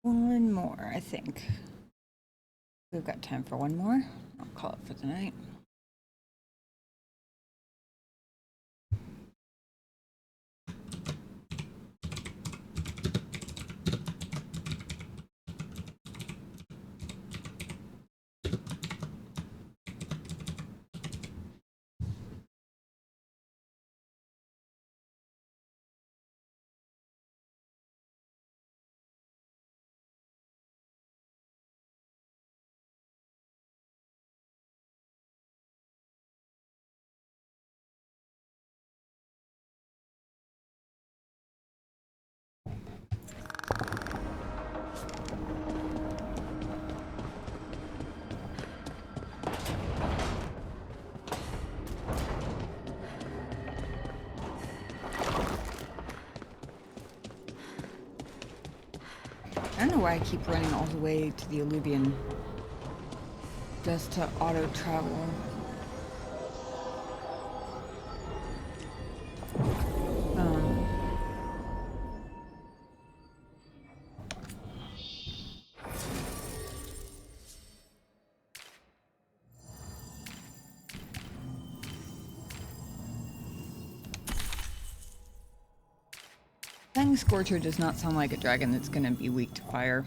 One more, I think. We've got time for one more. I'll call it for the night. I don't know why I keep running all the way to the Alluvion just to auto travel. Fang Scorcher does not sound like a dragon that's going to be weak to fire.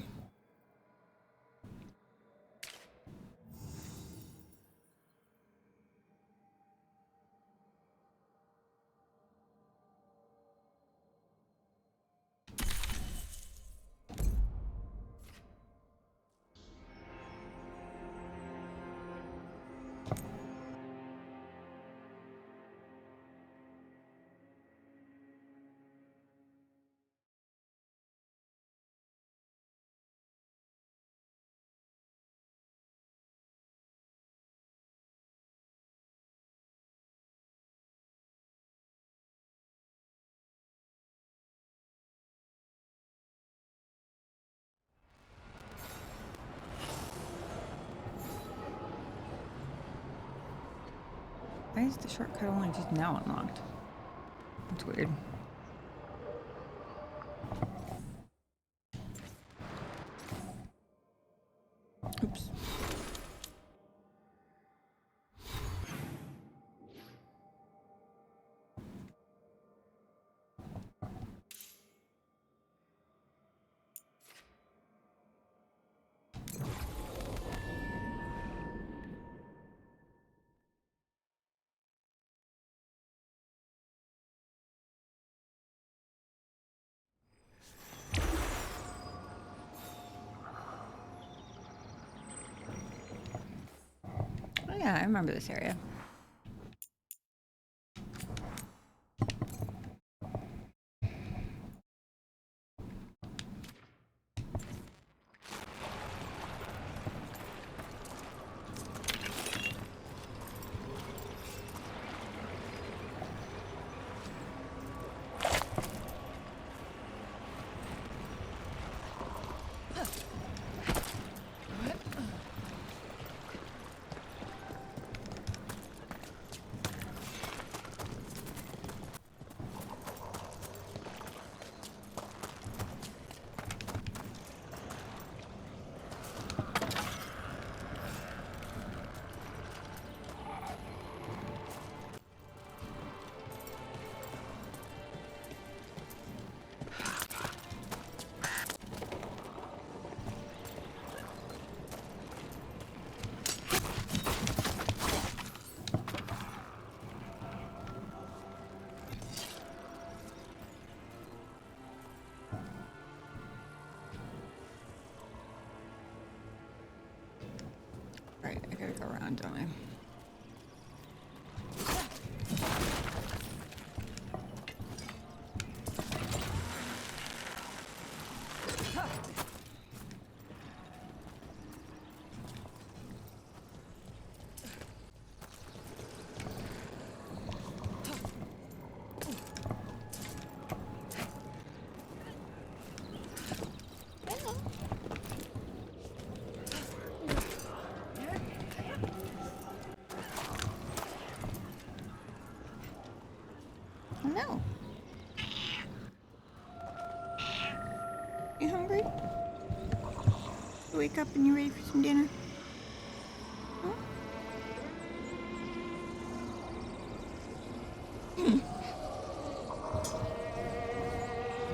Why is the shortcut only just now unlocked? That's weird. Oops. Oh yeah, I remember this area. Right, I gotta go around, don't I? No. You hungry? you wake up and you're ready for some dinner? Huh?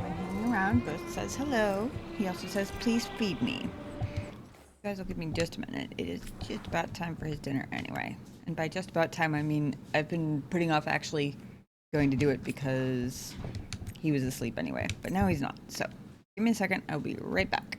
When hanging around, Ghost says hello. He also says, please feed me. You guys will give me just a minute. It is just about time for his dinner anyway. And by just about time, I mean I've been putting off actually going to do it because he was asleep anyway. But now he's not. So give me a second. I'll be right back.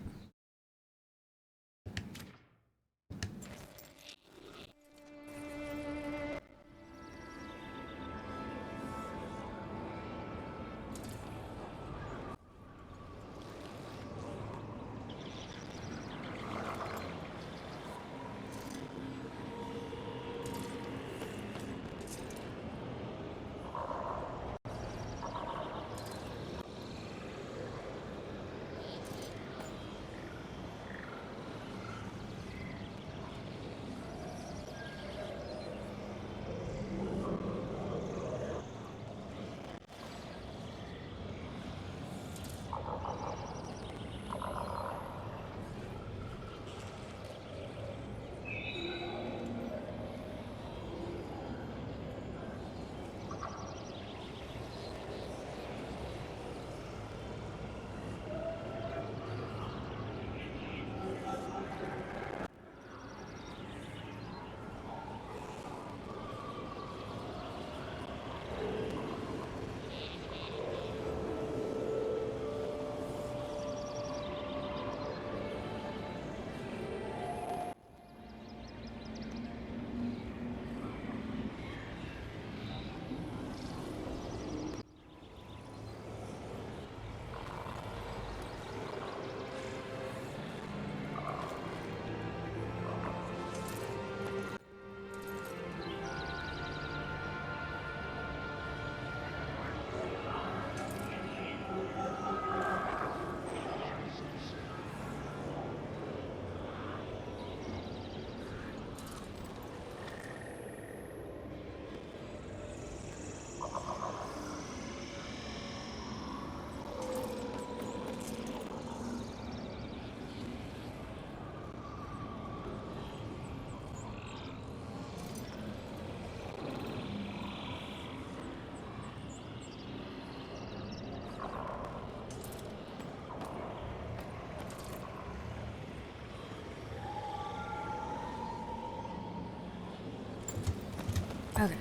Okay.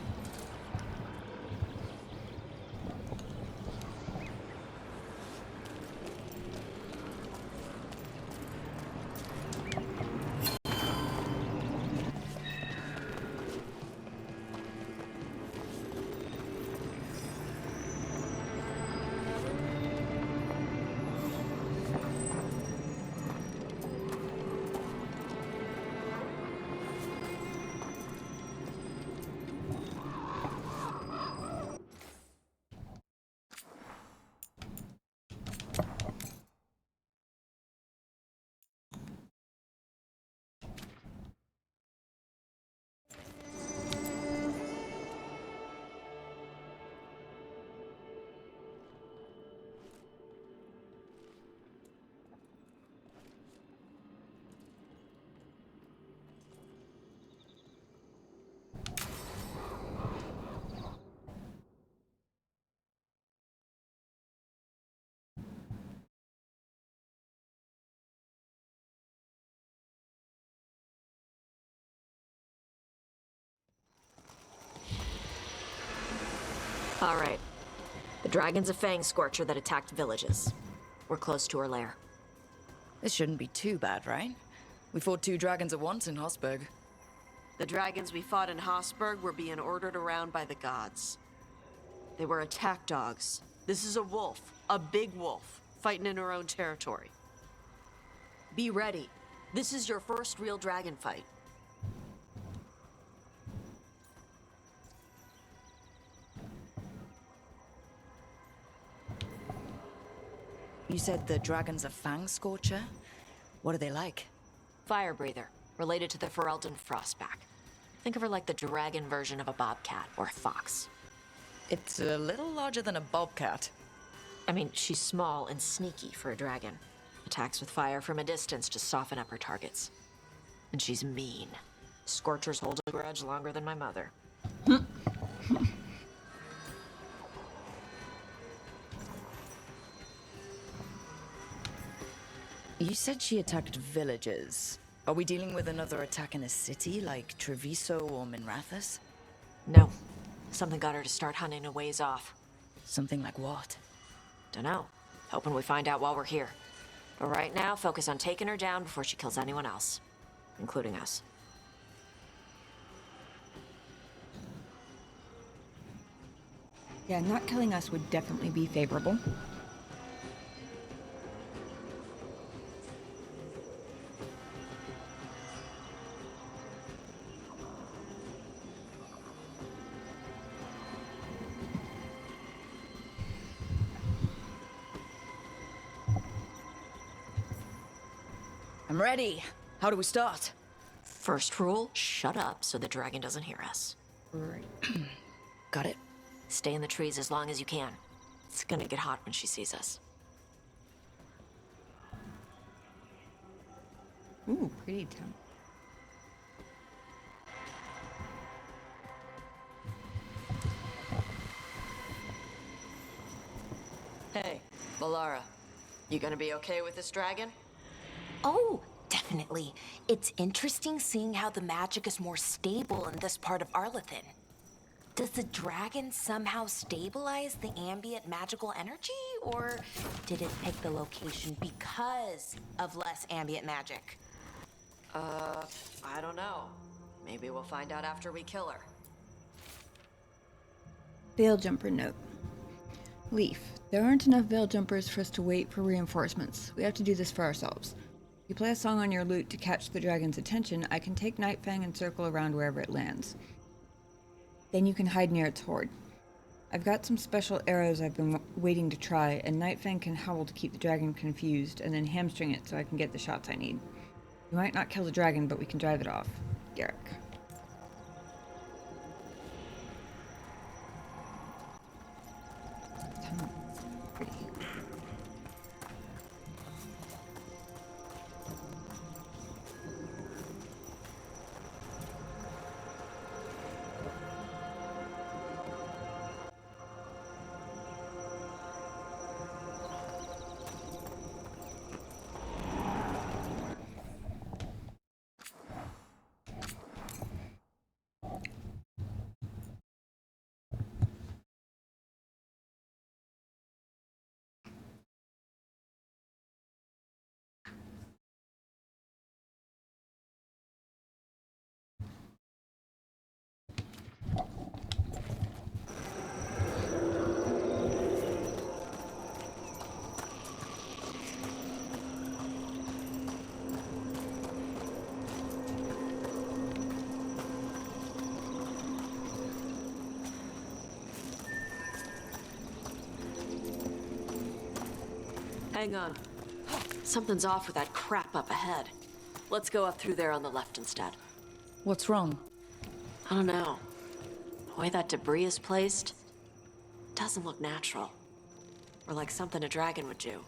All right. The dragon's a fang scorcher that attacked villages. We're close to her lair. This shouldn't be too bad, right? We fought 2 dragons at once in Hosberg. The dragons we fought in Hosberg were being ordered around by the gods. They were attack dogs. This is a wolf, a big wolf, fighting in her own territory. Be ready. This is your first real dragon fight. You said the dragon's a fang scorcher? What are they like? Fire breather, related to the Ferelden frostback. Think of her like the dragon version of a bobcat or a fox. It's a little larger than a bobcat. I mean, she's small and sneaky for a dragon. Attacks with fire from a distance to soften up her targets. And she's mean. Scorchers hold a grudge longer than my mother. You said she attacked villages. Are we dealing with another attack in a city like Treviso or Minrathous? No. Something got her to start hunting a ways off. Something like what? Dunno. Hoping we find out while we're here. But right now, focus on taking her down before she kills anyone else. Including us. Yeah, not killing us would definitely be favorable. I'm ready. How do we start? First rule, shut up so the dragon doesn't hear us. Right. Got it. Stay in the trees as long as you can. It's gonna get hot when she sees us. Ooh, pretty town. Hey, Valara. You gonna be okay with this dragon? Oh, definitely. It's interesting seeing how the magic is more stable in this part of Arlethin. Does the dragon somehow stabilize the ambient magical energy, or did it pick the location because of less ambient magic? I don't know. Maybe we'll find out after we kill her. Veil jumper note. Leaf, there aren't enough veil jumpers for us to wait for reinforcements. We have to do this for ourselves. If you play a song on your lute to catch the dragon's attention, I can take Nightfang and circle around wherever it lands. Then you can hide near its hoard. I've got some special arrows I've been waiting to try, and Nightfang can howl to keep the dragon confused, and then hamstring it so I can get the shots I need. We might not kill the dragon, but we can drive it off. Garrick. Pretty. Hang on. Something's off with that crap up ahead. Let's go up through there on the left instead. What's wrong? I don't know. The way that debris is placed doesn't look natural. Or like something a dragon would do.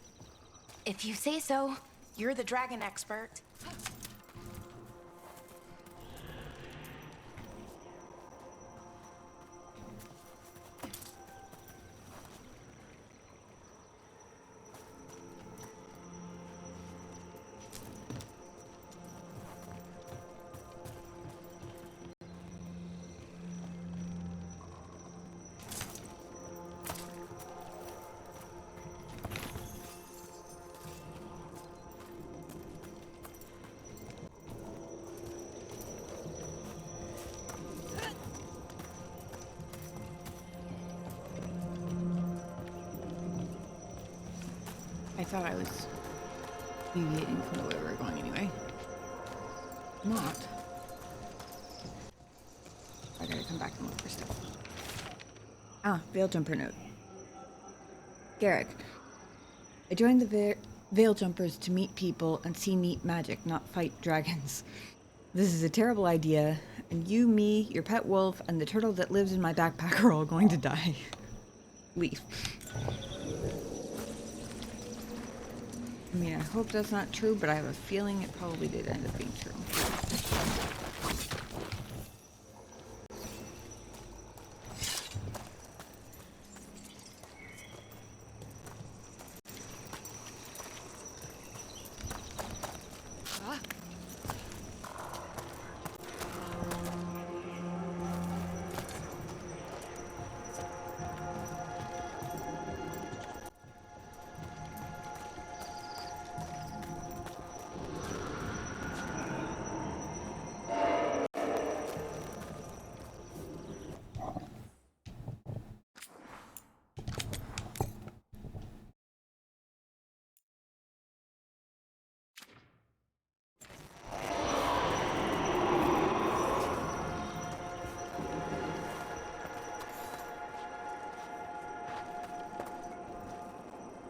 If you say so, you're the dragon expert. I thought I was deviating from the way we were going anyway. Not. I gotta come back and look for stuff. Ah, Veil Jumper note. Garrick, I joined the Veil Jumpers to meet people and see neat magic, not fight dragons. This is a terrible idea, and you, me, your pet wolf, and the turtle that lives in my backpack are all going to die. Leaf. I mean, I hope that's not true, but I have a feeling it probably did end up being true.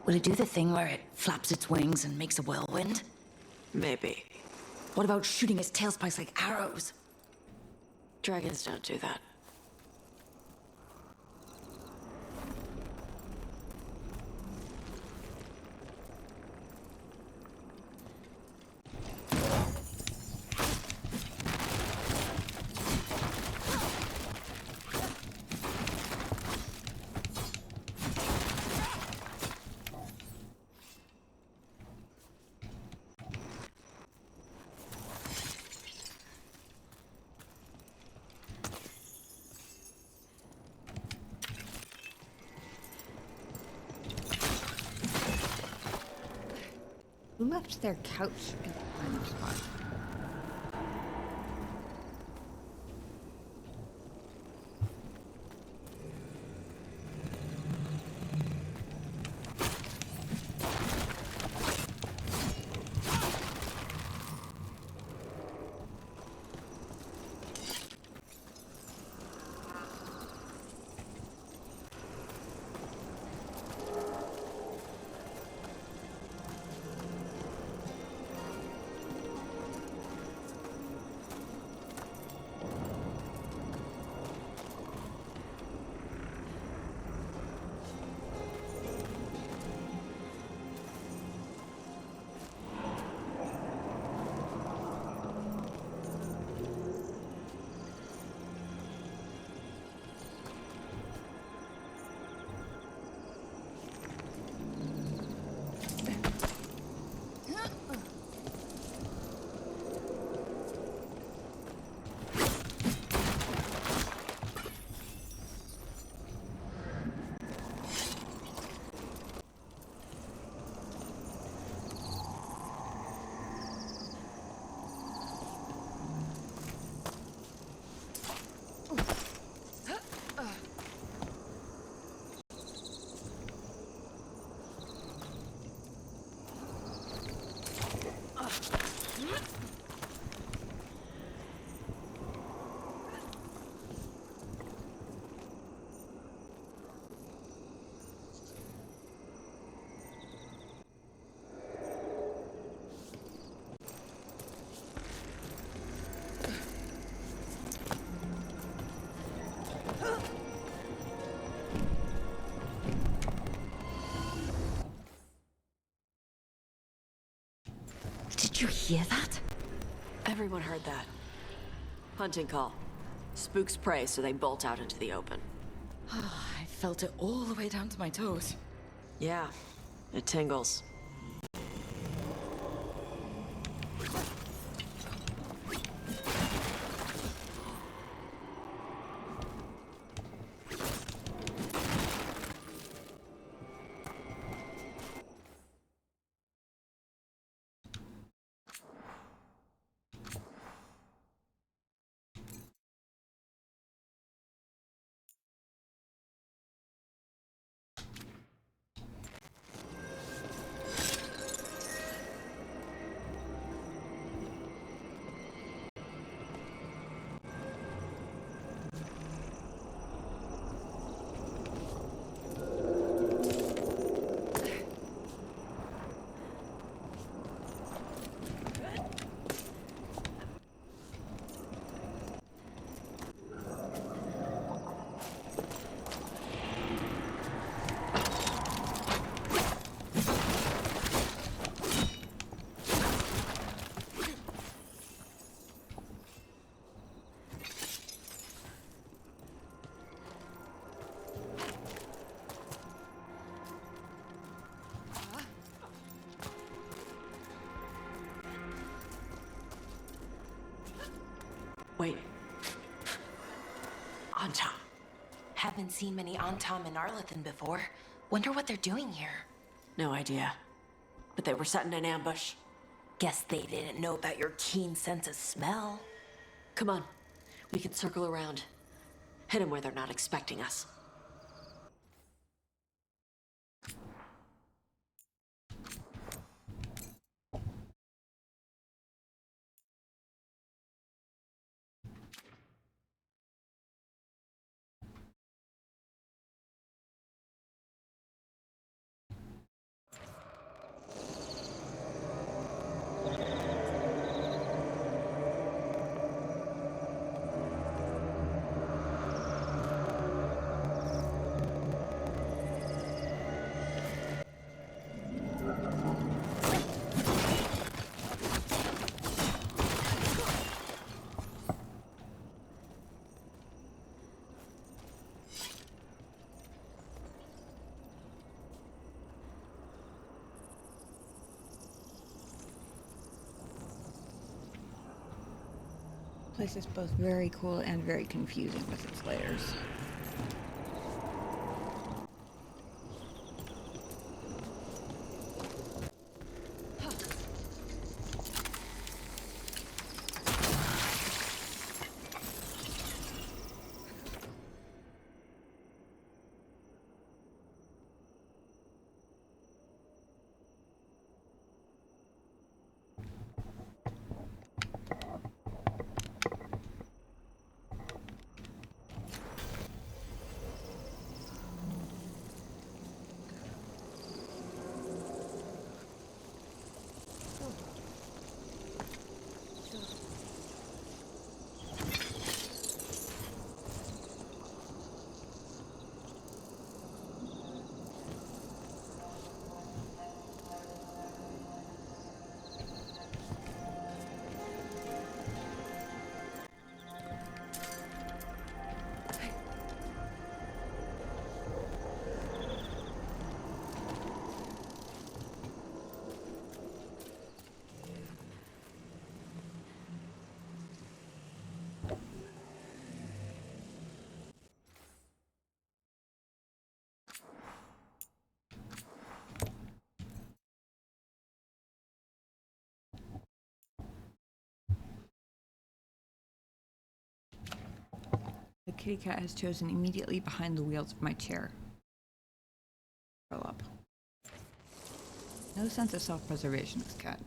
Will it do the thing where it flaps its wings and makes a whirlwind? Maybe. What about shooting its tail spikes like arrows? Dragons don't do that. Who left their couch in the random spot? Did you hear that? Everyone heard that. Hunting call. Spooks prey, so they bolt out into the open. I felt it all the way down to my toes. Yeah, it tingles. Wait. Antam. Haven't seen many Antam and Arlathan before. Wonder what they're doing here. No idea. But they were setting an ambush. Guess they didn't know about your keen sense of smell. Come on. We can circle around. Hit them where they're not expecting us. Place is both very cool and very confusing with its layers. The kitty cat has chosen immediately behind the wheels of my chair. Curl up. No sense of self-preservation, this cat.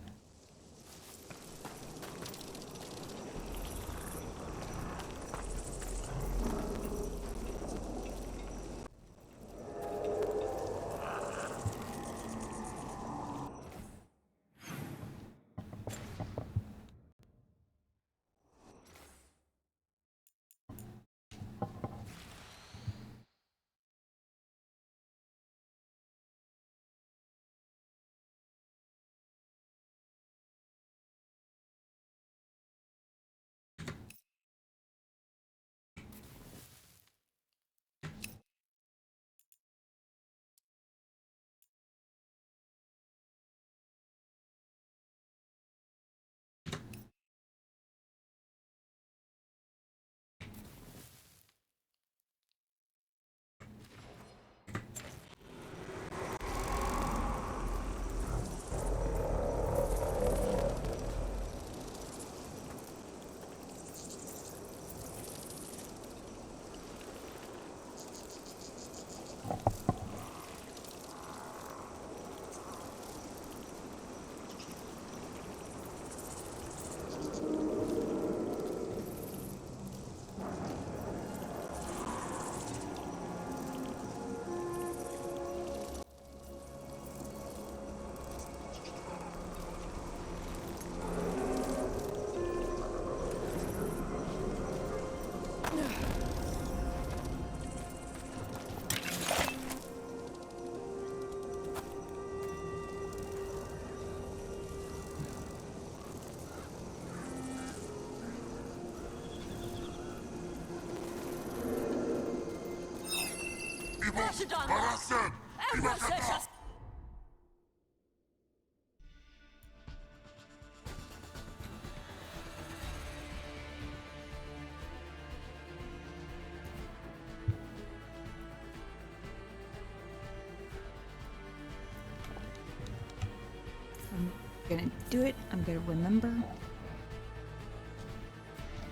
I'm gonna do it. I'm gonna remember.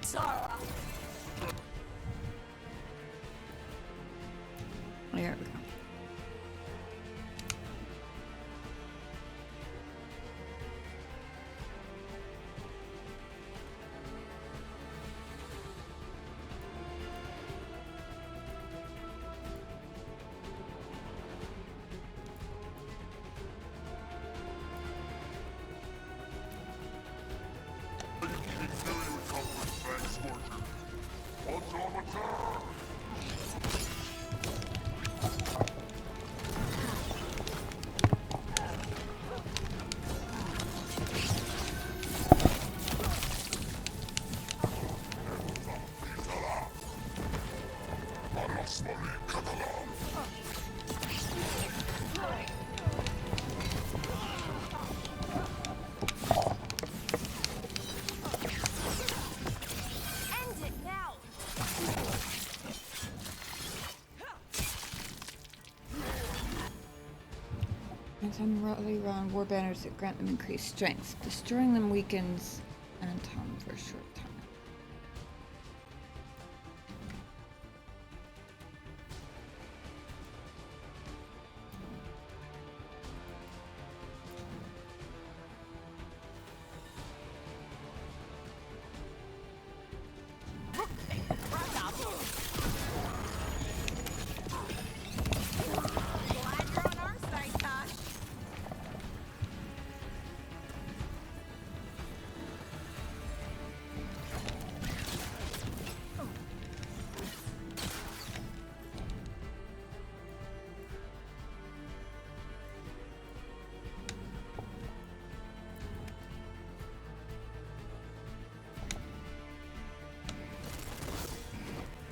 Zara! There we go. Some rally around war banners that grant them increased strength. Destroying them weakens Anton for a short time.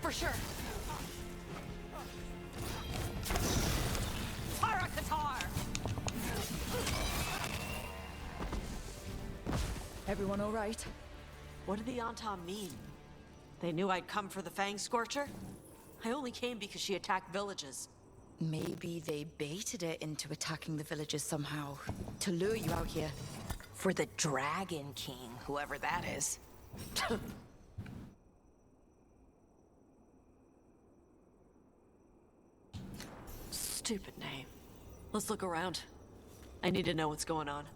For sure. Tara Qatar! Everyone all right? What did the Anton mean? They knew I'd come for the Fang Scorcher? I only came because she attacked villages. Maybe they baited it into attacking the villages somehow, to lure you out here. For the Dragon King, whoever that is. Stupid name. Let's look around. I need to know what's going on.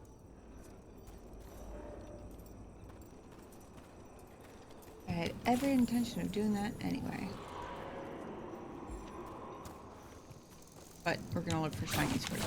I had every intention of doing that anyway. But we're gonna look for shinies first.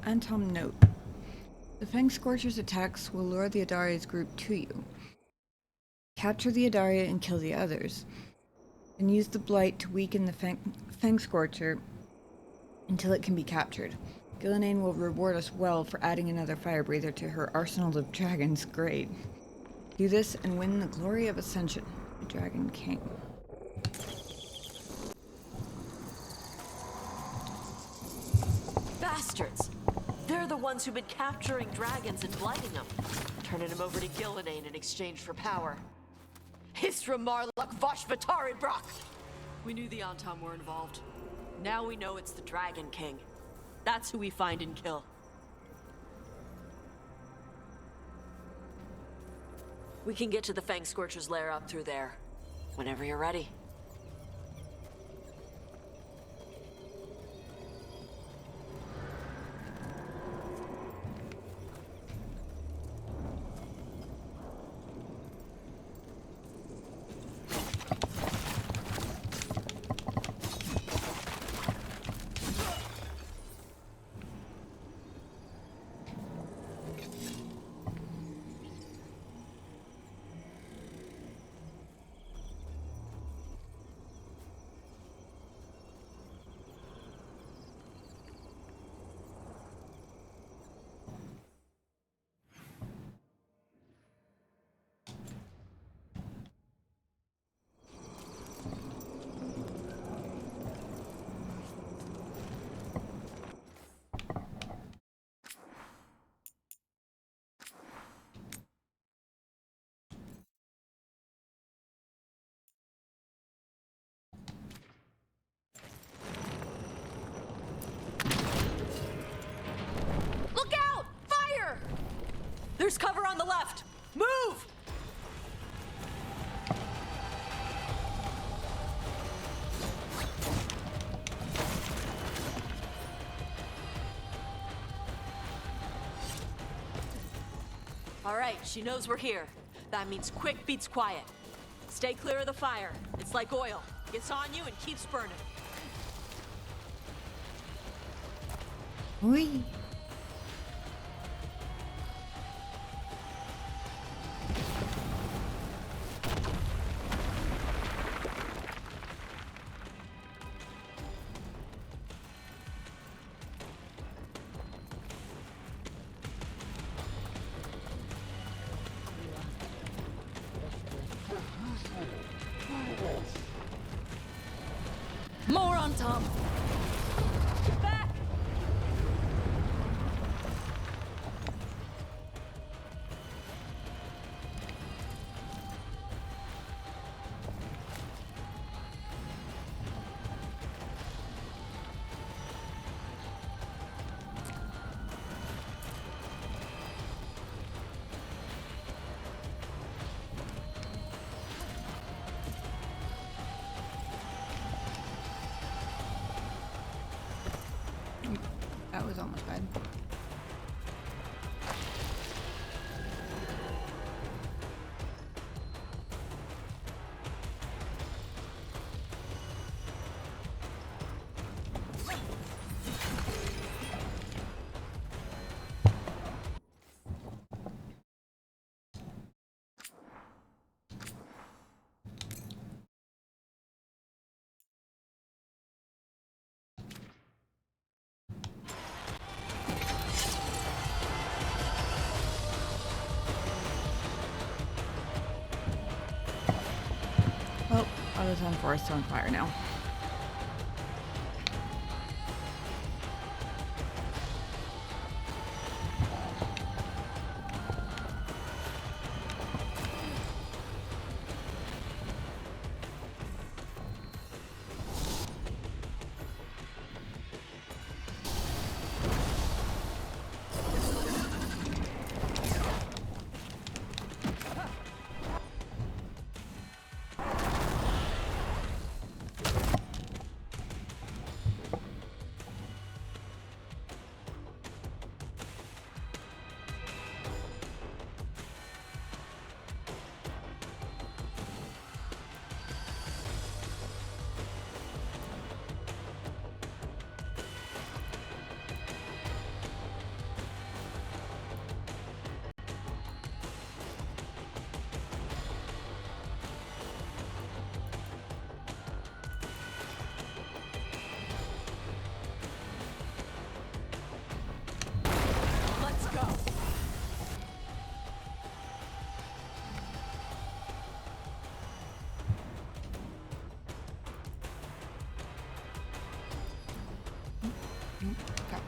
Antom note. The Fang Scorcher's attacks will lure the Adaria's group to you. Capture the Adaria and kill the others. And use the Blight to weaken the Fang Scorcher until it can be captured. Gillenane will reward us well for adding another fire breather to her arsenal of dragons. Great. Do this and win the glory of Ascension, the Dragon King. bastards! They're the ones who've been capturing dragons and blighting them, turning them over to Gillenane in exchange for power. Hisra Marluk Voshvataridbrock! We knew the Antam were involved. Now we know it's the Dragon King. That's who we find and kill. We can get to the Fang Scorcher's lair up through there, whenever you're ready. There's cover on the left! Move! All right, she knows we're here. That means quick beats quiet. Stay clear of the fire. It's like oil. Gets on you and keeps burning. Whee! More on top! Get back! That was almost bad. Well, Autotone Forest on fire now. Okay.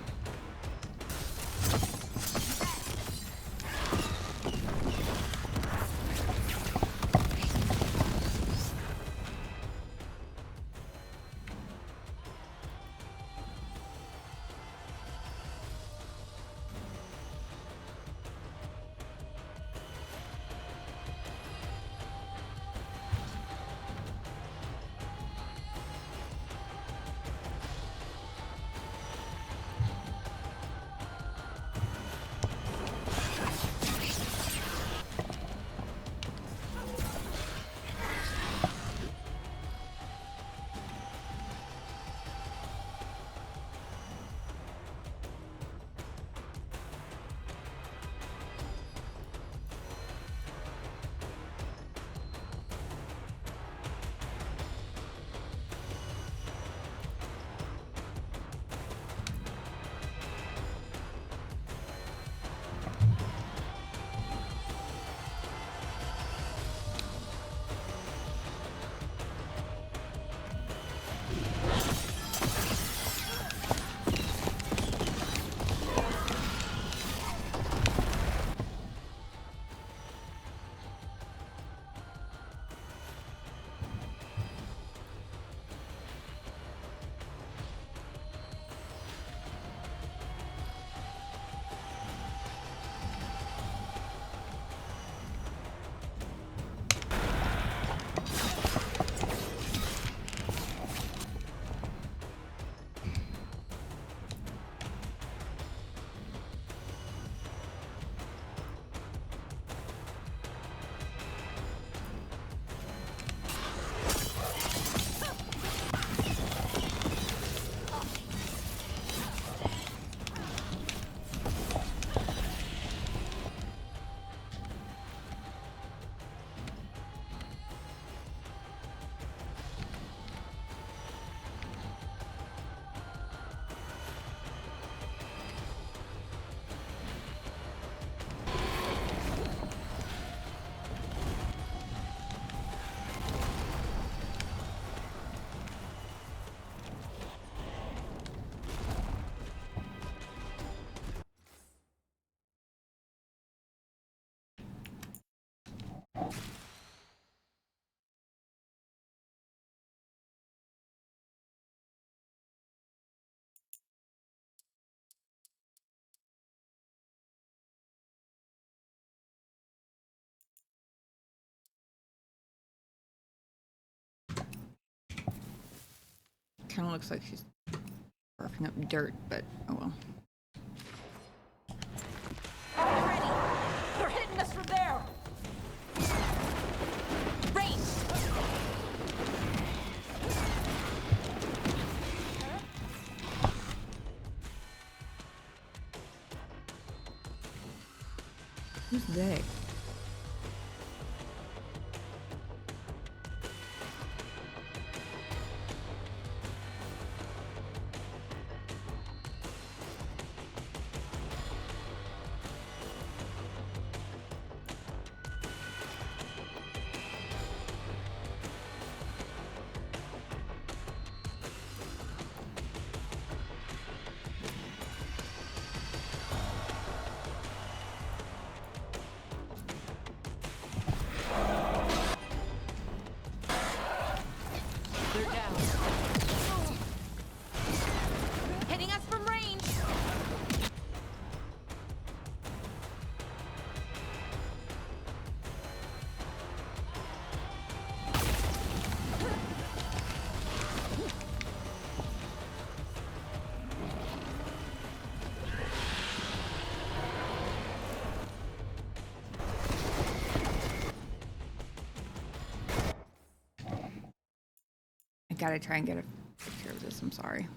Kind of looks like she's barking up dirt, but oh well. Get ready! They're hitting us from there! Range! Who's they? They're down. Hitting us from range. I gotta try and get a picture of this. I'm sorry.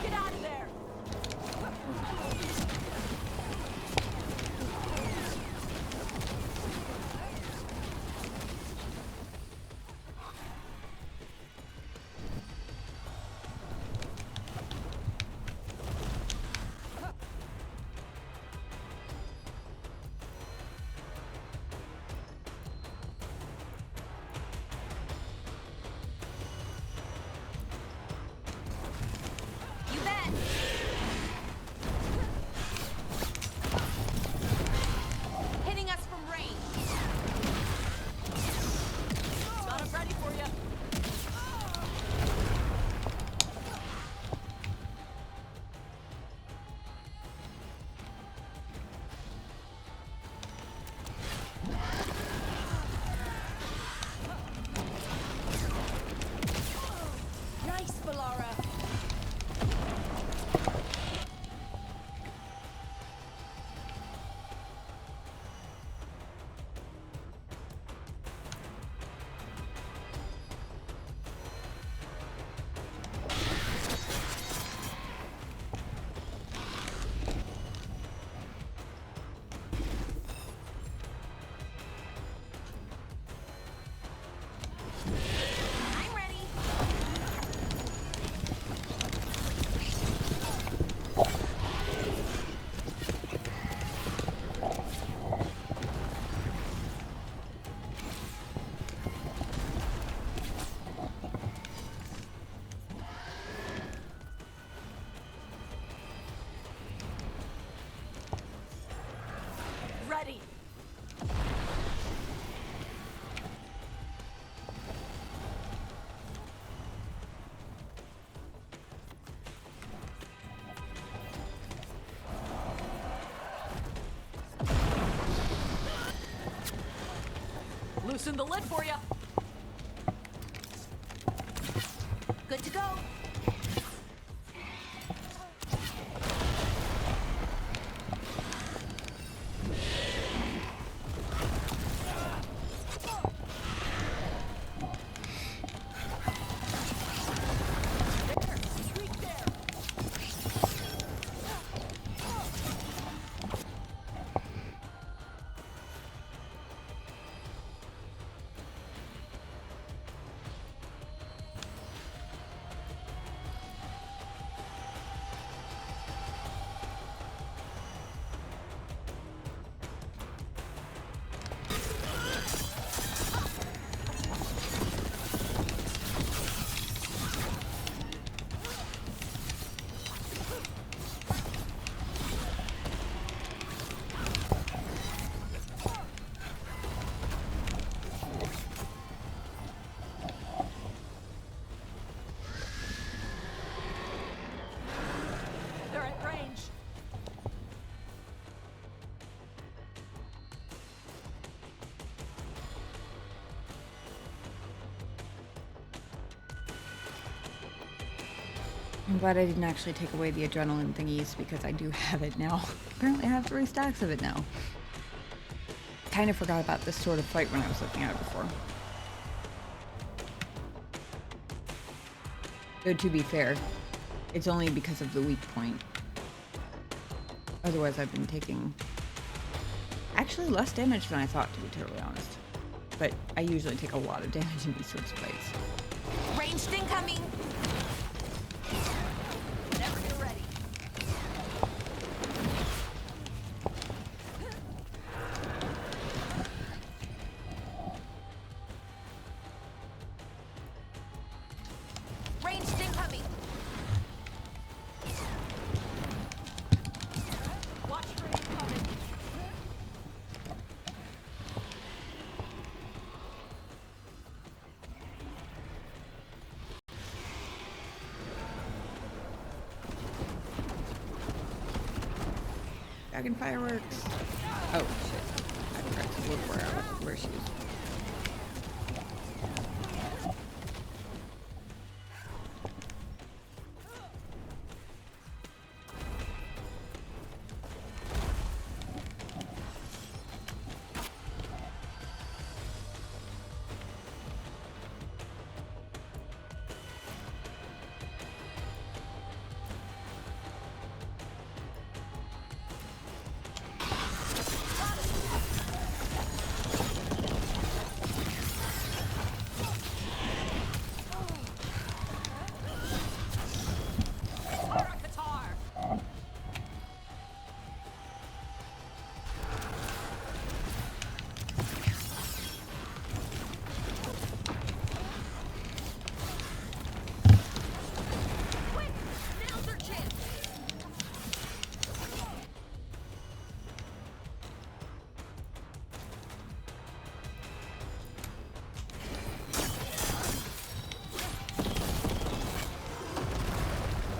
Get out of there! You bet. Hitting us from range. Got them ready for you. Nice, Valara. I'm ready. Ready! Loosen the lid for you. Good to go. I'm glad I didn't actually take away the adrenaline thingies because I do have it now. Apparently I have 3 stacks of it now. Kind of forgot about this sort of fight when I was looking at it before. Though to be fair, it's only because of the weak point. Otherwise I've been taking actually less damage than I thought, to be totally honest. But I usually take a lot of damage in these sorts of fights. Ranged incoming! Whenever you're ready. Ranged incoming! Watch for incoming! Dragon fireworks! Oh shit. I forgot to look where she is.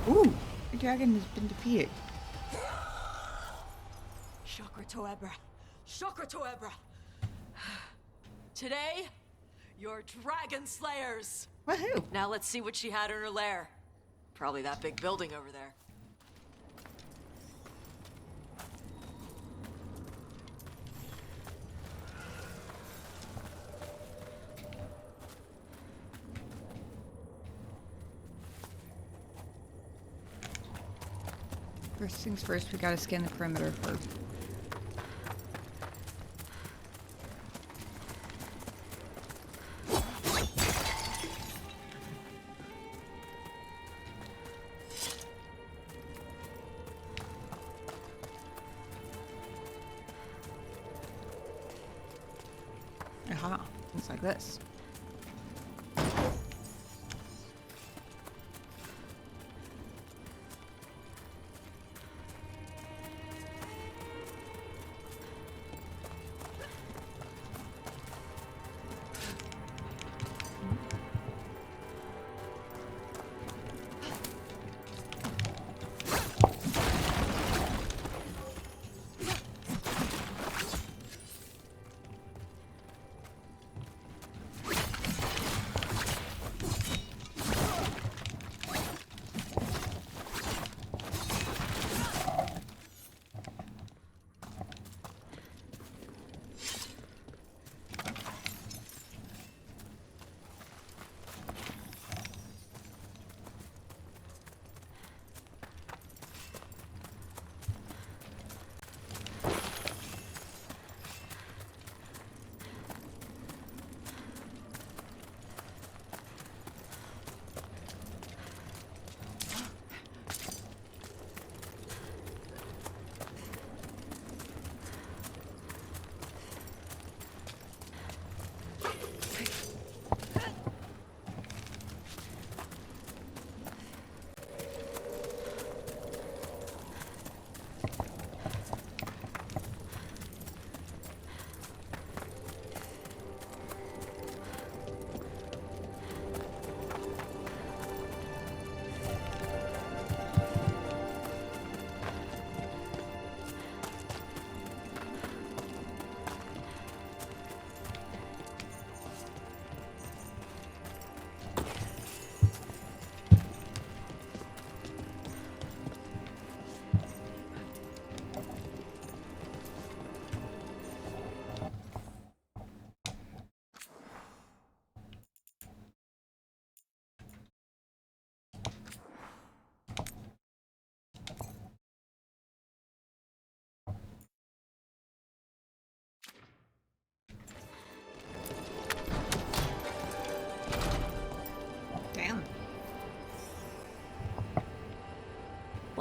Ooh! The dragon has been defeated. Shakra Toebra. Shakra Toebra. Today, you're dragon slayers. Woohoo! Now let's see what she had in her lair. Probably that big building over there. First things first, we gotta scan the perimeter first. Aha, things like this.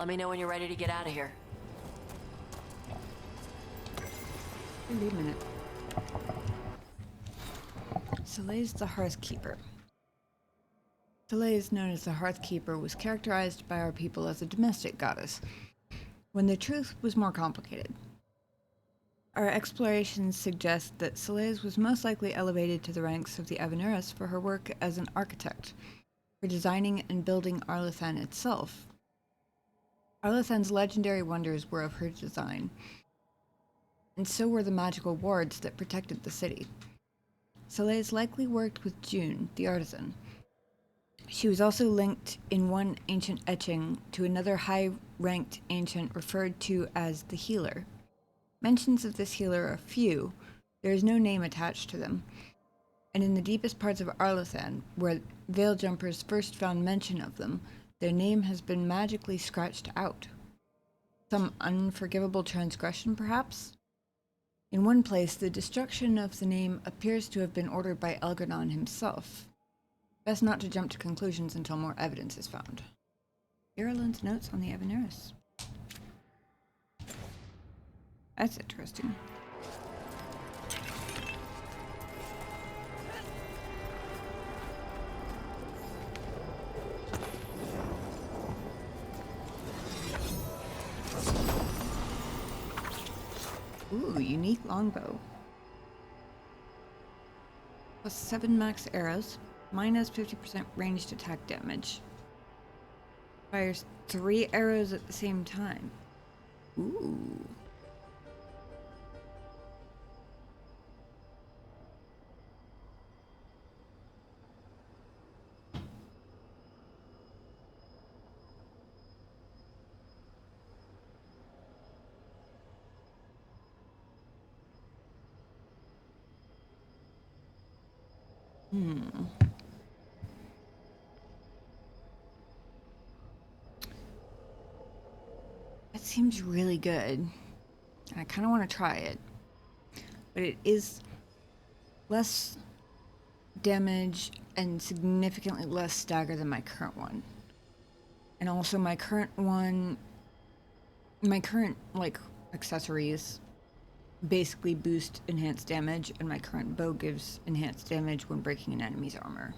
Let me know when you're ready to get out of here. Wait a minute. Soleil's the Hearthkeeper. Soleil, known as the Hearthkeeper, was characterized by our people as a domestic goddess, when the truth was more complicated. Our explorations suggest that Soleil was most likely elevated to the ranks of the Avenurus for her work as an architect, for designing and building Arlathan itself. Arlathan's legendary wonders were of her design, and so were the magical wards that protected the city. Soleil likely worked with June, the artisan. She was also linked in one ancient etching to another high-ranked ancient referred to as the Healer. Mentions of this healer are few, there is no name attached to them, and in the deepest parts of Arlathan, where Veil Jumpers first found mention of them, their name has been magically scratched out. Some unforgivable transgression, perhaps? In one place, the destruction of the name appears to have been ordered by Elgarnon himself. Best not to jump to conclusions until more evidence is found. Irulan's notes on the Avenurus. That's interesting. Ooh, unique longbow. Plus 7 max arrows, minus 50% ranged attack damage. Fires 3 arrows at the same time. Ooh. That seems really good. I kind of want to try it. But it is less damage and significantly less stagger than my current one. And also my current like accessories basically boost enhanced damage, and my current bow gives enhanced damage when breaking an enemy's armor.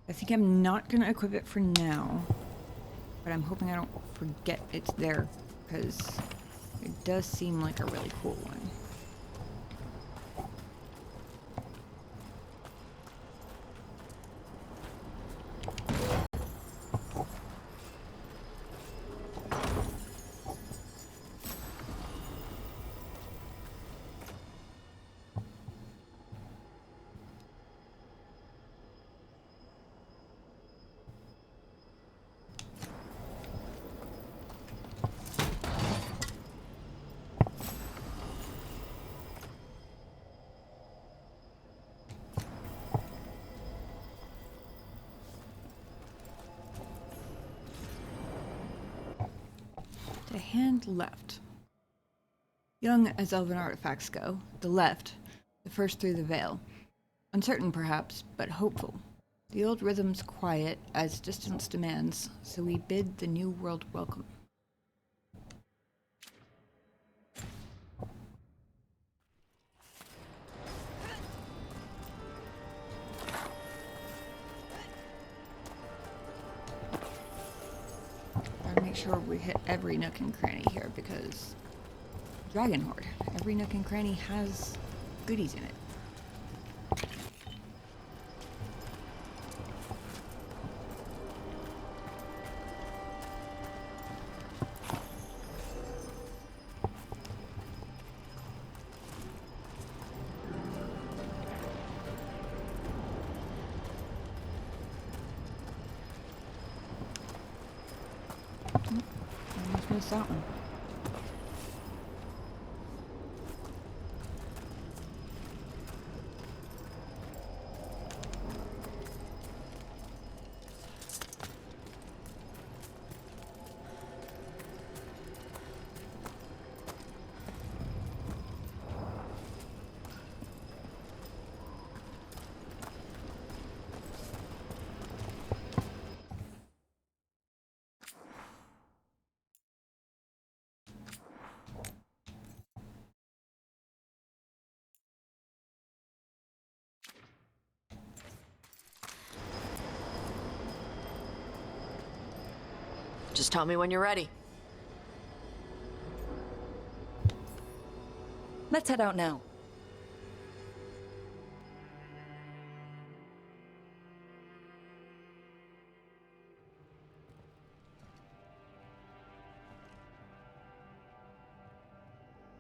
I think I'm not gonna equip it for now, but I'm hoping I don't forget it's there, because it does seem like a really cool one. The hand left. Young as elven artifacts go, the left, the first through the veil. Uncertain perhaps, but hopeful. The old rhythm's quiet as distance demands, so we bid the new world welcome. Gotta make sure we hit every nook and cranny here, because Dragon Horde, every nook and cranny has goodies in it. Almost missed that one. Just tell me when you're ready. Let's head out now.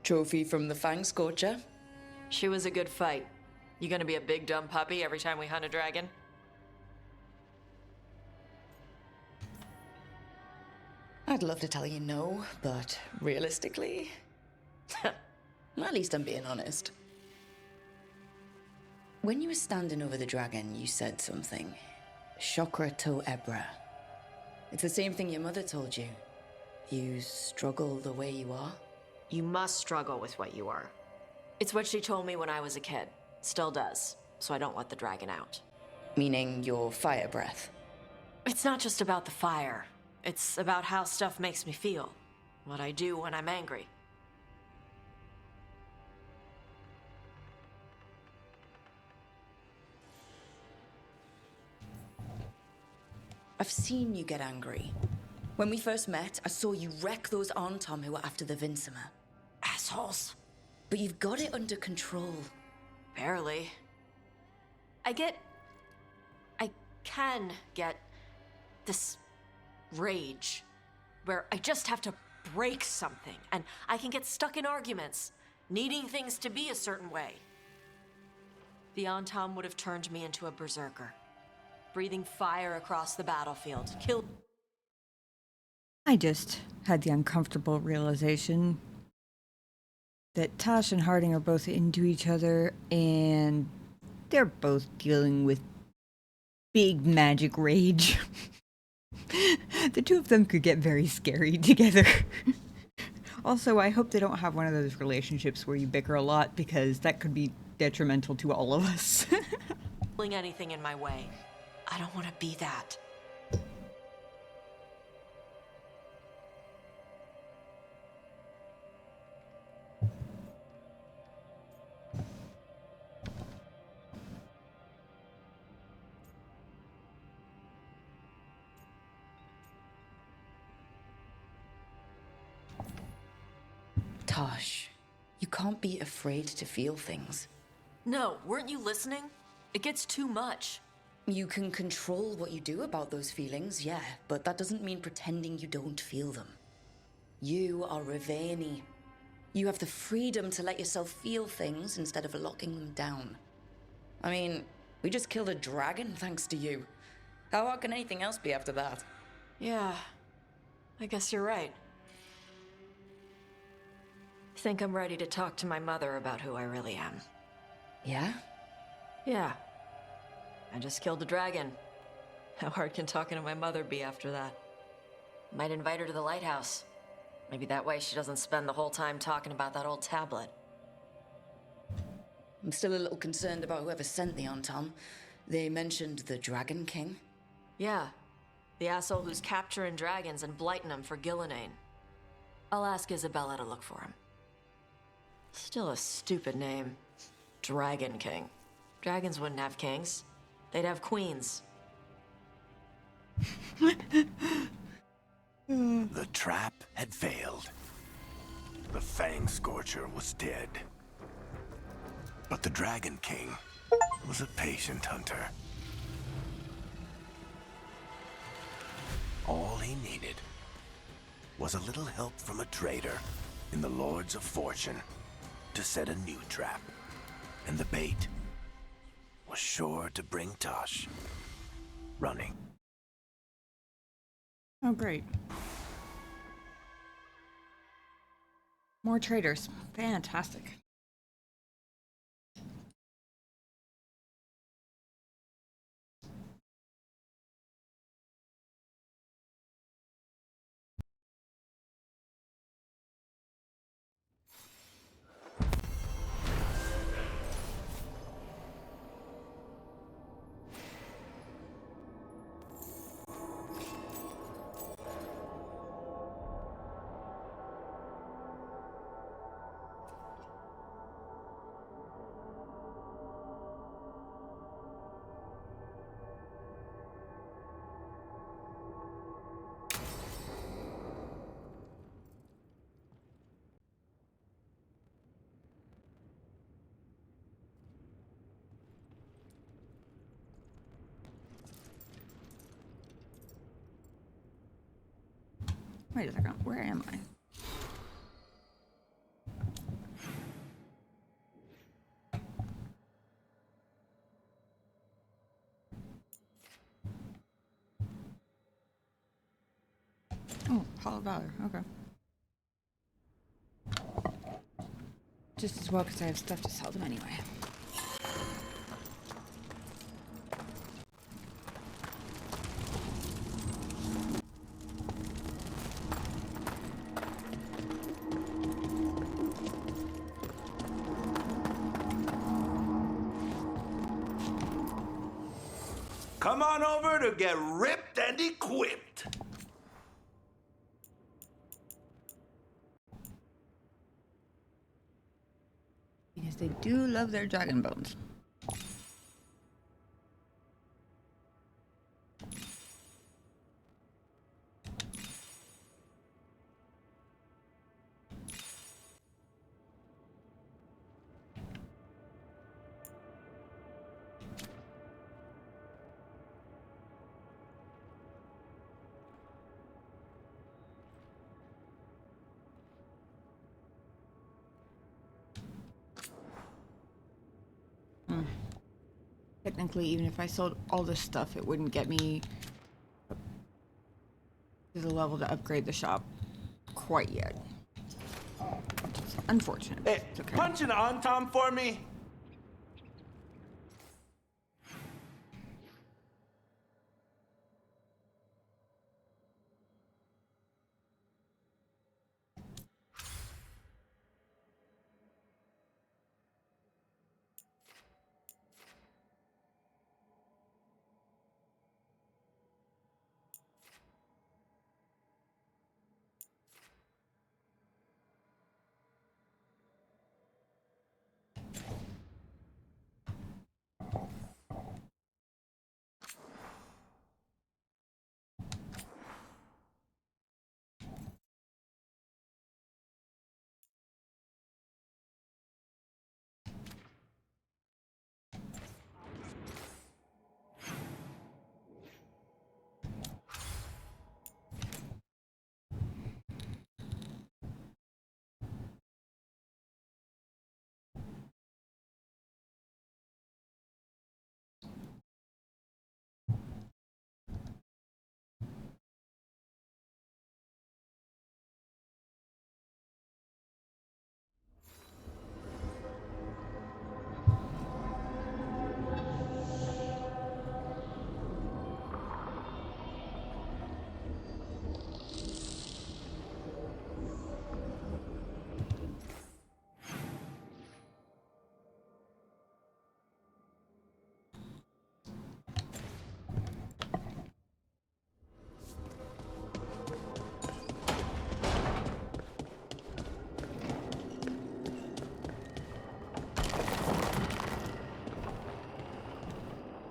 Trophy from the Fang Scorcher. She was a good fight. You gonna be a big dumb puppy every time we hunt a dragon? I'd love to tell you no, but realistically, at least I'm being honest. When you were standing over the dragon, you said something. Chakra to Ebra. It's the same thing your mother told you. You struggle the way you are. You must struggle with what you are. It's what she told me when I was a kid. Still does, so I don't let the dragon out. Meaning your fire breath. It's not just about the fire. It's about how stuff makes me feel. What I do when I'm angry. I've seen you get angry. When we first met, I saw you wreck those Arntom who were after the Vincimer. Assholes. But you've got it under control. Barely. I can get this rage where I just have to break something and I can get stuck in arguments, needing things to be a certain way. The Antom would have turned me into a berserker, breathing fire across the battlefield, killed. I just had the uncomfortable realization that Tosh and Harding are both into each other and they're both dealing with big magic rage. The two of them could get very scary together. Also, I hope they don't have one of those relationships where you bicker a lot because that could be detrimental to all of us. Pulling anything in my way. I don't want to be that. Tosh, you can't be afraid to feel things. No, weren't you listening? It gets too much. You can control what you do about those feelings, yeah, but that doesn't mean pretending you don't feel them. You are Riveni. You have the freedom to let yourself feel things instead of locking them down. I mean, we just killed a dragon thanks to you. How hard can anything else be after that? Yeah, I guess you're right. I think I'm ready to talk to my mother about who I really am. Yeah? Yeah. I just killed a dragon. How hard can talking to my mother be after that? Might invite her to the lighthouse. Maybe that way she doesn't spend the whole time talking about that old tablet. I'm still a little concerned about whoever sent the Antom. They mentioned the Dragon King. Yeah. The asshole who's capturing dragons and blighting them for Gillenane. I'll ask Isabella to look for him. Still a stupid name. Dragon King. Dragons wouldn't have kings. They'd have queens. The trap had failed. The Fang Scorcher was dead. But the Dragon King was a patient hunter. All he needed was a little help from a trader in the Lords of Fortune to set a new trap. And the bait was sure to bring Tosh running. Oh, great. More traders. Fantastic. Wait a second. Where am I? Oh, Hall of Valor. Okay. Just as well, because I have stuff to sell them anyway. Come on over to get ripped and equipped. Because they do love their dragon bones. Technically, even if I sold all this stuff, it wouldn't get me to the level to upgrade the shop quite yet. Which is unfortunate. Hey, it's okay. punch an on Tom for me.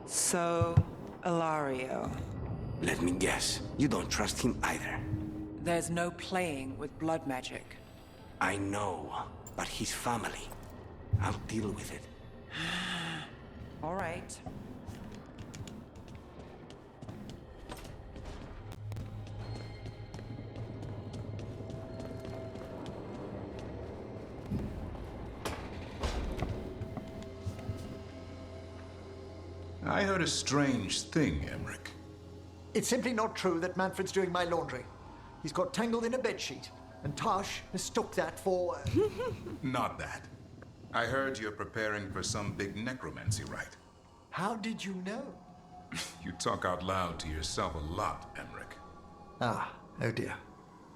So, Ilario. Let me guess. You don't trust him either. There's no playing with blood magic. I know, but his family. I'll deal with it. All right. I heard a strange thing, Emmerich. It's simply not true that Manfred's doing my laundry. He's got tangled in a bedsheet, and Tash mistook that for... Not that. I heard you're preparing for some big necromancy rite. How did you know? You talk out loud to yourself a lot, Emmerich. Ah, oh dear.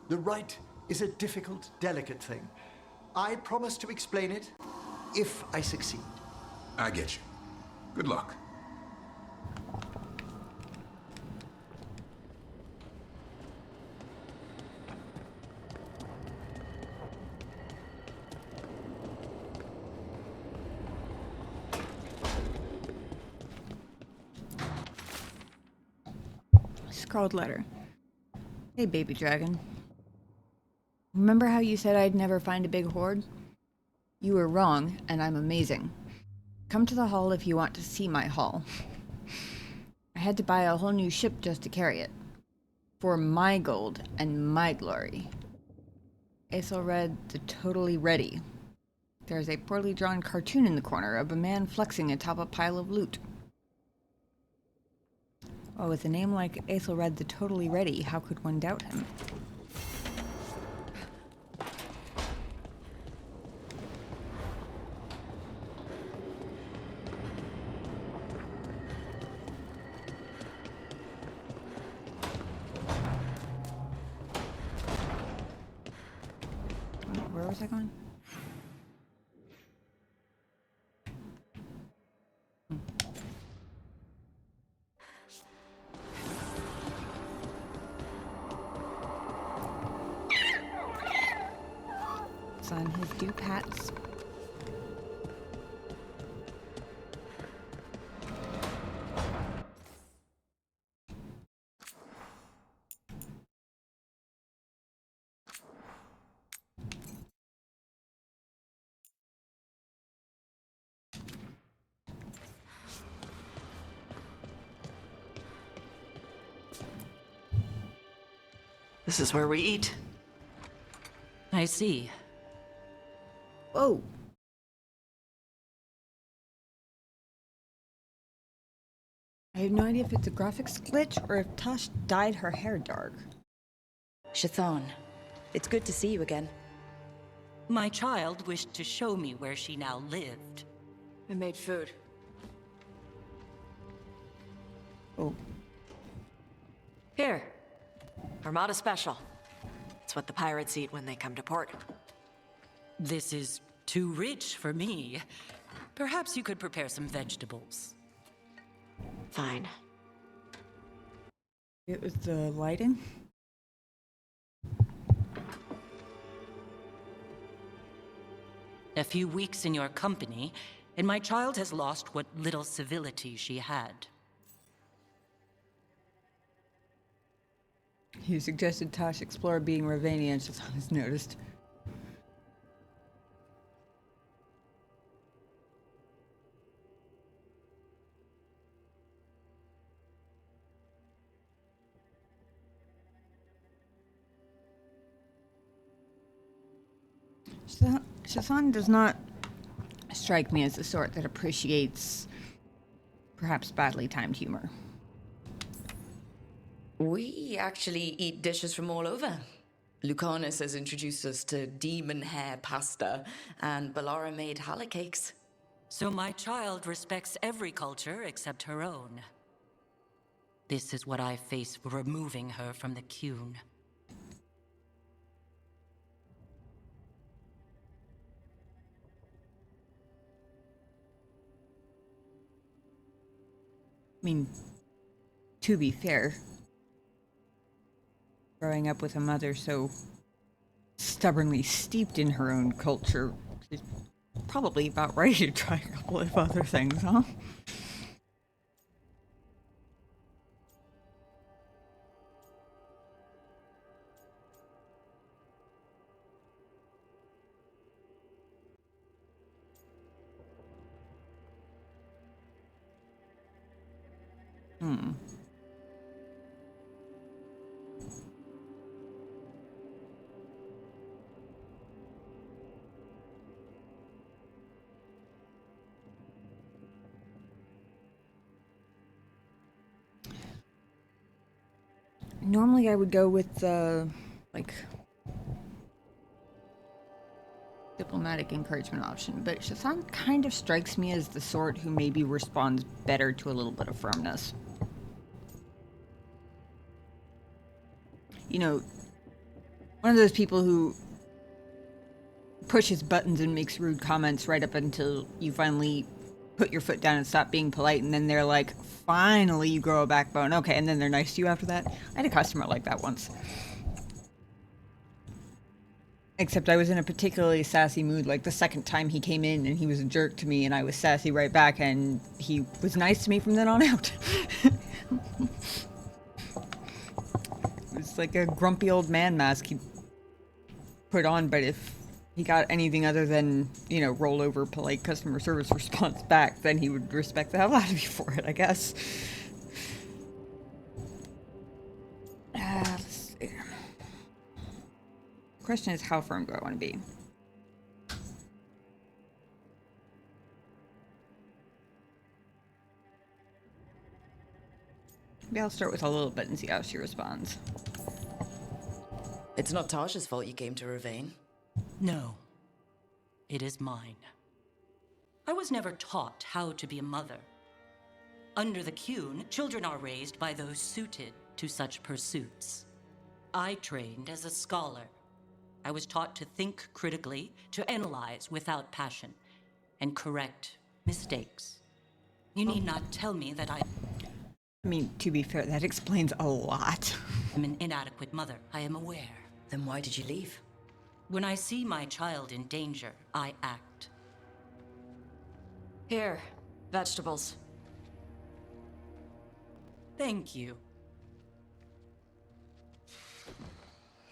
The rite is a difficult, delicate thing. I promise to explain it if I succeed. I get you. Good luck. Scrawled letter. Hey, baby dragon. Remember how you said I'd never find a big hoard? You were wrong, and I'm amazing. Come to the hall if you want to see my haul. I had to buy a whole new ship just to carry it. For my gold and my glory. Aethelred the Totally Ready. There's a poorly drawn cartoon in the corner of a man flexing atop a pile of loot. Oh, with a name like Aethelred the Totally Ready, how could one doubt him? Where was I going? It's on his dupe hats. This is where we eat. I see. Whoa. I have no idea if it's a graphics glitch or if Tosh dyed her hair dark. Shathan, it's good to see you again. My child wished to show me where she now lived. I made food. Oh. Here. Armada Special. It's what the pirates eat when they come to port. This is too rich for me. Perhaps you could prepare some vegetables. Fine. It was the lighting? A few weeks in your company, and my child has lost what little civility she had. You suggested Tosh explore being Ravania and Shazan has noticed. Shazan does not strike me as the sort that appreciates perhaps badly timed humor. We actually eat dishes from all over. Lucanus has introduced us to demon hair pasta, and Balara made challah cakes. So my child respects every culture except her own. This is what I face for removing her from the Qun. I mean, to be fair, growing up with a mother so stubbornly steeped in her own culture, she's probably about ready to try a couple of other things, huh? Normally I would go with the, like, diplomatic encouragement option, but Shazan kind of strikes me as the sort who maybe responds better to a little bit of firmness. You know, one of those people who pushes buttons and makes rude comments right up until you finally put your foot down and stop being polite, and then they're like, finally you grow a backbone. Okay, and then they're nice to you after that. I had a customer like that once. Except I was in a particularly sassy mood, like the second time he came in and he was a jerk to me and I was sassy right back, and he was nice to me from then on out. It was like a grumpy old man mask he put on, but if he got anything other than, you know, roll over polite customer service response back, then he would respect the hell out of you for it, I guess. question is, how firm do I want to be? Maybe I'll start with a little bit and see how she responds. It's not Tasha's fault you came to Ravane. No. It is mine. I was never taught how to be a mother. Under the Qun, children are raised by those suited to such pursuits. I trained as a scholar. I was taught to think critically, to analyze without passion, and correct mistakes. You need not tell me that I mean, to be fair, that explains a lot. I'm an inadequate mother. I am aware. Then why did you leave? When I see my child in danger, I act. Here, vegetables. Thank you.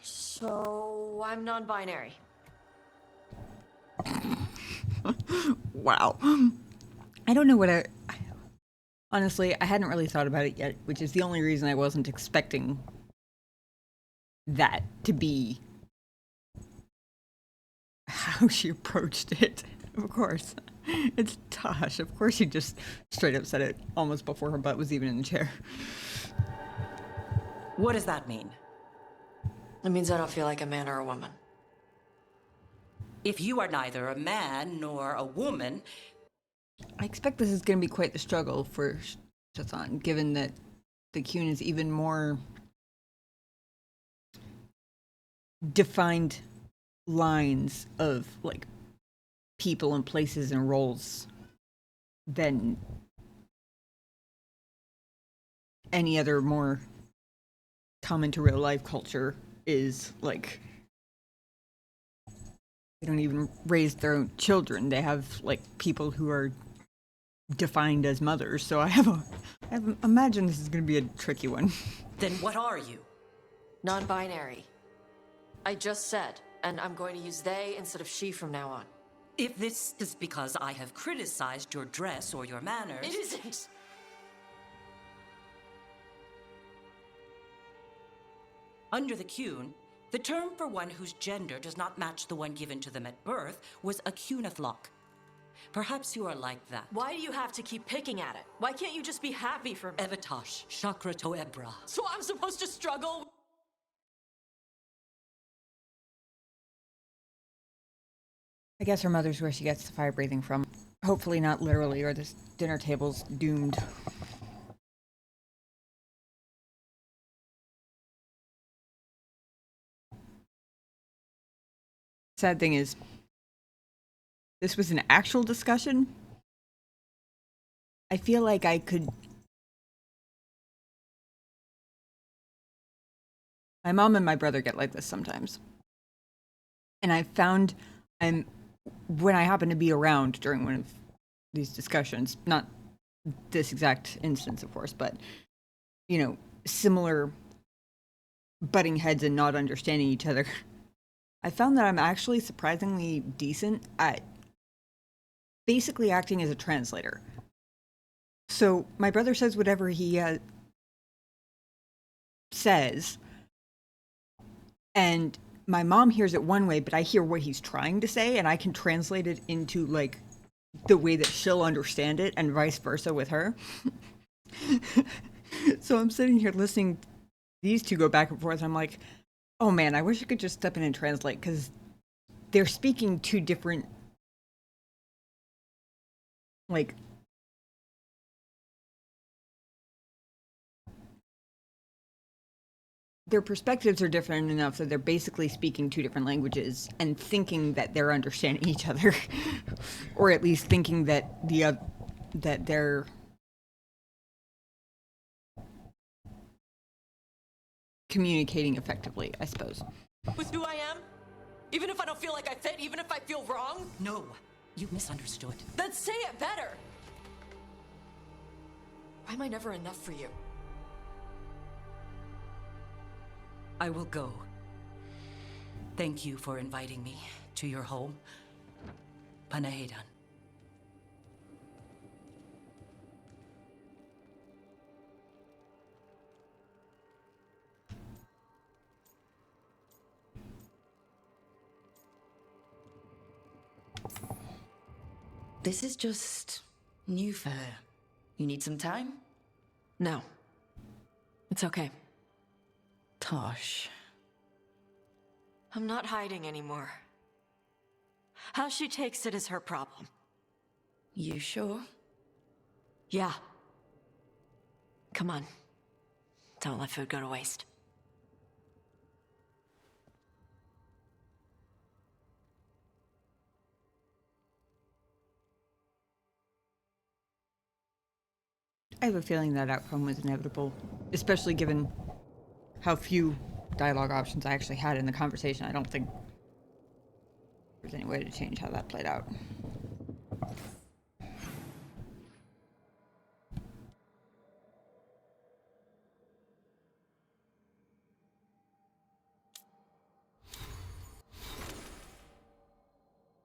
So, I'm non-binary. Wow. I don't know what honestly, I hadn't really thought about it yet, which is the only reason I wasn't expecting that to be how she approached it. Of course. It's Tosh. Of course she just straight up said it almost before her butt was even in the chair. What does that mean? It means I don't feel like a man or a woman. If you are neither a man nor a woman... I expect this is going to be quite the struggle for Shathan, given that the Qun is even more defined lines of, like, people and places and roles than any other more common to real life culture is. Like, they don't even raise their own children. They have, like, people who are defined as mothers. So I imagine this is going to be a tricky one. Then what are you? Non-binary. I just said, and I'm going to use they instead of she from now on. If this is because I have criticized your dress or your manners... It isn't! Under the Qun, the term for one whose gender does not match the one given to them at birth was a Qunathlok. Perhaps you are like that. Why do you have to keep picking at it? Why can't you just be happy for me? Evatosh, Chakra Toebra. So I'm supposed to struggle? I guess her mother's where she gets the fire breathing from. Hopefully not literally, or this dinner table's doomed. Sad thing is, this was an actual discussion. I feel like I could... My mom and my brother get like this sometimes. And I found when I happen to be around during one of these discussions, not this exact instance, of course, but, you know, similar butting heads and not understanding each other, I found that I'm actually surprisingly decent at basically acting as a translator. So my brother says whatever he says, and my mom hears it one way, but I hear what he's trying to say, and I can translate it into, like, the way that she'll understand it, and vice versa with her. So I'm sitting here listening to these two go back and forth, and I'm like, oh man, I wish I could just step in and translate, because they're speaking two different, like, their perspectives are different enough that they're basically speaking two different languages and thinking that they're understanding each other, or at least thinking that that they're communicating effectively, I suppose. With who I am? Even if I don't feel like I fit, even if I feel wrong? No, you misunderstood. Then say it better! Why am I never enough for you? I will go. Thank you for inviting me to your home. Panahedan. This is just new for her. You need some time? No. It's okay. Tosh. I'm not hiding anymore. How she takes it is her problem. You sure? Yeah. Come on. Don't let food go to waste. I have a feeling that outcome was inevitable, especially given how few dialogue options I actually had in the conversation. I don't think there's any way to change how that played out.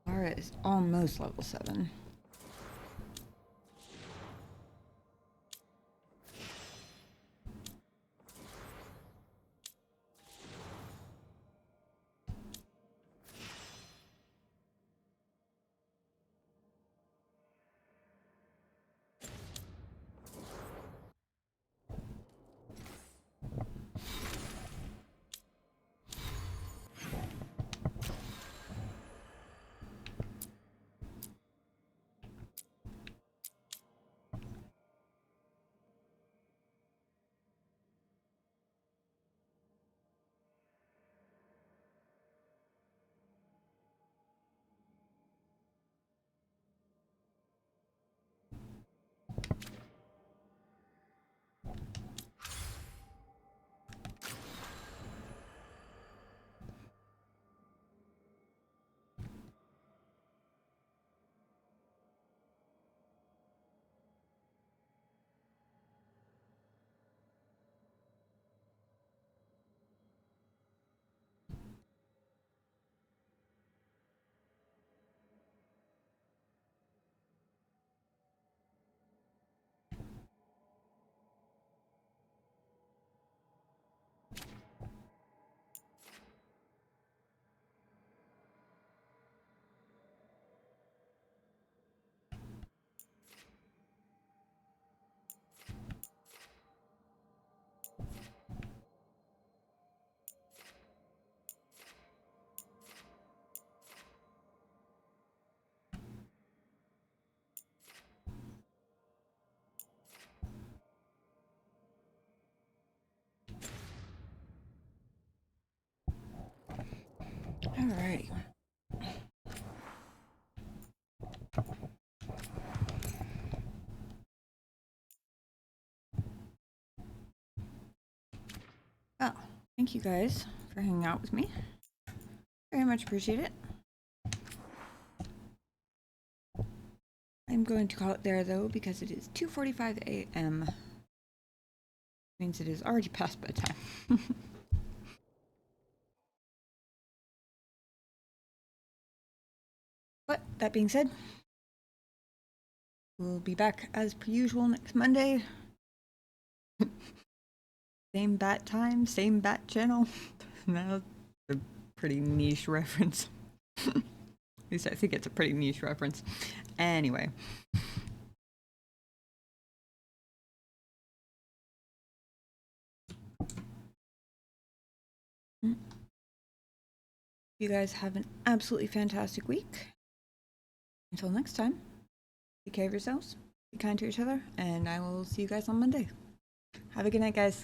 Lara is almost level 7. Alrighty. Oh, thank you guys for hanging out with me. Very much appreciate it. I'm going to call it there though because it is 2:45 a.m. Means it is already past bedtime. But that being said, we'll be back as per usual next Monday. Same bat time, same bat channel. That's a pretty niche reference. At least I think it's a pretty niche reference. Anyway. You guys have an absolutely fantastic week. Until next time, take care of yourselves, be kind to each other, and I will see you guys on Monday. Have a good night, guys.